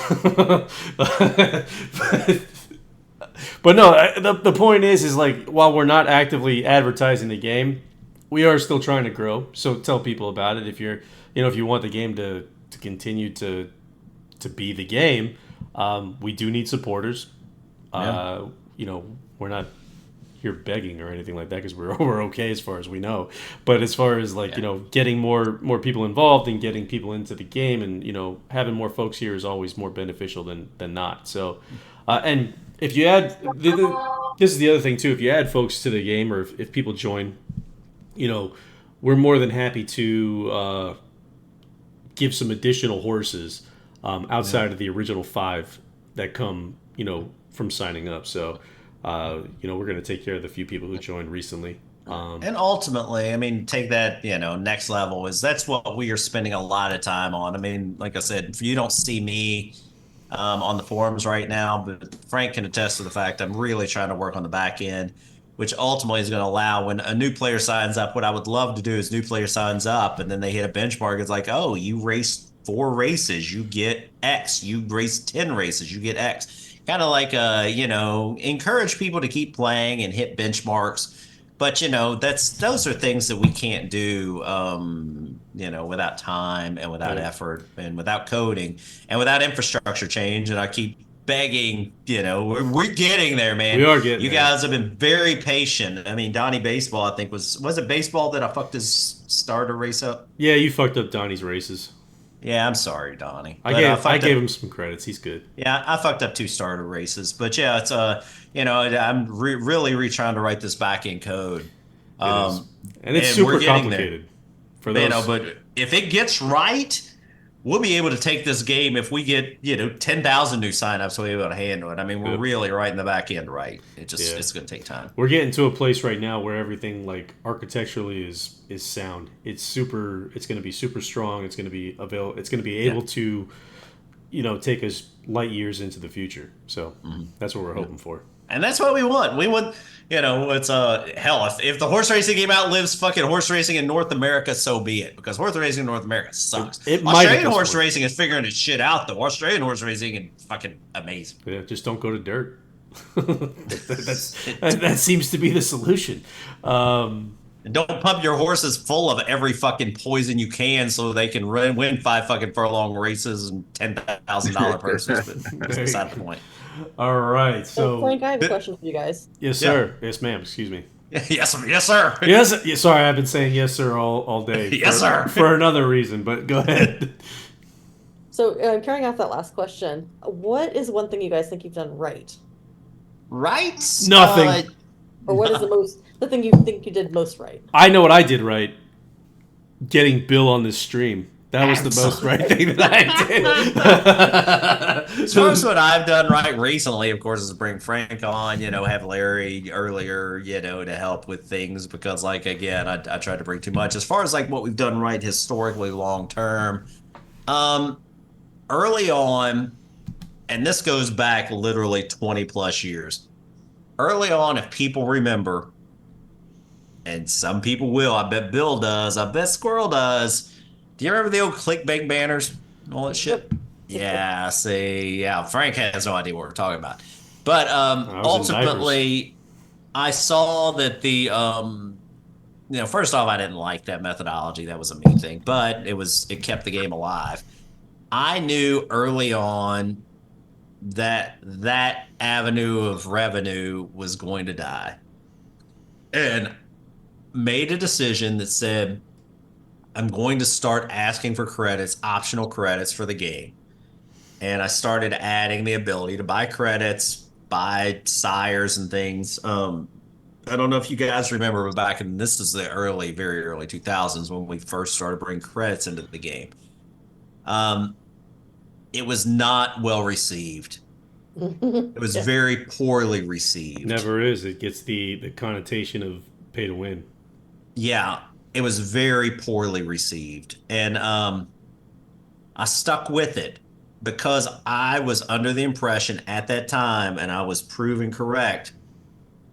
S1: But no, the point is like while we're not actively advertising the game, we are still trying to grow. So tell people about it if you're, if you want the game to continue to be the game. We do need supporters.
S2: Yeah.
S1: We're not here begging or anything like that because we're okay as far as we know. But as far as like getting more people involved and getting people into the game and having more folks here is always more beneficial than not. So and if you add this is the other thing too. If you add folks to the game or if people join, we're more than happy to give some additional horses outside of the original 5 that come from signing up. So we're going to take care of the few people who joined recently.
S2: And ultimately, I mean, take that, next level that's what we are spending a lot of time on. I mean, like I said, if you don't see me on the forums right now, but Frank can attest to the fact I'm really trying to work on the back end, which ultimately is going to allow when a new player signs up. What I would love to do is new player signs up and then they hit a benchmark. It's like, oh, you raced 4 races, you get X. You raced 10 races, you get X. Kind of like, encourage people to keep playing and hit benchmarks. But those are things that we can't do, without time and without effort and without coding and without infrastructure change. And I keep begging, we're getting there, man.
S1: We are getting
S2: You
S1: there.
S2: guys have been very patient. I mean, Donnie Baseball, I think was it baseball that I fucked his starter race up?
S1: Yeah, you fucked up Donnie's races.
S2: Yeah, I'm sorry, Donnie.
S1: I gave him some credits. He's good.
S2: Yeah, I fucked up 2 starter races, but yeah, it's I'm really trying to write this back end code.
S1: It is. And it's
S2: we're
S1: super
S2: getting there.
S1: complicated. For those,
S2: But if it gets right, we'll be able to take this game. If we get 10,000 new signups, we'll be able to handle it. I mean, we're really writing the back end right. It's going to take time.
S1: we're getting to a place right now where everything like architecturally is sound. It's going to be super strong. It's going to be It's going to be able to take us light years into the future. So that's what we're hoping for.
S2: And that's what we want. We want, it's hell. If the horse racing game outlives fucking horse racing in North America, so be it. Because horse racing in North America sucks.
S1: It might at
S2: Australian
S1: this
S2: horse
S1: point.
S2: racing is figuring its shit out, though. Australian horse racing is fucking amazing.
S1: Yeah, just don't go to dirt. that seems to be the solution.
S2: And don't pump your horses full of every fucking poison you can so they can win 5 fucking furlong races and $10,000 purses. But that's beside the point.
S1: All right,
S3: So,
S1: so
S3: Frank, I have a question for you guys.
S1: yes, sir. Yes, ma'am. Excuse me.
S2: Yes, sir.
S1: Yes, sorry, I've been saying yes, sir, all day.
S2: Yes, sir.
S1: For another reason, but go ahead.
S3: So, carrying off that last question, what is one thing you guys think you've done right?
S2: Right?
S1: Nothing.
S3: Or what is the thing you think you did most right?
S1: I know what I did right. Getting Bill on this stream. That was the most right thing that I did.
S2: As far as what I've done right recently, of course, is to bring Frank on, have Larry earlier, to help with things because, like, again, I tried to bring too much. As far as, like, what we've done right historically long term, early on, and this goes back literally 20 plus years, early on, if people remember, and some people will, I bet Bill does, I bet Squirrel does. Do you remember the old clickbait banners and all that shit? Yeah, see, yeah, Frank has no idea what we're talking about. But
S1: I was in diapers.
S2: ultimately, I saw that first off, I didn't like that methodology. That was a me thing, but it kept the game alive. I knew early on that that avenue of revenue was going to die, and made a decision that said, I'm going to start asking for credits, optional credits for the game. And I started adding the ability to buy credits, buy sires and things. I don't know if you guys remember, but back in this is the very early 2000s when we first started bringing credits into the game. Um, it was not well received. It was
S3: Yeah.
S2: very poorly received.
S1: Never is. It gets the connotation of pay to win.
S2: Yeah, it was very poorly received. And I stuck with it because I was under the impression at that time, and I was proven correct,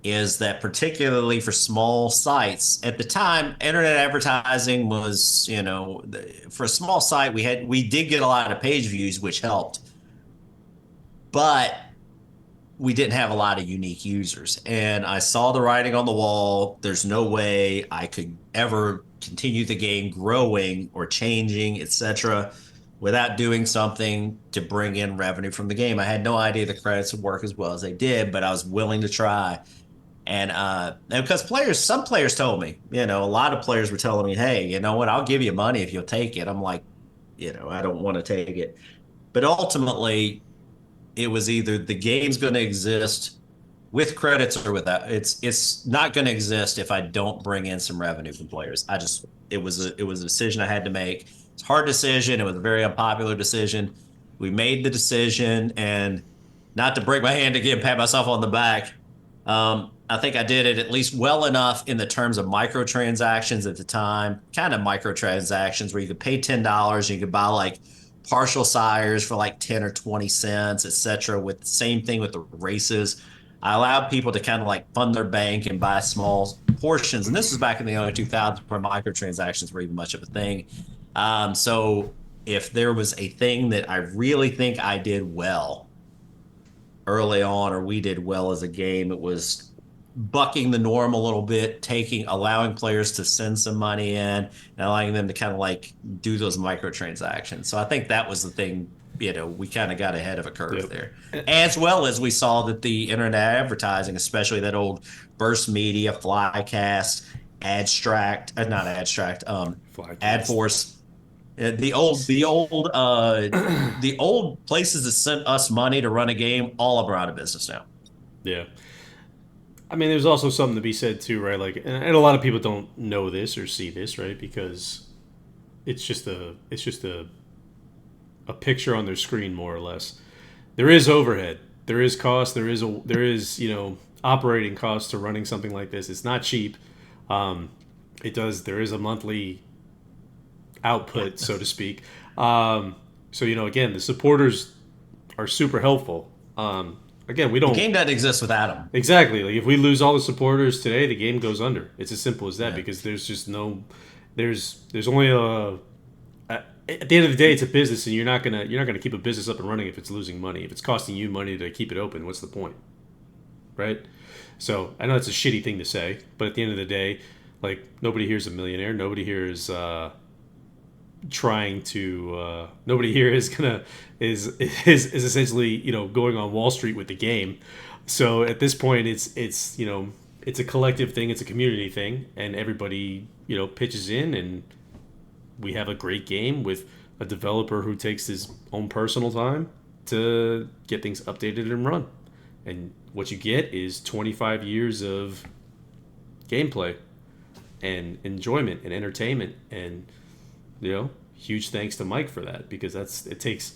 S2: is that particularly for small sites at the time, internet advertising was, for a small site, we did get a lot of page views, which helped, but we didn't have a lot of unique users. And I saw the writing on the wall. There's no way I could ever continue the game growing or changing, etc., without doing something to bring in revenue from the game. I had no idea the credits would work as well as they did, but I was willing to try. And because some players told me, a lot of players were telling me, hey, you know what, I'll give you money if you'll take it. I'm like, I don't want to take it. But ultimately, it was either the game's going to exist with credits or without. It's not going to exist if I don't bring in some revenue from players. It was a decision I had to make. It's a hard decision. It was a very unpopular decision. We made the decision, and not to break my hand again, pat myself on the back. I think I did it at least well enough in the terms of microtransactions at the time, kind of microtransactions where you could pay $10 and you could buy like partial sires for like 10 or 20 cents, etc. With the same thing with the races. I allowed people to kind of like fund their bank and buy small portions. And this was back in the early 2000s where microtransactions were even much of a thing. So if there was a thing that I really think I did well early on, or we did well as a game, it was bucking the norm a little bit, allowing players to send some money in and allowing them to kind of like do those microtransactions. So I think that was the thing, we kind of got ahead of a curve there. As well as we saw that the internet advertising, especially that old Burst Media, Flycast, not Adstract,
S1: Flycast.
S2: AdForce, the old places that sent us money to run a game, all of them are out of business now.
S1: Yeah. I mean, there's also something to be said too, right? Like, and a lot of people don't know this or see this, right? Because it's just a picture on their screen, more or less. There is overhead, there is cost, there is operating costs to running something like this. It's not cheap. There is a monthly output, so to speak. So again, the supporters are super helpful. Again, we don't.
S2: The game doesn't exist without them.
S1: Exactly. Like if we lose all the supporters today, the game goes under. It's as simple as that, because there's just no. There's only at the end of the day, it's a business, and you're not gonna keep a business up and running if it's losing money. If it's costing you money to keep it open, what's the point, right? So I know it's a shitty thing to say, but at the end of the day, like nobody here is a millionaire. Nobody here is trying to. Nobody here is essentially going on Wall Street with the game. So at this point, it's a collective thing. It's a community thing, and everybody pitches in, and we have a great game with a developer who takes his own personal time to get things updated and run. And what you get is 25 years of gameplay and enjoyment and entertainment, and huge thanks to Mike for that, because it takes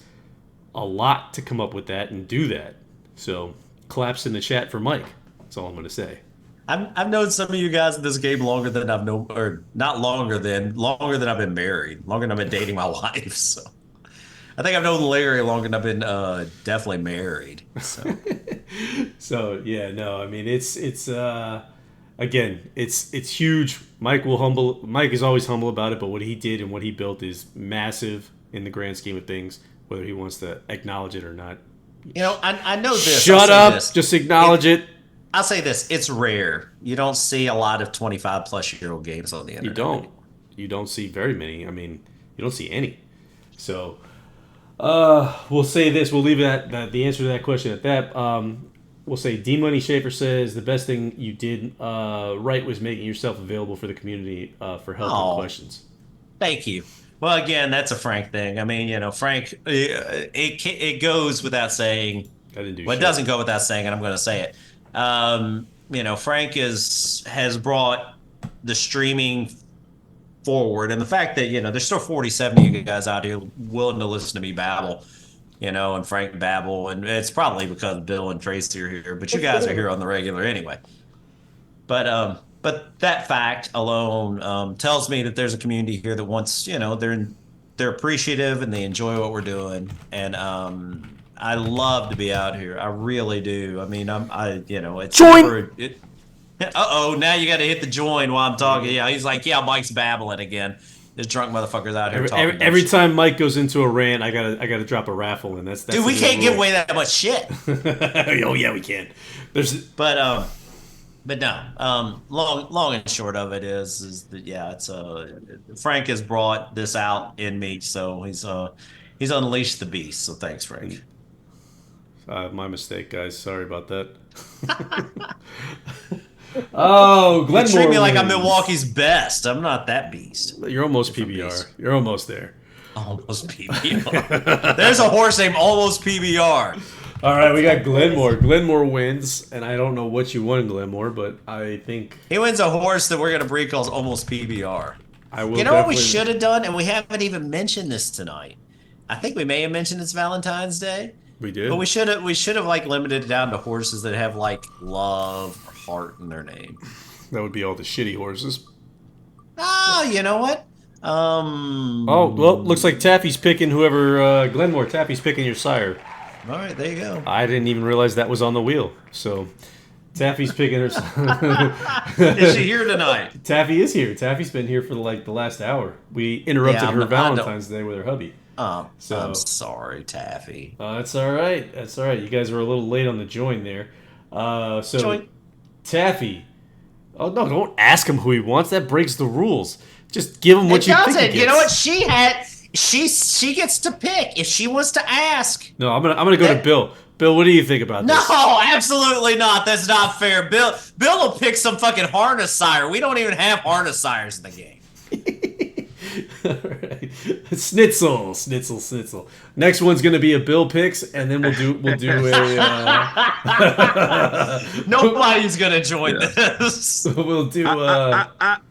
S1: a lot to come up with that and do that. So claps in the chat for Mike. That's all I'm going to say.
S2: I've known some of you guys in this game longer than I've known, or not longer than I've been married, longer than I've been dating my wife. So I think I've known Larry longer than I've been definitely married. So
S1: so yeah, no, I mean it's again, it's huge. Mike is always humble about it, but what he did and what he built is massive in the grand scheme of things. whether he wants to acknowledge it or not.
S2: You know, I know this.
S1: Shut up. Just acknowledge it.
S2: I'll say this. It's rare. You don't see a lot of 25-plus-year-old games on the internet.
S1: You don't. You don't see very many. I mean, you don't see any. So, we'll say this. We'll leave that the answer to that question at that. We'll say D Money Schaefer says the best thing you did right was making yourself available for the community for help and questions.
S2: Thank you. Well, again, that's a Frank thing. I mean, you know, Frank, it goes without saying.
S1: I didn't do
S2: well,
S1: shit.
S2: It doesn't go without saying, and I'm going to say it. You know, Frank has brought the streaming forward, and the fact that, you know, there's still 47 of you guys out here willing to listen to me babble, you know, and Frank babble, and it's probably because Bill and Tracy are here, but you guys are here on the regular anyway. But that fact alone tells me that there's a community here that wants, you know, they're appreciative and they enjoy what we're doing, and I love to be out here. I really do. I mean, you know, it's
S1: join.
S2: Now you got to hit the join while I'm talking. Yeah, he's like, yeah, Mike's babbling again. This drunk motherfucker's out here talking.
S1: Every time Mike goes into a rant, I gotta drop a raffle, and that's
S2: dude. We can't give away that much shit.
S1: Oh yeah, we can.
S2: But no. Long and short of it is that it's Frank has brought this out in me, so he's unleashed the beast. So thanks, Frank.
S1: My mistake, guys. Sorry about that. Oh, Glenmore.
S2: You treat me like I'm Milwaukee's best. I'm not that beast.
S1: You're almost PBR. You're almost there.
S2: Almost PBR. There's a horse named Almost PBR.
S1: All right, we got Glenmore. Glenmore wins, and I don't know what you won, Glenmore, but I think
S2: he wins a horse that we're gonna breed called Almost PBR.
S1: I will.
S2: You know what we should have done, and we haven't even mentioned this tonight. I think we may have mentioned it's Valentine's Day.
S1: We did,
S2: but we should have like limited it down to horses that have like love or heart in their name.
S1: That would be all the shitty horses.
S2: Oh, you know what?
S1: Oh well, looks like Taffy's picking whoever Glenmore. Taffy's picking your sire.
S2: All right, there you go.
S1: I didn't even realize that was on the wheel. So Taffy's picking her.
S2: Is she here tonight?
S1: Taffy is here. Taffy's been here for the last hour. We interrupted her Valentine's Day with her hubby.
S2: So I'm sorry, Taffy.
S1: That's all right. That's all right. You guys were a little late on the join there.
S2: Join.
S1: Taffy. Oh no! Don't ask him who he wants. That breaks the rules. Just give him what you think he gets.
S2: You know what? She gets to pick if she wants to ask.
S1: No, I'm gonna go to Bill. Bill, what do you think about this?
S2: No, absolutely not. That's not fair. Bill will pick some fucking harness sire. We don't even have harness sires in the game.
S1: All right. Snitzel. Next one's gonna be a Bill picks, and then we'll do a.
S2: Nobody's gonna join this.
S1: We'll do.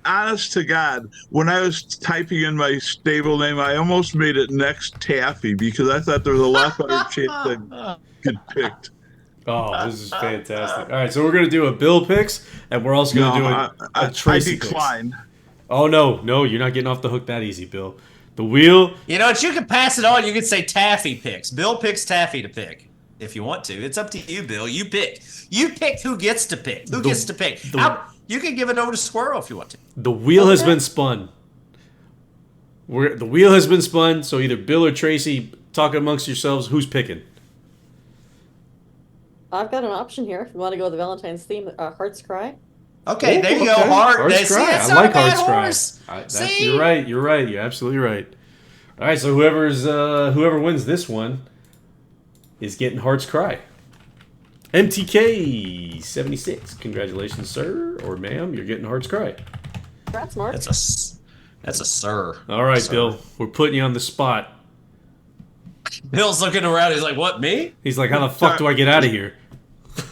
S4: Honest to God, when I was typing in my stable name, I almost made it next Taffy because I thought there was a lot better chance I'd get picked.
S1: Oh, this is fantastic! All right, so we're gonna do a Bill picks, and we're also gonna do a Tracy
S4: I decline.
S1: Picks. Oh no, you're not getting off the hook that easy, Bill. The wheel.
S2: You know what? You can pass it on. You can say Taffy picks. Bill picks Taffy to pick if you want to. It's up to you, Bill. You pick. You pick who gets to pick. Who gets to pick? You can give it over to Squirrel if you want to.
S1: The wheel has been spun. The wheel has been spun. So either Bill or Tracy, talk amongst yourselves. Who's picking?
S3: I've got an option here. If you want to go with the Valentine's theme, Hearts Cry.
S2: Okay, there you go. Hearts Cry.
S1: I like Hearts Cry. You're right. You're absolutely right. All right, so whoever wins this one is getting Hearts Cry. MTK 76. Congratulations, sir or ma'am. You're getting Hearts Cry.
S3: Congrats, Mark.
S2: That's a sir.
S1: All right,
S2: sir.
S1: Bill. We're putting you on the spot.
S2: Bill's looking around. He's like, "What, me?"
S1: He's like, "How the fuck do I get out of here?"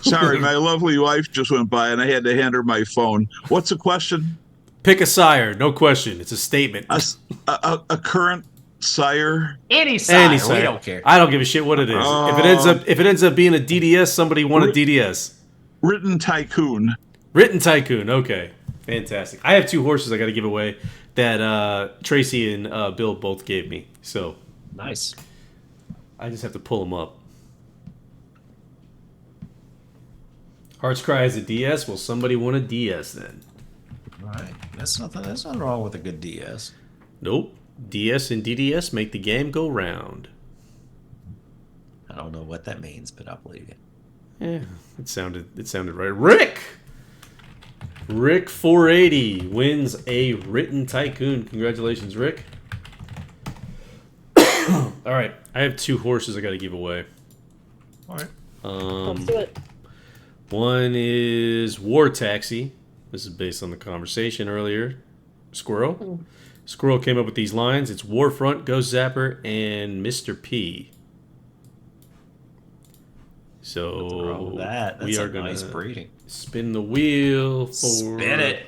S4: Sorry, my lovely wife just went by and I had to hand her my phone. What's the question?
S1: Pick a sire. No question. It's a statement.
S4: A current sire?
S2: Any sire. We don't care.
S1: I don't give a shit what it is. If it ends up being a DDS, somebody won a DDS.
S4: Written Tycoon.
S1: Written Tycoon. Okay. Fantastic. I have two horses I got to give away that Tracy and Bill both gave me. So
S2: nice.
S1: I just have to pull them up. Hearts Cry has a DS. Well, somebody won a DS then.
S2: Right. That's nothing wrong with a good DS.
S1: Nope. DS and DDS make the game go round.
S2: I don't know what that means, but I believe you.
S1: Yeah, it sounded right. Rick 480 wins a written tycoon. Congratulations, Rick. All right, I have 2 horses I got to give away.
S2: All right.
S3: Let's do it.
S1: One is War Taxi. This is based on the conversation earlier. Squirrel. Squirrel came up with these lines. It's Warfront, Ghost Zapper, and Mr. P. So
S2: That's
S1: we are
S2: a
S1: going
S2: nice
S1: to
S2: breeding.
S1: spin the wheel for
S2: Spin it.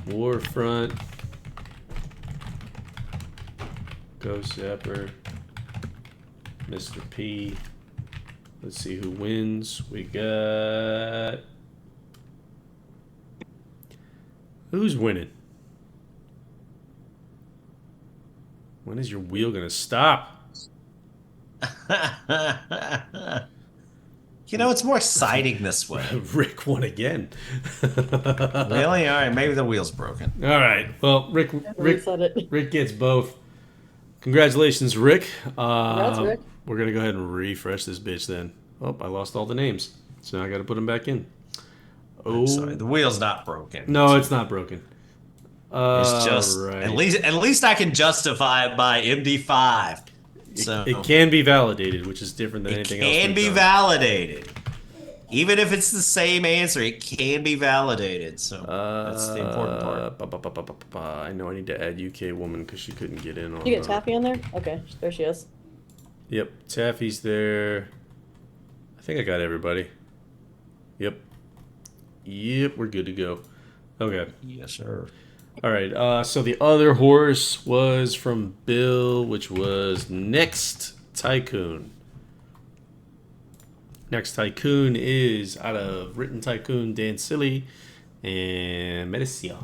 S1: Warfront, Ghost Zapper, Mr. P. Let's see who wins. We got... Who's winning? When is your wheel going to stop?
S2: It's more exciting this way.
S1: Rick won again.
S2: Really? All right, maybe the wheel's broken.
S1: All right. Well, Rick gets both. Congratulations, Rick.
S3: Congrats, Rick.
S1: We're going to go ahead and refresh this bitch then. Oh, I lost all the names. So now I got to put them back in. Oh,
S2: I'm sorry, the wheel's not broken.
S1: No, it's not broken.
S2: It's just
S1: right.
S2: at least I can justify it by MD5. So
S1: It can be validated, which is different than anything else.
S2: It can be validated. Even if it's the same answer, it can be validated. So that's the important part.
S1: I know I need to add UK woman because she couldn't get in on.
S3: You get Taffy in there? Okay, there she is.
S1: Yep, Taffy's there. I think I got everybody. Yep, we're good to go. Okay.
S2: Yes, sir.
S1: All right. So the other horse was from Bill, which was Next Tycoon. Next Tycoon is out of Written Tycoon, Dan Silly, and Medicine.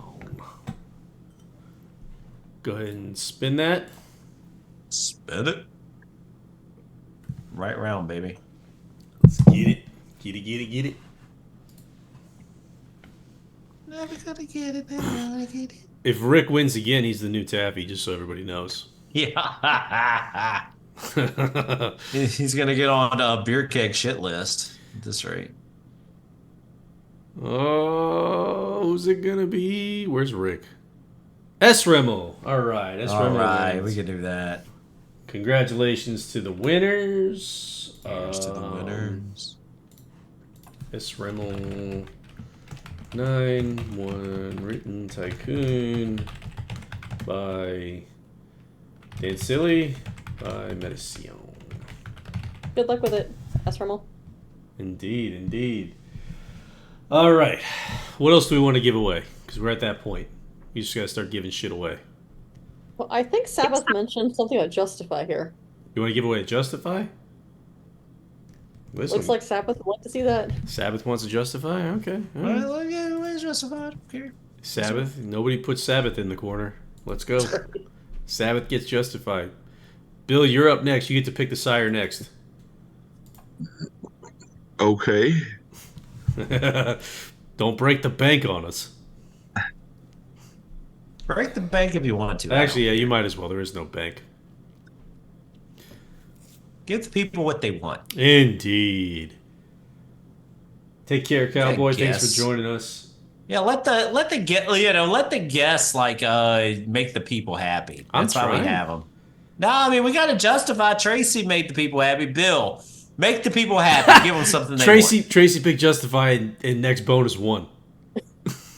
S1: Go ahead and spin that.
S2: Spin it. Right round, baby.
S1: Let's get it. Get it.
S2: Never gonna get it, never gonna get it.
S1: If Rick wins again, he's the new Taffy, just so everybody knows.
S2: Yeah. He's gonna get on a beer keg shit list at this rate.
S1: Oh, who's it gonna be? Where's Rick? S. Rimmel. All right, S.
S2: All
S1: Rimmel
S2: right,
S1: wins.
S2: we can do that.
S1: Congratulations to the winners.
S2: Here's to the winners.
S1: S. Rimmel 9-1 Written Tycoon by Dan Silly by Medicine.
S3: Good luck with it, S. Rimmel.
S1: Indeed. All right. What else do we want to give away? Because we're at that point. You just got to start giving shit away.
S3: Well, I think Sabbath mentioned something about Justify here.
S1: You want to give away a Justify? Listen,
S3: Looks like Sabbath would like to see that.
S1: Sabbath wants to Justify? Okay. All right.
S2: Well, yeah, where's justified? Here.
S1: Sabbath? Nobody puts Sabbath in the corner. Let's go. Sabbath gets Justified. Bill, you're up next. You get to pick the sire next.
S4: Okay.
S1: Don't break the bank on us.
S2: Break the bank if you want to.
S1: Actually, yeah, you might as well. There is no bank.
S2: Give the people what they want.
S1: Indeed. Take care, Cowboy. Thanks for joining us.
S2: Yeah, let the guests make the people happy. That's why we have them. No, I mean we got to justify. Tracy made the people happy. Bill, make the people happy. Give them something they want.
S1: Tracy picked Justify and next bonus 1.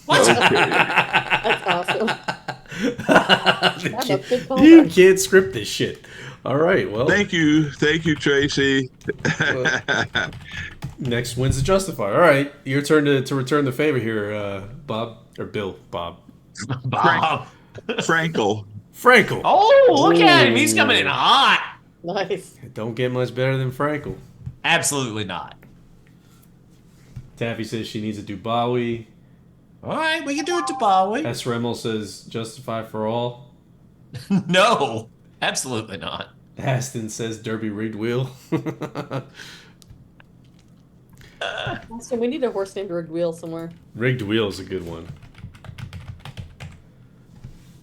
S2: What?
S3: That's awesome.
S1: You can't script this shit. All right, well.
S4: Thank you, Tracy.
S1: Next wins the Justifier. All right, your turn to return the favor here, Bob or Bill. Bob.
S4: Frankel.
S2: Oh, look at him! He's coming in hot.
S3: Nice.
S1: Don't get much better than Frankel.
S2: Absolutely not.
S1: Taffy says she needs a Dubawi.
S2: All right, we can do it to Bowie.
S1: S. Rimmel says Justify for all.
S2: No, absolutely not.
S1: Aston says Derby rigged wheel.
S3: So we need a horse named Rigged Wheel somewhere.
S1: Rigged wheel is a good one.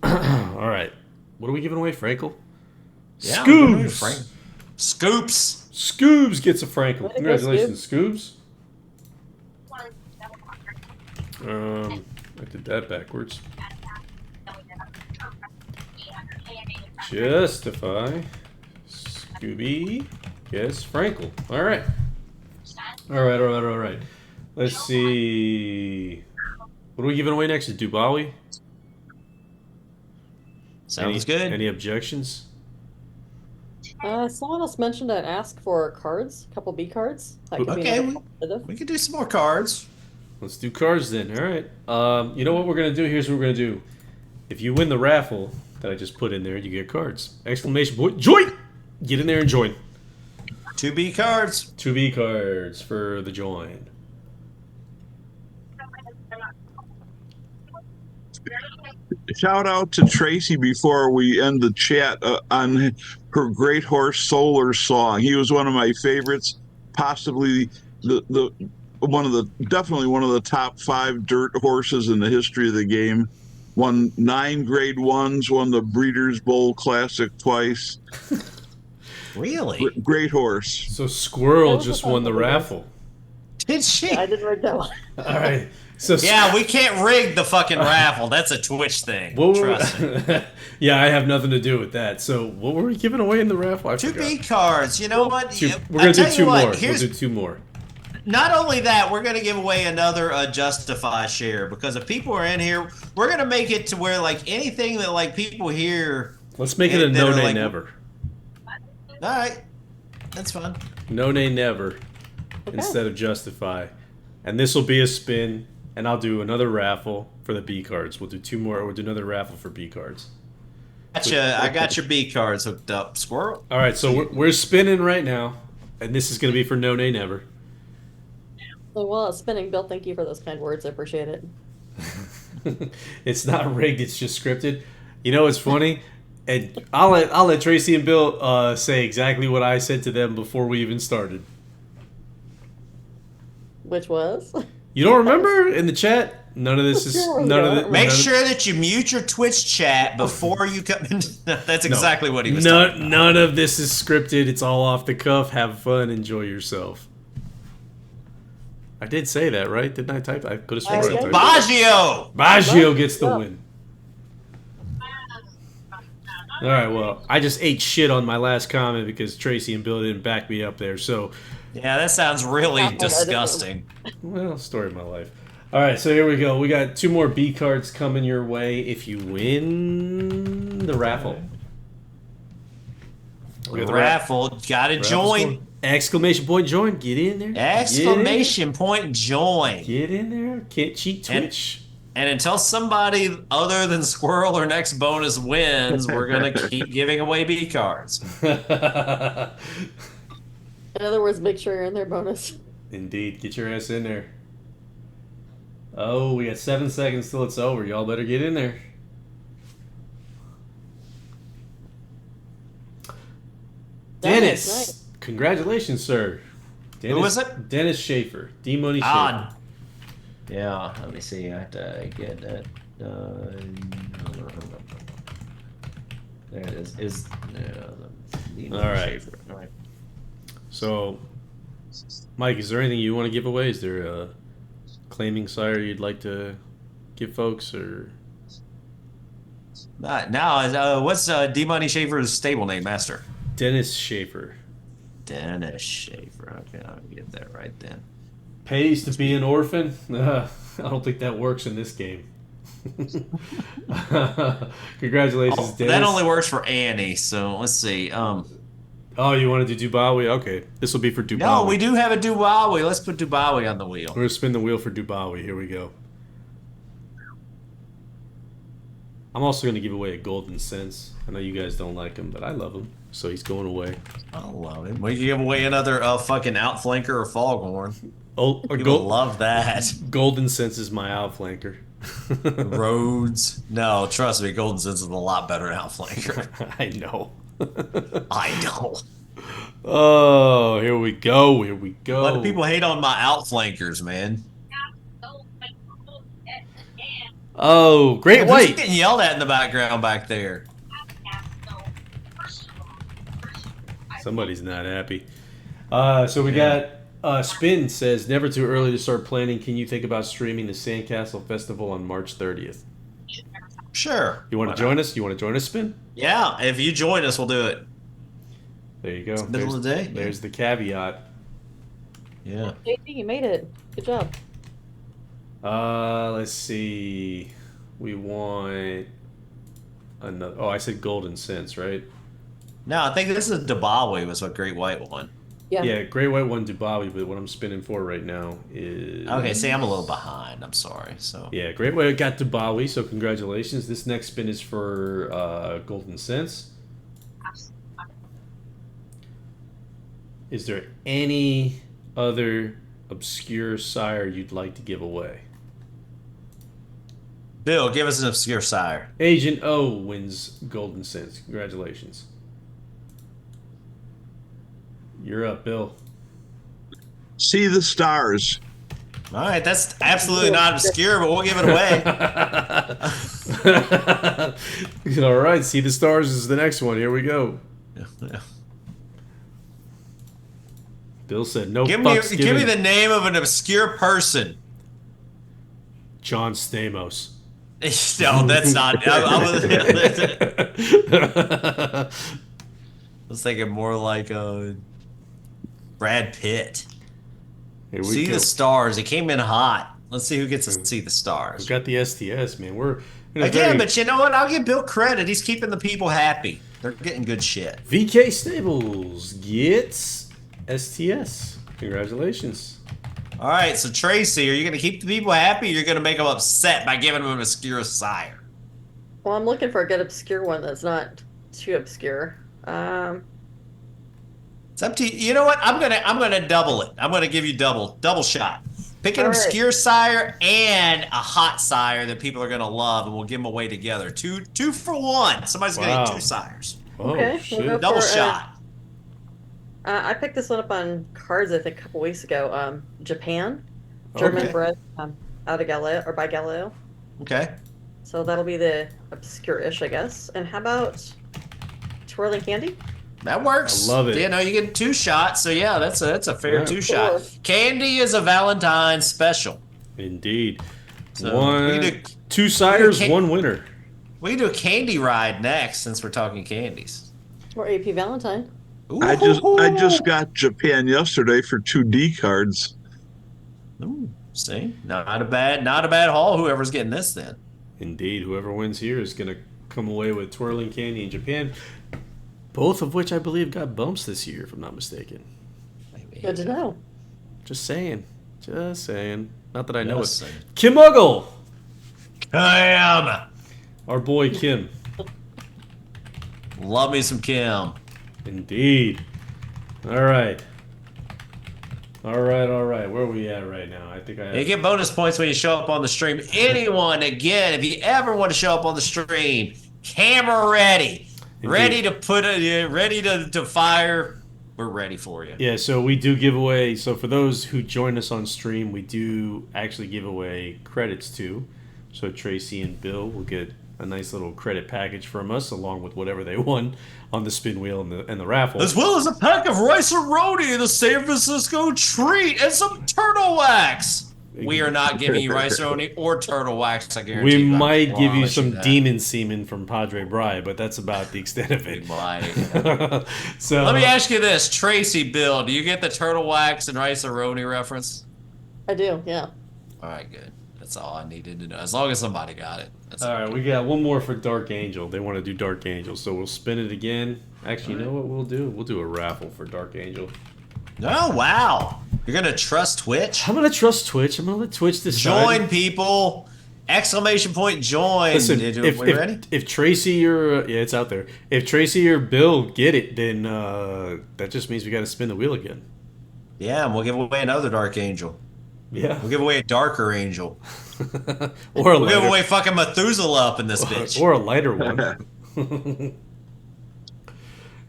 S1: All right. What are we giving away, Frankel?
S2: Yeah,
S1: Scoops!
S2: Scoops.
S1: Scoobs gets a Frankel.
S3: Way to go,
S1: Congratulations, Scoobs. I did that backwards. Justify. Scooby. Yes, Frankel. All right. All right. Let's see. What are we giving away next? Is Dubawi?
S2: Sounds good.
S1: Any objections?
S3: Someone else mentioned I'd ask for cards, a couple B cards. That could be
S2: Okay,
S3: another competitive.
S2: we could do some more cards.
S1: Let's do cards then. All right. You know what we're gonna do? Here's what we're gonna do. If you win the raffle that I just put in there, you get cards. Exclamation point! Join! Get in there and join.
S2: 2B cards.
S1: 2B cards for the join.
S4: Shout out to Tracy before we end the chat on her Great Horse Solar song. He was one of my favorites, possibly definitely one of the top 5 dirt horses in the history of the game. Won 9 Grade 1s, won the Breeders' Bowl Classic twice.
S2: Really?
S4: Great horse.
S1: So Squirrel
S3: was a
S1: just
S3: fun
S1: won the
S3: little
S1: raffle.
S2: Did she?
S3: I didn't write that one.
S1: All right. So
S2: Yeah, we can't rig the fucking raffle. That's a Twitch thing.
S1: What
S2: Trust me.
S1: Yeah, I have nothing to do with that. So what were we giving away in the raffle? I forgot.
S2: 2B cards. You know what?
S1: We're gonna do
S2: tell you
S1: 2
S2: what,
S1: more.
S2: here's-
S1: We'll do 2 more.
S2: Not only that, we're going to give away another Justify share because if people are in here, we're going to make it to where like anything that like people hear.
S1: Let's make it a
S2: that
S1: no
S2: are,
S1: nay
S2: like-
S1: never.
S2: All right, that's fun.
S1: No nay never instead of Justify. And this will be a spin, and I'll do another raffle for the B cards. We'll do 2 more. We'll do another raffle for B cards.
S2: Gotcha. I got your B cards hooked up, Squirrel.
S1: All right, so we're spinning right now, and this is going to be for no nay never.
S3: Oh, well, spinning, Bill. Thank you for those kind words. I appreciate it.
S1: It's not rigged. It's just scripted. You know, it's funny, and I'll let Tracy and Bill say exactly what I said to them before we even started.
S3: Which was?
S1: You don't remember in the chat? None of this is none of it.
S2: Make sure that you mute your Twitch chat before you come in. That's exactly what he was talking about.
S1: None of this is scripted. It's all off the cuff. Have fun. Enjoy yourself. I did say that, right? Didn't I type? I could have sworn I typed.
S2: Baggio!
S1: Baggio gets the win. All right, well, I just ate shit on my last comment because Tracy and Bill didn't back me up there. So,
S2: Yeah, that sounds really disgusting.
S1: well, story of my life. All right, so here we go. We got 2 more B cards coming your way if you win the raffle. We got the
S2: Raffle, gotta
S1: raffle
S2: join.
S1: score. Exclamation point join. Get in there.
S2: Exclamation point join.
S1: Get in there. Can't cheat Twitch.
S2: And until somebody other than Squirrel or Next Bonus wins, we're going to keep giving away B cards.
S3: In other words, make sure you're in there, bonus.
S1: Indeed. Get your ass in there. Oh, we got 7 seconds till it's over. Y'all better get in there. Dennis.
S3: Nice.
S1: Congratulations, sir. Dennis,
S2: Who was it?
S1: Dennis Schaefer. D-Money Schaefer.
S2: Ah, yeah, let me see. I have to get that. There it is.
S1: All right.
S2: All right.
S1: So, Mike, is there anything you want to give away? Is there a claiming sire you'd like to give folks, or?
S2: Now, what's D-Money Schaefer's stable name, Master?
S1: Dennis Schaefer.
S2: Dennis Schaefer. Okay, I'll get that right then.
S1: Pays to be an orphan? I don't think that works in this game. Congratulations, Dennis.
S2: That only works for Annie, so let's see.
S1: Oh, you want to do Dubawi? Okay. This will be for Dubawi.
S2: No, we do have a Dubawi. Let's put Dubawi on the wheel.
S1: We're going to spin the wheel for Dubawi. Here we go. I'm also going to give away a Golden Sense. I know you guys don't like him, but I love him. So he's going away.
S2: I love it. We can give away another fucking outflanker or foghorn.
S1: Oh,
S2: People love that.
S1: Golden Sense is my outflanker.
S2: Rhodes. No, trust me, Golden Sense is a lot better outflanker.
S1: I know.
S2: I know.
S1: Oh, here we go. Here we go.
S2: A lot of people hate on my outflankers, man.
S1: Oh, Great
S2: Who's
S1: White.
S2: getting yelled at in the background back there?
S1: Somebody's not happy. So we got Spin says, never too early to start planning. Can you think about streaming the Sandcastle Festival on March 30th?
S2: Sure.
S1: You want to join us? You want to join us, Spin?
S2: Yeah, if you join us, we'll do it.
S1: There you go.
S2: It's the middle of the day.
S1: There's the caveat.
S2: Yeah.
S3: JD, you made it. Good job.
S1: Let's see. We want another. Oh, I said Golden Sense, right?
S2: No, I think this is Dabawi was what Great White won.
S1: Yeah, Great White won Dubawi, but what I'm spinning for right now is...
S2: Okay, see, I'm a little behind. I'm sorry. So
S1: yeah, Great White got Dubawi, so congratulations. This next spin is for Golden Sense. Is there any other obscure sire you'd like to give away?
S2: Bill, give us an obscure sire.
S1: Agent O wins Golden Sense. Congratulations. You're up, Bill.
S4: See the stars.
S2: All right, that's absolutely not obscure, but we'll give it away.
S1: All right, See the Stars is the next one. Here we go.
S2: Yeah.
S1: Bill said no
S2: Give
S1: fucks
S2: me
S1: given.
S2: the name of an obscure person.
S1: John Stamos.
S2: No, that's not. I was thinking more like Brad Pitt.
S1: Here we
S2: See
S1: go.
S2: the stars. It came in hot. Let's see who gets to see the stars.
S1: We've got the STS, man. We're
S2: Again, but you know what? I'll give Bill credit. He's keeping the people happy. They're getting good shit.
S1: VK Stables gets STS. Congratulations.
S2: All right, so Tracy, are you going to keep the people happy or you're going to make them upset by giving them an obscure sire?
S3: Well, I'm looking for a good obscure one that's not too obscure.
S2: It's up to you. You know what? I'm gonna double it. I'm gonna give you double shot. Pick an
S3: All right.
S2: obscure sire and a hot sire that people are gonna love, and we'll give them away together. Two for one. Somebody's gonna
S1: Wow.
S2: get 2 sires.
S1: Oh,
S3: Okay,
S1: shit.
S3: we'll go
S2: Double
S3: for,
S2: shot.
S3: I picked this one up on cards, I think, a couple weeks ago. Japan, German
S2: Okay.
S3: bred, out of Galileo or by Galileo.
S2: Okay.
S3: So that'll be the obscure-ish, I guess. And how about Twirling Candy?
S2: That works.
S1: I love it.
S2: You know, you get 2 shots, so yeah, that's a fair
S1: Yeah.
S2: 2 shot.
S3: Cool.
S2: Candy is a Valentine's special.
S1: Indeed.
S2: So we can do-
S1: 2 sires,
S2: can-
S1: 1 winner.
S2: We can do a candy ride next since we're talking candies.
S3: Or AP Valentine.
S4: I just got Japan yesterday for 2D cards.
S2: Ooh, see, not a bad haul. Whoever's getting this then.
S1: Indeed. Whoever wins here is going to come away with Twirling Candy in Japan. Both of which I believe got bumps this year, if I'm not mistaken.
S3: Good to know.
S1: Just saying. Just saying. Not that I know
S2: Just
S1: it.
S2: saying.
S1: Kim Muggle!
S2: Kim!
S1: Our boy Kim.
S2: Love me some Kim.
S1: Indeed. All right. All right. Where are we at right now? I think I have...
S2: You get bonus points when you show up on the stream. Anyone, again, if you ever want to show up on the stream, camera ready. Ready to put it, ready to fire. We're ready for you.
S1: Yeah, so we do give away. So for those who join us on stream, we do actually give away credits too. So Tracy and Bill will get a nice little credit package from us, along with whatever they won on the spin wheel and the raffle.
S2: As well as a pack of rice and roti, the San Francisco treat, and some turtle wax. We are not giving you rice roni or turtle wax, I guarantee
S1: We
S2: you. I
S1: might give you
S2: promise
S1: some
S2: that.
S1: demon semen from Padre Bry, but that's about the extent of
S2: We
S1: it.
S2: might.
S1: So
S2: Let me ask you this, Tracy, Bill, do you get the turtle wax and rice and roni reference?
S3: I do, yeah.
S2: All right, good. That's all I needed to know. As long as somebody got it. That's
S1: all right, we got one more for Dark Angel. They want to do Dark Angel, so we'll spin it again. Actually, you know what we'll do? We'll do a raffle for Dark Angel.
S2: Oh, wow. You're going to trust Twitch?
S1: I'm gonna trust Twitch. I'm gonna let Twitch decide.
S2: Join, people. Exclamation point join.
S1: Listen,
S2: We ready?
S1: if Tracy or yeah, it's out there. If Tracy or Bill get it, then that just means we got to spin the wheel again.
S2: Yeah, and we'll give away another Dark Angel.
S1: Yeah,
S2: We'll give away a Darker Angel.
S1: or a
S2: We'll give
S1: lighter,
S2: away fucking Methuselah up in this bitch.
S1: or a lighter one.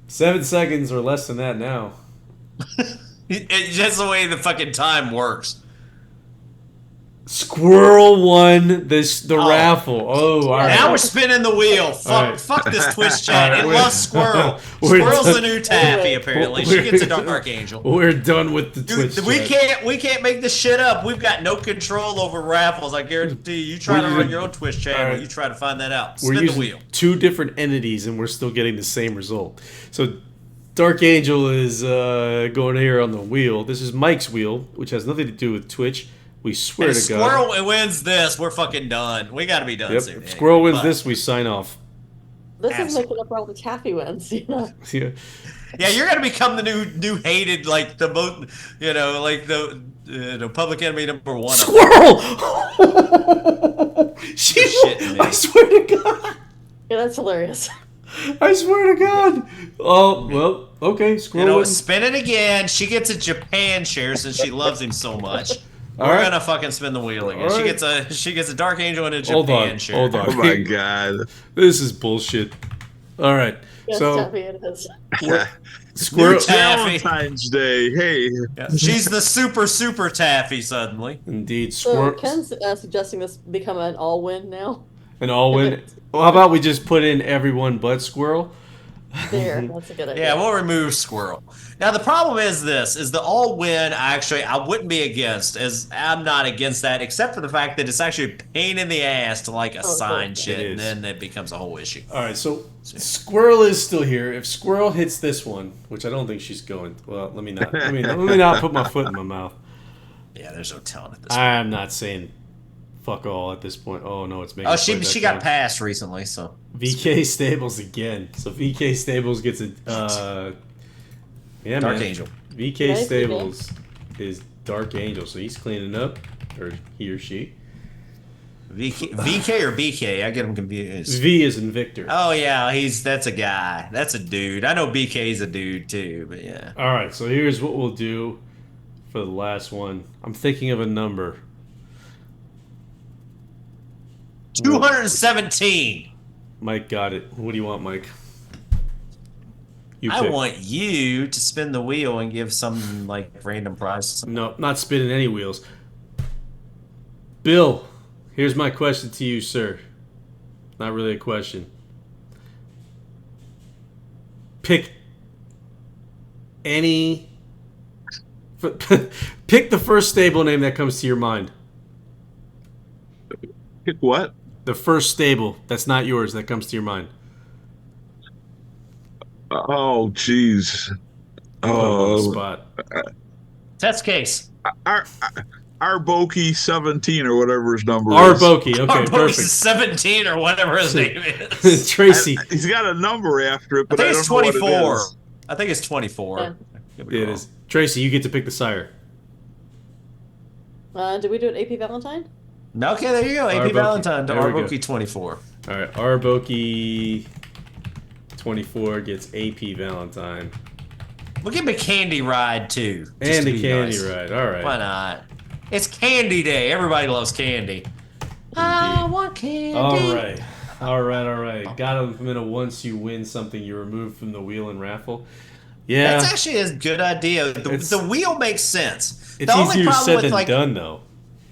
S1: 7 seconds or less than that now.
S2: It's just the way the fucking time works.
S1: Squirrel won the raffle. Oh, all right.
S2: Now we're spinning the wheel. Fuck this Twitch chat.
S1: All right,
S2: It loves Squirrel. Squirrel's the new Taffy, apparently. She gets a Dark Angel.
S1: We're done with the Twitch chat.
S2: We can't make this shit up. We've got no control over raffles. I guarantee you. You try to run your own Twitch channel, you try to find that out.
S1: We're
S2: Spin the
S1: using
S2: wheel.
S1: 2 different entities, and we're still getting the same result. So Dark Angel is going here on the wheel. This is Mike's wheel, which has nothing to do with Twitch. We swear to God.
S2: Squirrel wins this. We're fucking done. We got to be done soon.
S1: If Squirrel wins this, we sign off.
S3: This is making up for all the Taffy wins.
S1: Yeah.
S2: Yeah, you're gonna become the new hated, like the most, like the public enemy number 1.
S1: Squirrel! I swear to God.
S3: Yeah, that's hilarious.
S1: I swear to God. Oh, well, okay. Squirrel wins.
S2: Spin it again. She gets a Japan share since she loves him so much.
S1: All
S2: We're
S1: right.
S2: gonna fucking spin the wheel again.
S1: All
S2: She
S1: right.
S2: gets a Dark Angel and a Japan share.
S1: Hold on.
S4: Oh my God.
S1: This is bullshit. All right.
S3: Yes,
S1: So
S3: Taffy it is.
S1: Squirrel.
S2: Taffy.
S4: Valentine's Day. Hey.
S2: Yeah. She's the super Taffy suddenly.
S1: Indeed,
S3: So
S1: Squirrel.
S3: Ken's suggesting this become an all-win now.
S1: An all-win. Well, how about we just put in everyone but Squirrel?
S3: There, that's a good idea.
S2: Yeah, we'll remove Squirrel. Now the problem is the all win. Actually, I wouldn't be against, as I'm not against that, except for the fact that it's actually a pain in the ass to like assign shit, and then it becomes a whole issue.
S1: All right, so Squirrel is still here. If Squirrel hits this one, which I don't think she's going. Well, let me not put my foot in my mouth.
S2: Yeah, there's no telling at this point.
S1: I'm not saying fuck all at this point. Oh no, it's making.
S2: Oh, she got passed recently, so.
S1: VK Stables again. So VK Stables gets a
S2: Dark Angel.
S1: VK
S3: Nice
S1: Stables is Dark Angel, so he's cleaning up, or he or she.
S2: VK or BK? I get them confused.
S1: V is in Victor.
S2: Oh yeah, that's a guy. That's a dude. I know BK's a dude too, but yeah.
S1: All right, so here's what we'll do for the last one. I'm thinking of a number.
S2: 217.
S1: Mike got it. What do you want, Mike?
S2: I want you to spin the wheel and give some like random prize.
S1: No, not spinning any wheels. Bill, here's my question to you, sir. Not really a question. Pick any. Pick the first stable name that comes to your mind.
S4: Pick what?
S1: The first stable that's not yours that comes to your mind.
S4: Oh, jeez. Oh,
S1: spot.
S2: Test case.
S4: Arboki 17 or whatever his number is.
S1: Arboki, okay,
S2: Arboki's
S1: perfect.
S2: 17 or whatever his name is.
S1: Tracy.
S4: He's got a number after it, but
S2: I think it's
S4: don't know what
S2: 24.
S4: it is.
S2: I think it's 24.
S3: Yeah.
S2: Could be
S1: It
S2: wrong.
S1: is. Tracy, you get to pick the sire.
S3: Did we do an AP Valentine?
S2: Okay, there you go. AP
S1: Arboki.
S2: Valentine to
S1: There we go.
S2: Arboki 24.
S1: All right, Arboki 24 gets AP Valentine.
S2: We'll give him a candy ride too. just
S1: And
S2: to
S1: a
S2: be
S1: candy
S2: nice.
S1: ride. All right.
S2: Why not? It's candy day. Everybody loves candy. I want candy.
S1: All right. Got him in a once you win something you remove from the wheel and raffle. Yeah.
S2: That's actually a good idea. The wheel makes sense.
S1: It's
S2: the only
S1: easier
S2: problem
S1: said
S2: with
S1: than done, though.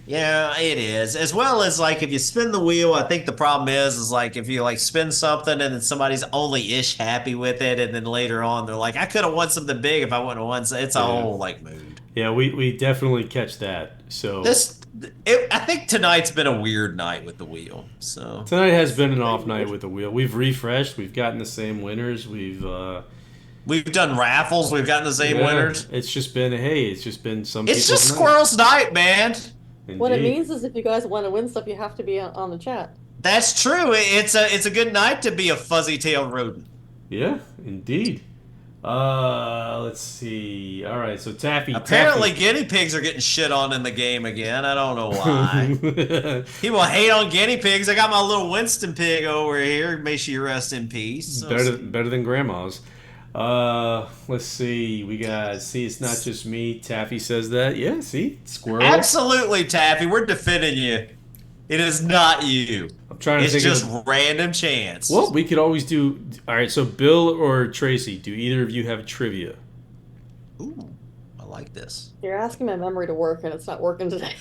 S2: Yeah, it is. As well as like if you spin the wheel, I think the problem is like if you like spin something and then somebody's only ish happy with it, and then later on they're like, I could have won something big if I wouldn't have won. So it's a whole like mood.
S1: Yeah, we definitely catch that. So
S2: I think tonight's been a weird night with the wheel. So
S1: tonight has been an off night with the wheel. We've refreshed. We've gotten the same winners. We've
S2: done raffles. We've gotten the same winners.
S1: It's just been some.
S2: It's just
S1: people's night.
S2: Squirrel's night, man.
S1: Indeed.
S3: What it means is if you guys want to win stuff, you have to be on the chat.
S2: That's true. It's a good night to be a fuzzy-tailed rodent.
S1: Yeah, indeed. Let's see. All right, so Taffy.
S2: Apparently, guinea pigs are getting shit on in the game again. I don't know why. People hate on guinea pigs. I got my little Winston pig over here. May she rest in peace. So
S1: better than grandma's. Let's see. We got. See, it's not just me. Taffy says that. Yeah. See, squirrel.
S2: absolutely, Taffy. We're defending you. It is not you.
S1: I'm trying to
S2: It's
S1: think.
S2: just
S1: of,
S2: random chance.
S1: well, we could always do. All right. So, Bill or Tracy, do either of you have trivia?
S2: Ooh, I like this.
S3: You're asking my memory to work, and it's not working today.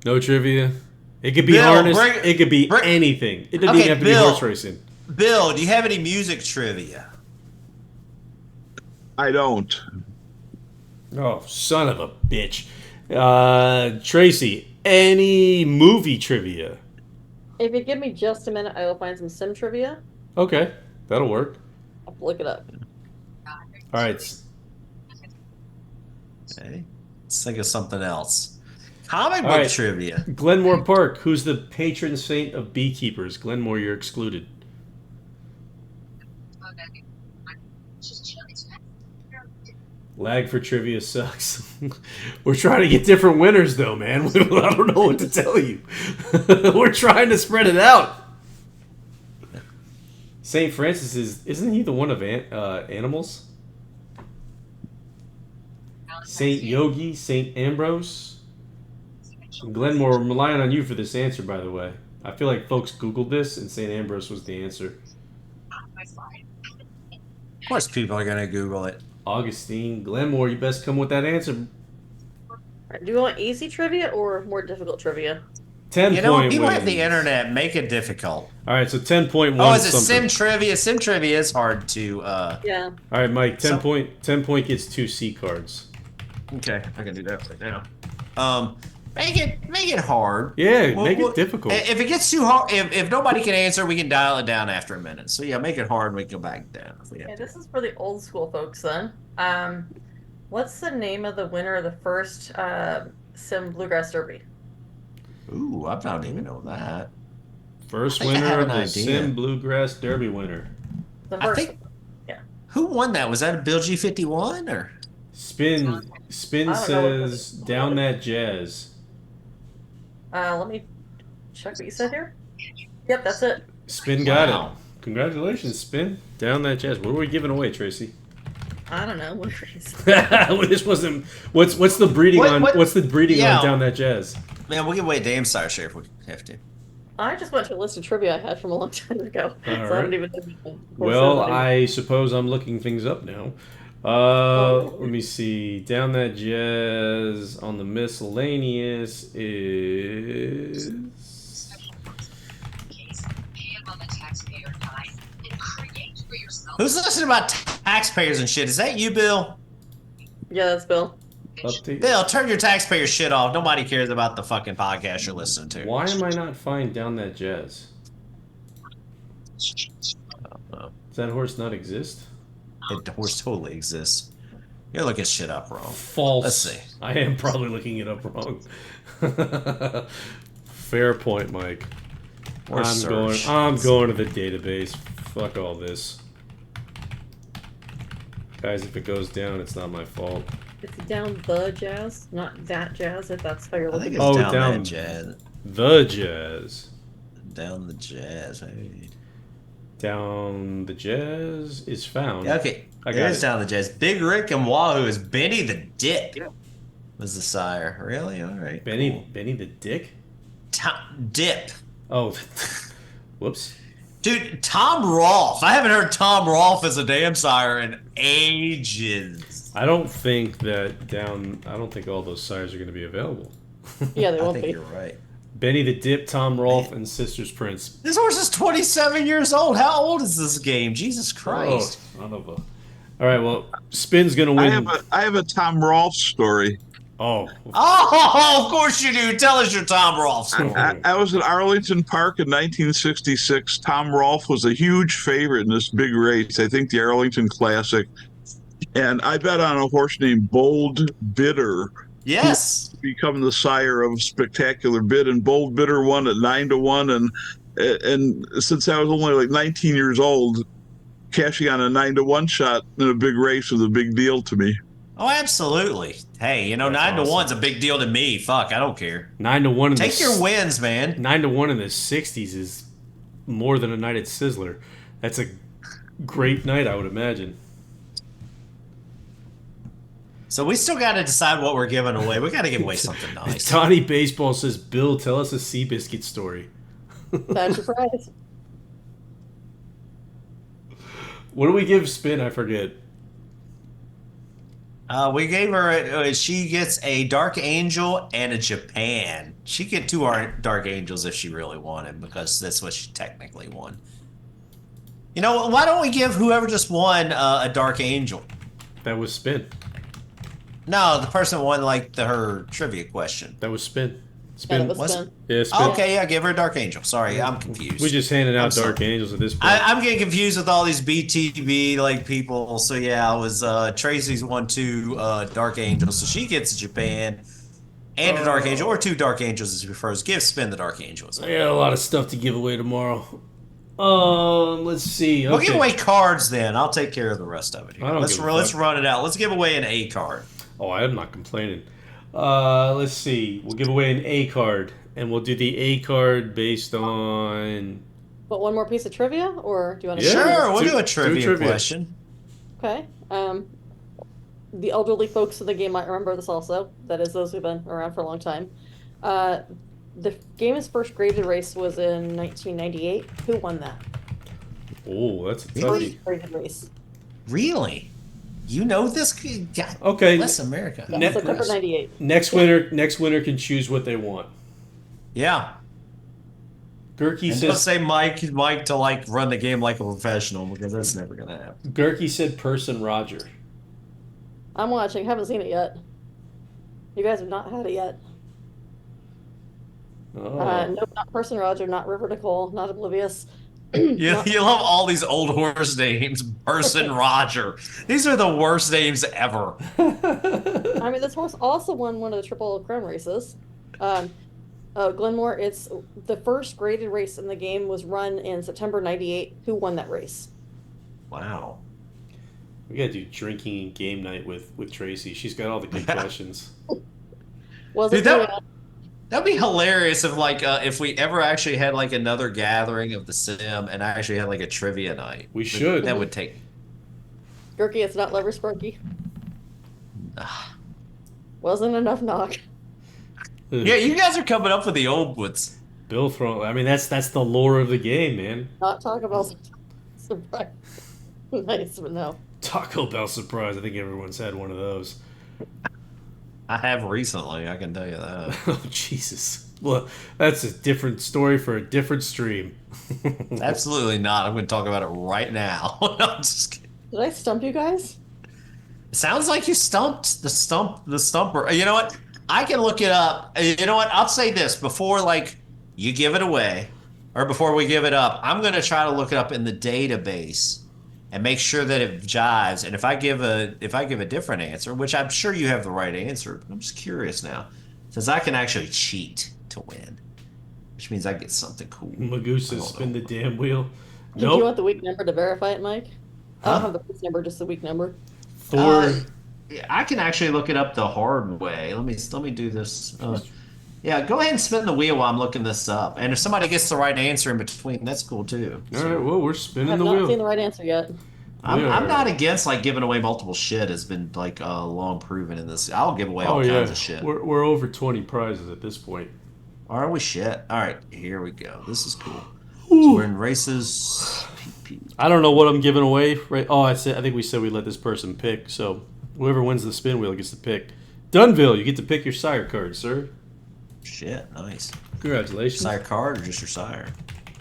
S1: No trivia. It could be
S2: Bill,
S1: harness.
S2: bring-
S1: It could be
S2: bring-
S1: anything. It doesn't
S2: Okay,
S1: even have to be
S2: Bill.
S1: horse racing.
S2: Bill, do you have any music trivia?
S4: I don't.
S1: Oh, son of a bitch. Tracy, any movie trivia?
S3: If you give me just a minute, I will find some sim trivia.
S1: Okay, that'll work.
S3: I'll look it up.
S1: All right.
S2: Okay. Let's think of something else. Comic
S1: All
S2: book
S1: right.
S2: trivia.
S1: Glenmore Park, who's the patron saint of beekeepers? Glenmore, you're excluded. Lag for trivia sucks. We're trying to get different winners, though, man. I don't know what to tell you. We're trying to spread it out. St. Francis isn't he the one of animals? St. Yogi, St. Ambrose. Glenmore, I'm relying on you for this answer, by the way. I feel like folks Googled this, and St. Ambrose was the answer.
S2: Of course, people are gonna Google it.
S1: Augustine, Glenmore, you best come with that answer.
S3: Alright, do you want easy trivia or more difficult trivia?
S1: 10
S2: You know,
S1: point
S2: people
S1: wins.
S2: have the internet. Make it difficult.
S1: All right, so 10.1
S2: Oh, is it
S1: something.
S2: sim trivia? Sim trivia is hard to.
S3: Yeah.
S1: All right, Mike, 10
S2: So-
S1: point gets 2 C cards.
S2: Okay, I can do that right now. Make it hard.
S1: Yeah,
S2: Well,
S1: make
S2: well,
S1: it difficult.
S2: If it gets too hard, if nobody can answer, we can dial it down after a minute. So yeah, make it hard and we can go back down if we have
S3: Okay,
S2: to.
S3: this is for the old school folks then. What's the name of the winner of the first Sim Bluegrass Derby?
S2: Ooh, I don't even know that.
S1: First
S2: I think I
S1: winner
S2: have
S1: of
S2: an
S1: the
S2: idea.
S1: Sim Bluegrass Derby winner.
S3: The
S2: I
S3: first.
S2: think. Who won that? Was that a Bill G51 or?
S1: Spin
S3: I don't know what
S1: says
S3: the-
S1: down that jazz.
S3: Let me check what you said here. Yep, that's it.
S1: Spin got
S2: Wow.
S1: it. Congratulations, Spin. Down that jazz. What are we giving away, Tracy?
S3: I don't know. What is
S1: This wasn't. What's the breeding
S2: What-
S1: on?
S2: what-
S1: What's the breeding
S2: Yeah.
S1: on down that jazz?
S2: Man, we'll give away a damn sire share if we have to.
S3: I just went to a list of trivia I had from a long time ago. So I
S1: Alright.
S3: don't even know. what the
S1: Well,
S3: horse is anymore.
S1: I suppose I'm looking things up now. Let me see. Down that jazz on the miscellaneous is.
S2: Who's listening about taxpayers and shit? Is that you, Bill?
S3: Yeah, that's Bill.
S1: Update.
S2: Bill, turn your taxpayer shit off. Nobody cares about the fucking podcast you're listening to.
S1: Why am I not finding down that jazz?
S2: Oh,
S1: Does that horse not exist?
S2: the horse totally exists. You're looking shit up wrong.
S1: False.
S2: Let's see.
S1: I am probably looking it up wrong. Fair point, Mike.
S2: Or
S1: I'm
S2: search.
S1: going to the database. Fuck all this. Guys, if it goes down, it's not my fault.
S3: It's down the jazz, not that jazz, if that's how you're
S2: I think
S3: looking.
S2: it's
S1: Oh,
S2: down,
S1: down.
S2: that jazz.
S1: The jazz.
S2: Down the jazz. Hey.
S1: Down the jazz is found.
S2: Yeah, okay.
S1: I
S2: It
S1: got
S2: is
S1: it.
S2: down the jazz. Big Rick and Wahoo is Benny the Dick. Was the sire. Really? All right.
S1: Benny,
S2: cool.
S1: Benny the Dick?
S2: Dip.
S1: Oh, whoops.
S2: Dude, Tom Rolfe. I haven't heard Tom Rolfe as a damn sire in ages.
S1: I don't think all those sires are going to be available.
S3: Yeah, they
S2: I
S3: won't
S2: think
S3: be.
S2: you're right.
S1: Benny the Dip, Tom Rolfe, and Sisters Prince.
S2: This horse is 27 years old. How old is this game? Jesus Christ.
S1: Oh, son of a. All right, well, Spin's going to win.
S4: I have a Tom Rolfe story.
S1: Oh,
S2: Oh, of course you do. Tell us your Tom Rolfe story.
S4: I was at Arlington Park in 1966. Tom Rolfe was a huge favorite in this big race. I think the Arlington Classic. And I bet on a horse named Bold Bidder
S2: Yes.
S4: to become the sire of Spectacular Bid. And Bold Bidder won at 9-1. And since I was only like 19 years old, cashing on a 9-1 shot in a big race was a big deal to me.
S2: Oh, absolutely. Hey, you know,
S1: That's
S2: 9-1's a big deal to me. Fuck, I don't care.
S1: 9-1 in
S2: Take
S1: the
S2: your wins, man.
S1: 9-1 in the 60s is more than a night at Sizzler. That's a great night, I would imagine.
S2: So we still got to decide what we're giving away. We got to give away something nice.
S1: Tawny Baseball says, Bill, tell us a Seabiscuit story.
S3: That's your prize.
S1: What do we give Spin? I forget.
S2: We gave her. She gets a Dark Angel and a Japan. She get two Dark Angels if she really wanted, because that's what she technically won. You know, why don't we give whoever just won a Dark Angel?
S1: That was spin.
S2: No, the person won like her trivia question.
S1: That was spin.
S3: Yeah,
S1: Spin.
S3: that was
S2: Was
S3: fun.
S1: Yeah, spin.
S2: Okay, yeah, give her a Dark Angel. Sorry, I'm confused.
S1: We just handed out
S2: I'm sorry.
S1: Dark Angels at this point.
S2: I'm getting confused with all these BTB like people. So yeah, I was Tracy's won two Dark Angels, so she gets a Japan and a Dark Angel, or two Dark Angels as she prefers. Give Spin the Dark Angels.
S1: I got a lot of stuff to give away tomorrow. Let's see.
S2: We'll
S1: Okay.
S2: give away cards then. I'll take care of the rest of it here.
S1: I don't
S2: Let's
S1: give a
S2: let's
S1: fuck.
S2: run it out. Let's give away an A card.
S1: Oh, I am not complaining. Let's see. We'll give away an A card, and we'll do the A card based on.
S3: But one more piece of trivia, or do you want to?
S1: Yeah.
S2: Sure, we'll
S1: Do-
S2: do a
S1: do
S2: trivia
S1: trivia.
S2: question.
S3: Okay. The elderly folks of the game might remember this also. That is, those who've been around for a long time. The game's first graded race was in 1998. Who won that?
S1: Oh, that's a
S2: Really?
S1: toughie.
S3: Graded race.
S2: Really? You know this? God
S1: Okay.
S2: bless America.
S3: Yeah,
S1: Ne-
S3: September 98.
S1: Next winner can choose what they want.
S2: Yeah.
S1: Gurky
S2: And don't
S1: says.
S2: say Mike to like run the game like a professional, because that's never gonna happen.
S1: Gurky said Person Roger.
S3: I'm watching. Haven't seen it yet. You guys have not had it yet.
S1: Oh.
S3: Nope, not Person Roger, not River Nicole, not Oblivious.
S2: You,
S3: Not-
S2: you love all these old horse names. Person Roger. These are the worst names ever.
S3: I mean, this horse also won one of the Triple Crown races. Glenmore, it's the first graded race in the game was run in September 98. Who won that race?
S2: Wow.
S1: We gotta do drinking and game night with Tracy. She's got all the good questions.
S3: Was
S2: Dude,
S3: it
S2: that'd be hilarious if we ever actually had like another gathering of the sim and I actually had like a trivia night.
S1: We should.
S2: That would take.
S3: Gurky? It's not Lover Sparky.
S2: Ah.
S3: Wasn't enough knock.
S2: Yeah, you guys are coming up with the old ones.
S1: Bill throwing. I mean, that's the lore of the game, man.
S3: Not talk about surprise. Nice, but no.
S1: Taco Bell surprise. I think everyone's had one of those.
S2: I have recently, I can tell you that.
S1: Oh, Jesus. Well, that's a different story for a different stream.
S2: Absolutely not. I'm going to talk about it right now. No, I'm just kidding.
S3: Did I stump you guys?
S2: It sounds like you stumped the stumper. You know what? I can look it up. You know what? I'll say this before like you give it away or before we give it up. I'm going to try to look it up in the database and make sure that it jives. And if I give a different answer, which I'm sure you have the right answer, but I'm just curious now, since I can actually cheat to win, which means I get something cool.
S1: Magoo says spin the damn wheel.
S3: Do you want
S1: Nope.
S3: the week number to verify it, Mike? I
S2: Huh?
S3: don't have the week number, just the week number.
S1: Thor.
S2: Yeah, I can actually look it up the hard way. Let me do this. Yeah, go ahead and spin the wheel while I'm looking this up. And if somebody gets the right answer in between, that's cool too.
S1: All right, well, we're
S3: I
S1: spinning
S3: have
S1: the
S3: not
S1: wheel.
S3: seen the right answer yet.
S2: I'm
S1: Yeah.
S2: not against like giving away multiple shit. Has been like long proven in this. I'll give away all
S1: Oh, yeah.
S2: kinds of shit.
S1: We're over 20 prizes at this point.
S2: Are we shit? All right, here we go. This is cool. So we're in races.
S1: I don't know what I'm giving away. Right? Oh, I think we said we let this person pick. So whoever wins the spin wheel gets to pick. Dunville, you get to pick your sire card, sir.
S2: Shit, nice.
S1: Congratulations.
S2: Sire card or just your sire?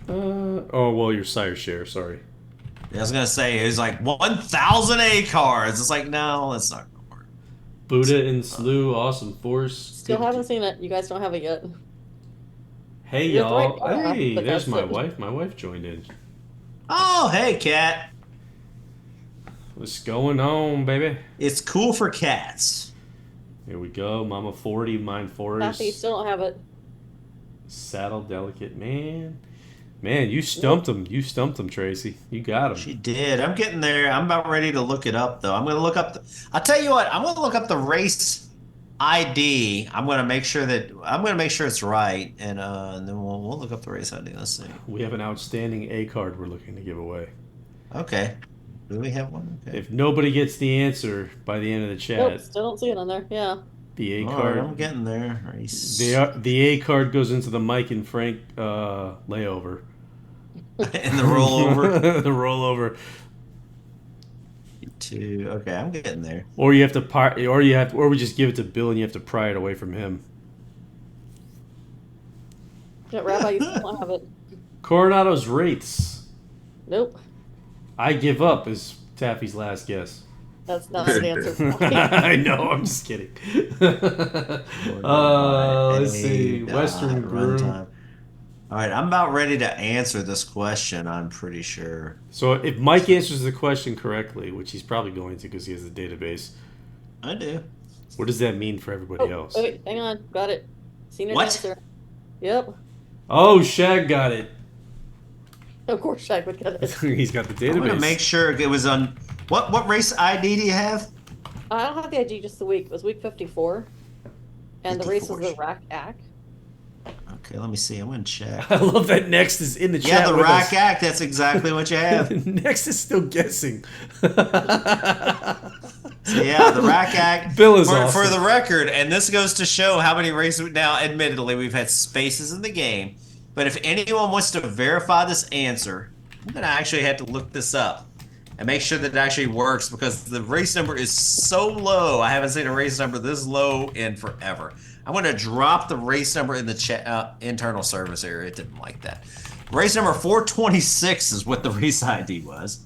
S1: Oh, well, your sire share. Sorry.
S2: Yeah, I was gonna say it's like 1,000 A cards. It's like no, that's not gonna work.
S1: Buddha and Slew, awesome force.
S3: Still
S1: Good-
S3: haven't seen it. You guys don't have it yet.
S1: Hey,
S3: You're
S1: y'all.
S3: right,
S1: Hey,
S3: but
S1: there's
S3: that's
S1: my
S3: it.
S1: wife. My wife joined in.
S2: Oh, hey, cat.
S1: What's going on, baby?
S2: It's cool for cats.
S1: Here we go. Mama 40, mine
S3: Kathy,
S1: Forest.
S3: still don't have it.
S1: Saddle delicate, man. Man, you stumped him. You stumped him, Tracy. You got him.
S2: She did. I'm getting there. I'm about ready to look it up, though. I'm going to look up. I'll tell you what. I'm going to look up the race ID. I'm going to make sure it's right, and then we'll look up the race ID. Let's see.
S1: We have an outstanding A card we're looking to give away.
S2: Okay. Do we have one? Okay.
S1: If nobody gets the answer by the end of the chat,
S3: Nope, still don't see it on there. Yeah.
S1: the A
S2: All
S1: card,
S2: right, I'm getting there. Race.
S1: the A card goes into the Mike and Frank layover.
S2: In the rollover.
S1: The rollover.
S2: 2. Okay, I'm getting there.
S1: Or you have to or we just give it to Bill and you have to pry it away from him.
S3: Yeah, Rabbi, you still don't have it.
S1: Coronado's rates.
S3: Nope.
S1: I give up is Taffy's last guess.
S3: That's not an answer.
S1: I know, I'm just kidding. Let's see. Western Brew.
S2: Runtime. All right, I'm about ready to answer this question, I'm pretty sure.
S1: So if Mike answers the question correctly, which he's probably going to because he has the database,
S2: I do.
S1: what does that mean for everybody else?
S3: Wait, hang on. Got it. Seen an
S2: What?
S3: answer. Yep.
S1: Oh, Shag got it.
S3: Of course Shaq would get it.
S1: He's got the
S2: I'm gonna
S1: database.
S2: make sure it was on. What race ID do you have?
S3: I don't have the IG just the week. It was week 54. And the race was
S2: 54.
S3: the Rack Ack.
S2: Okay, let me see. I'm gonna check.
S1: I love that Next is in the chat.
S2: Yeah, the
S1: with
S2: Rack
S1: us.
S2: Act. That's exactly what you have.
S1: Next is still guessing.
S2: So yeah, the Rack Act.
S1: Bill is
S2: for
S1: awesome.
S2: the record, and this goes to show how many races. Now, admittedly, we've had spaces in the game, but if anyone wants to verify this answer, I'm gonna actually have to look this up and make sure that it actually works because the race number is so low. I haven't seen a race number this low in forever. I'm gonna drop the race number in the chat, internal service area. It didn't like that. Race number 426 is what the race ID was.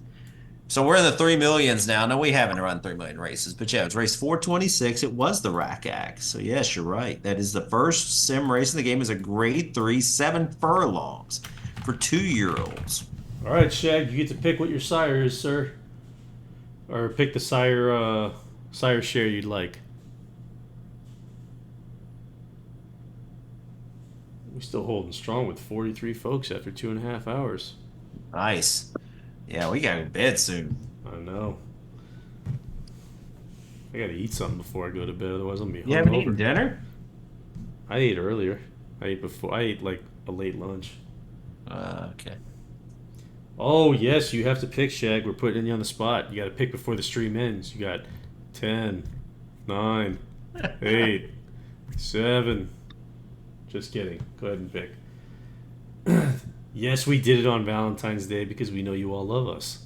S2: So we're in the 3 millions now. No, we haven't run 3 million races, but yeah, it was race 426. It was the Rack Act. So yes, you're right. That is the first sim race in the game. Is a grade 3, 7 furlongs for 2-year-olds.
S1: All right, Shag, you get to pick what your sire is, sir. Or pick the sire share you'd like. We're still holding strong with 43 folks after 2.5 hours.
S2: Nice. Yeah, we got to bed soon.
S1: I know. I gotta eat something before I go to bed, otherwise I'm gonna be
S2: You haven't
S1: hungover.
S2: eaten dinner?
S1: I ate earlier. I ate like a late lunch.
S2: Okay.
S1: Oh yes, you have to pick, Shag. We're putting you on the spot. You gotta pick before the stream ends. You got 10, 9, 8, 7. Just kidding. Go ahead and pick. Yes, we did it on Valentine's Day because we know you all love us.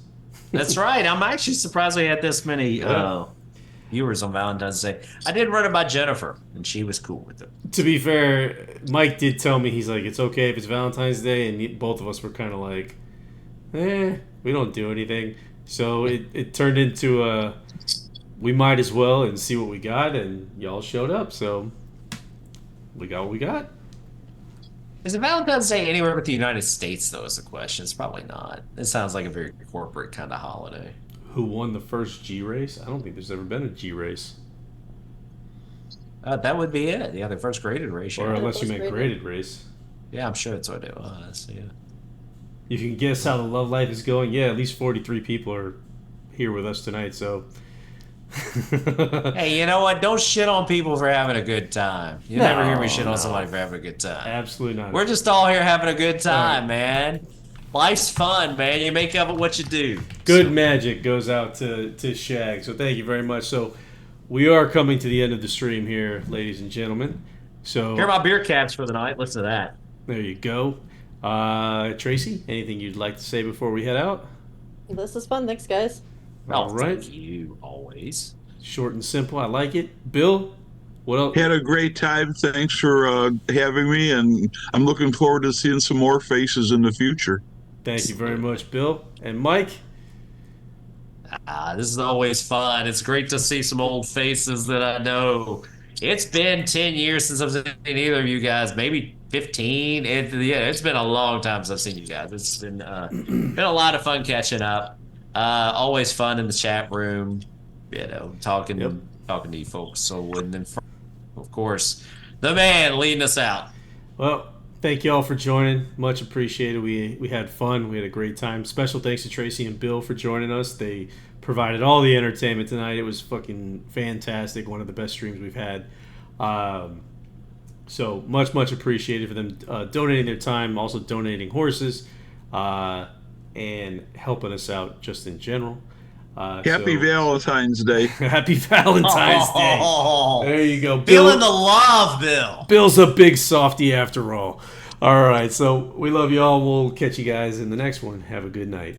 S2: That's right. I'm actually surprised we had this many viewers on Valentine's Day. I did run it by Jennifer, and she was cool with it.
S1: To be fair, Mike did tell me, he's like, it's okay if it's Valentine's Day, and both of us were kind of like, we don't do anything. So it turned into we might as well and see what we got, and y'all showed up, so we got what we got.
S2: Is it Valentine's Day anywhere but the United States, though, is the question. It's probably not. It sounds like a very corporate kind of holiday.
S1: Who won the first G race? I don't think there's ever been a G race.
S2: That would be it. Yeah, the first graded race.
S1: Or
S2: Yeah,
S1: unless you meant
S3: graded.
S1: graded race.
S2: yeah, I'm sure that's what it was. Yeah.
S1: You can guess how the love life is going. Yeah, at least 43 people are here with us tonight, so...
S2: Hey, you know what? Don't shit on people for having a good time. You never hear me shit on somebody for having a good time.
S1: Absolutely not.
S2: We're just all here having a good time, man. Life's fun, man. You make up what you do.
S1: Good magic goes out to Shag, so thank you very much. So we are coming to the end of the stream here, ladies and gentlemen. So
S2: Here are my beer caps for the night. Listen to that.
S1: there you go. Tracy, anything you'd like to say before we head out?
S3: This is fun. Thanks, guys.
S1: All right.
S2: Thank you, always.
S1: Short and simple. I like it. Bill, what else?
S4: Had a great time. Thanks for having me, and I'm looking forward to seeing some more faces in the future.
S1: Thank you very much, Bill. And Mike?
S2: This is always fun. It's great to see some old faces that I know. It's been 10 years since I've seen either of you guys, maybe 15. It's been a long time since I've seen you guys. It's been a lot of fun catching up. Always fun in the chat room, talking to you folks. So, and then, of course, the man leading us out.
S1: Well, thank you all for joining. Much appreciated. We had fun. We had a great time. Special thanks to Tracy and Bill for joining us. They provided all the entertainment tonight. It was fucking fantastic. One of the best streams we've had. So much appreciated for them donating their time, also donating horses, and helping us out just in general.
S4: Happy Valentine's Day.
S1: Happy Valentine's Day. There you go.
S2: Feeling the love, Bill.
S1: Bill's a big softy after all. All right, so we love you all. We'll catch you guys in the next one. Have a good night.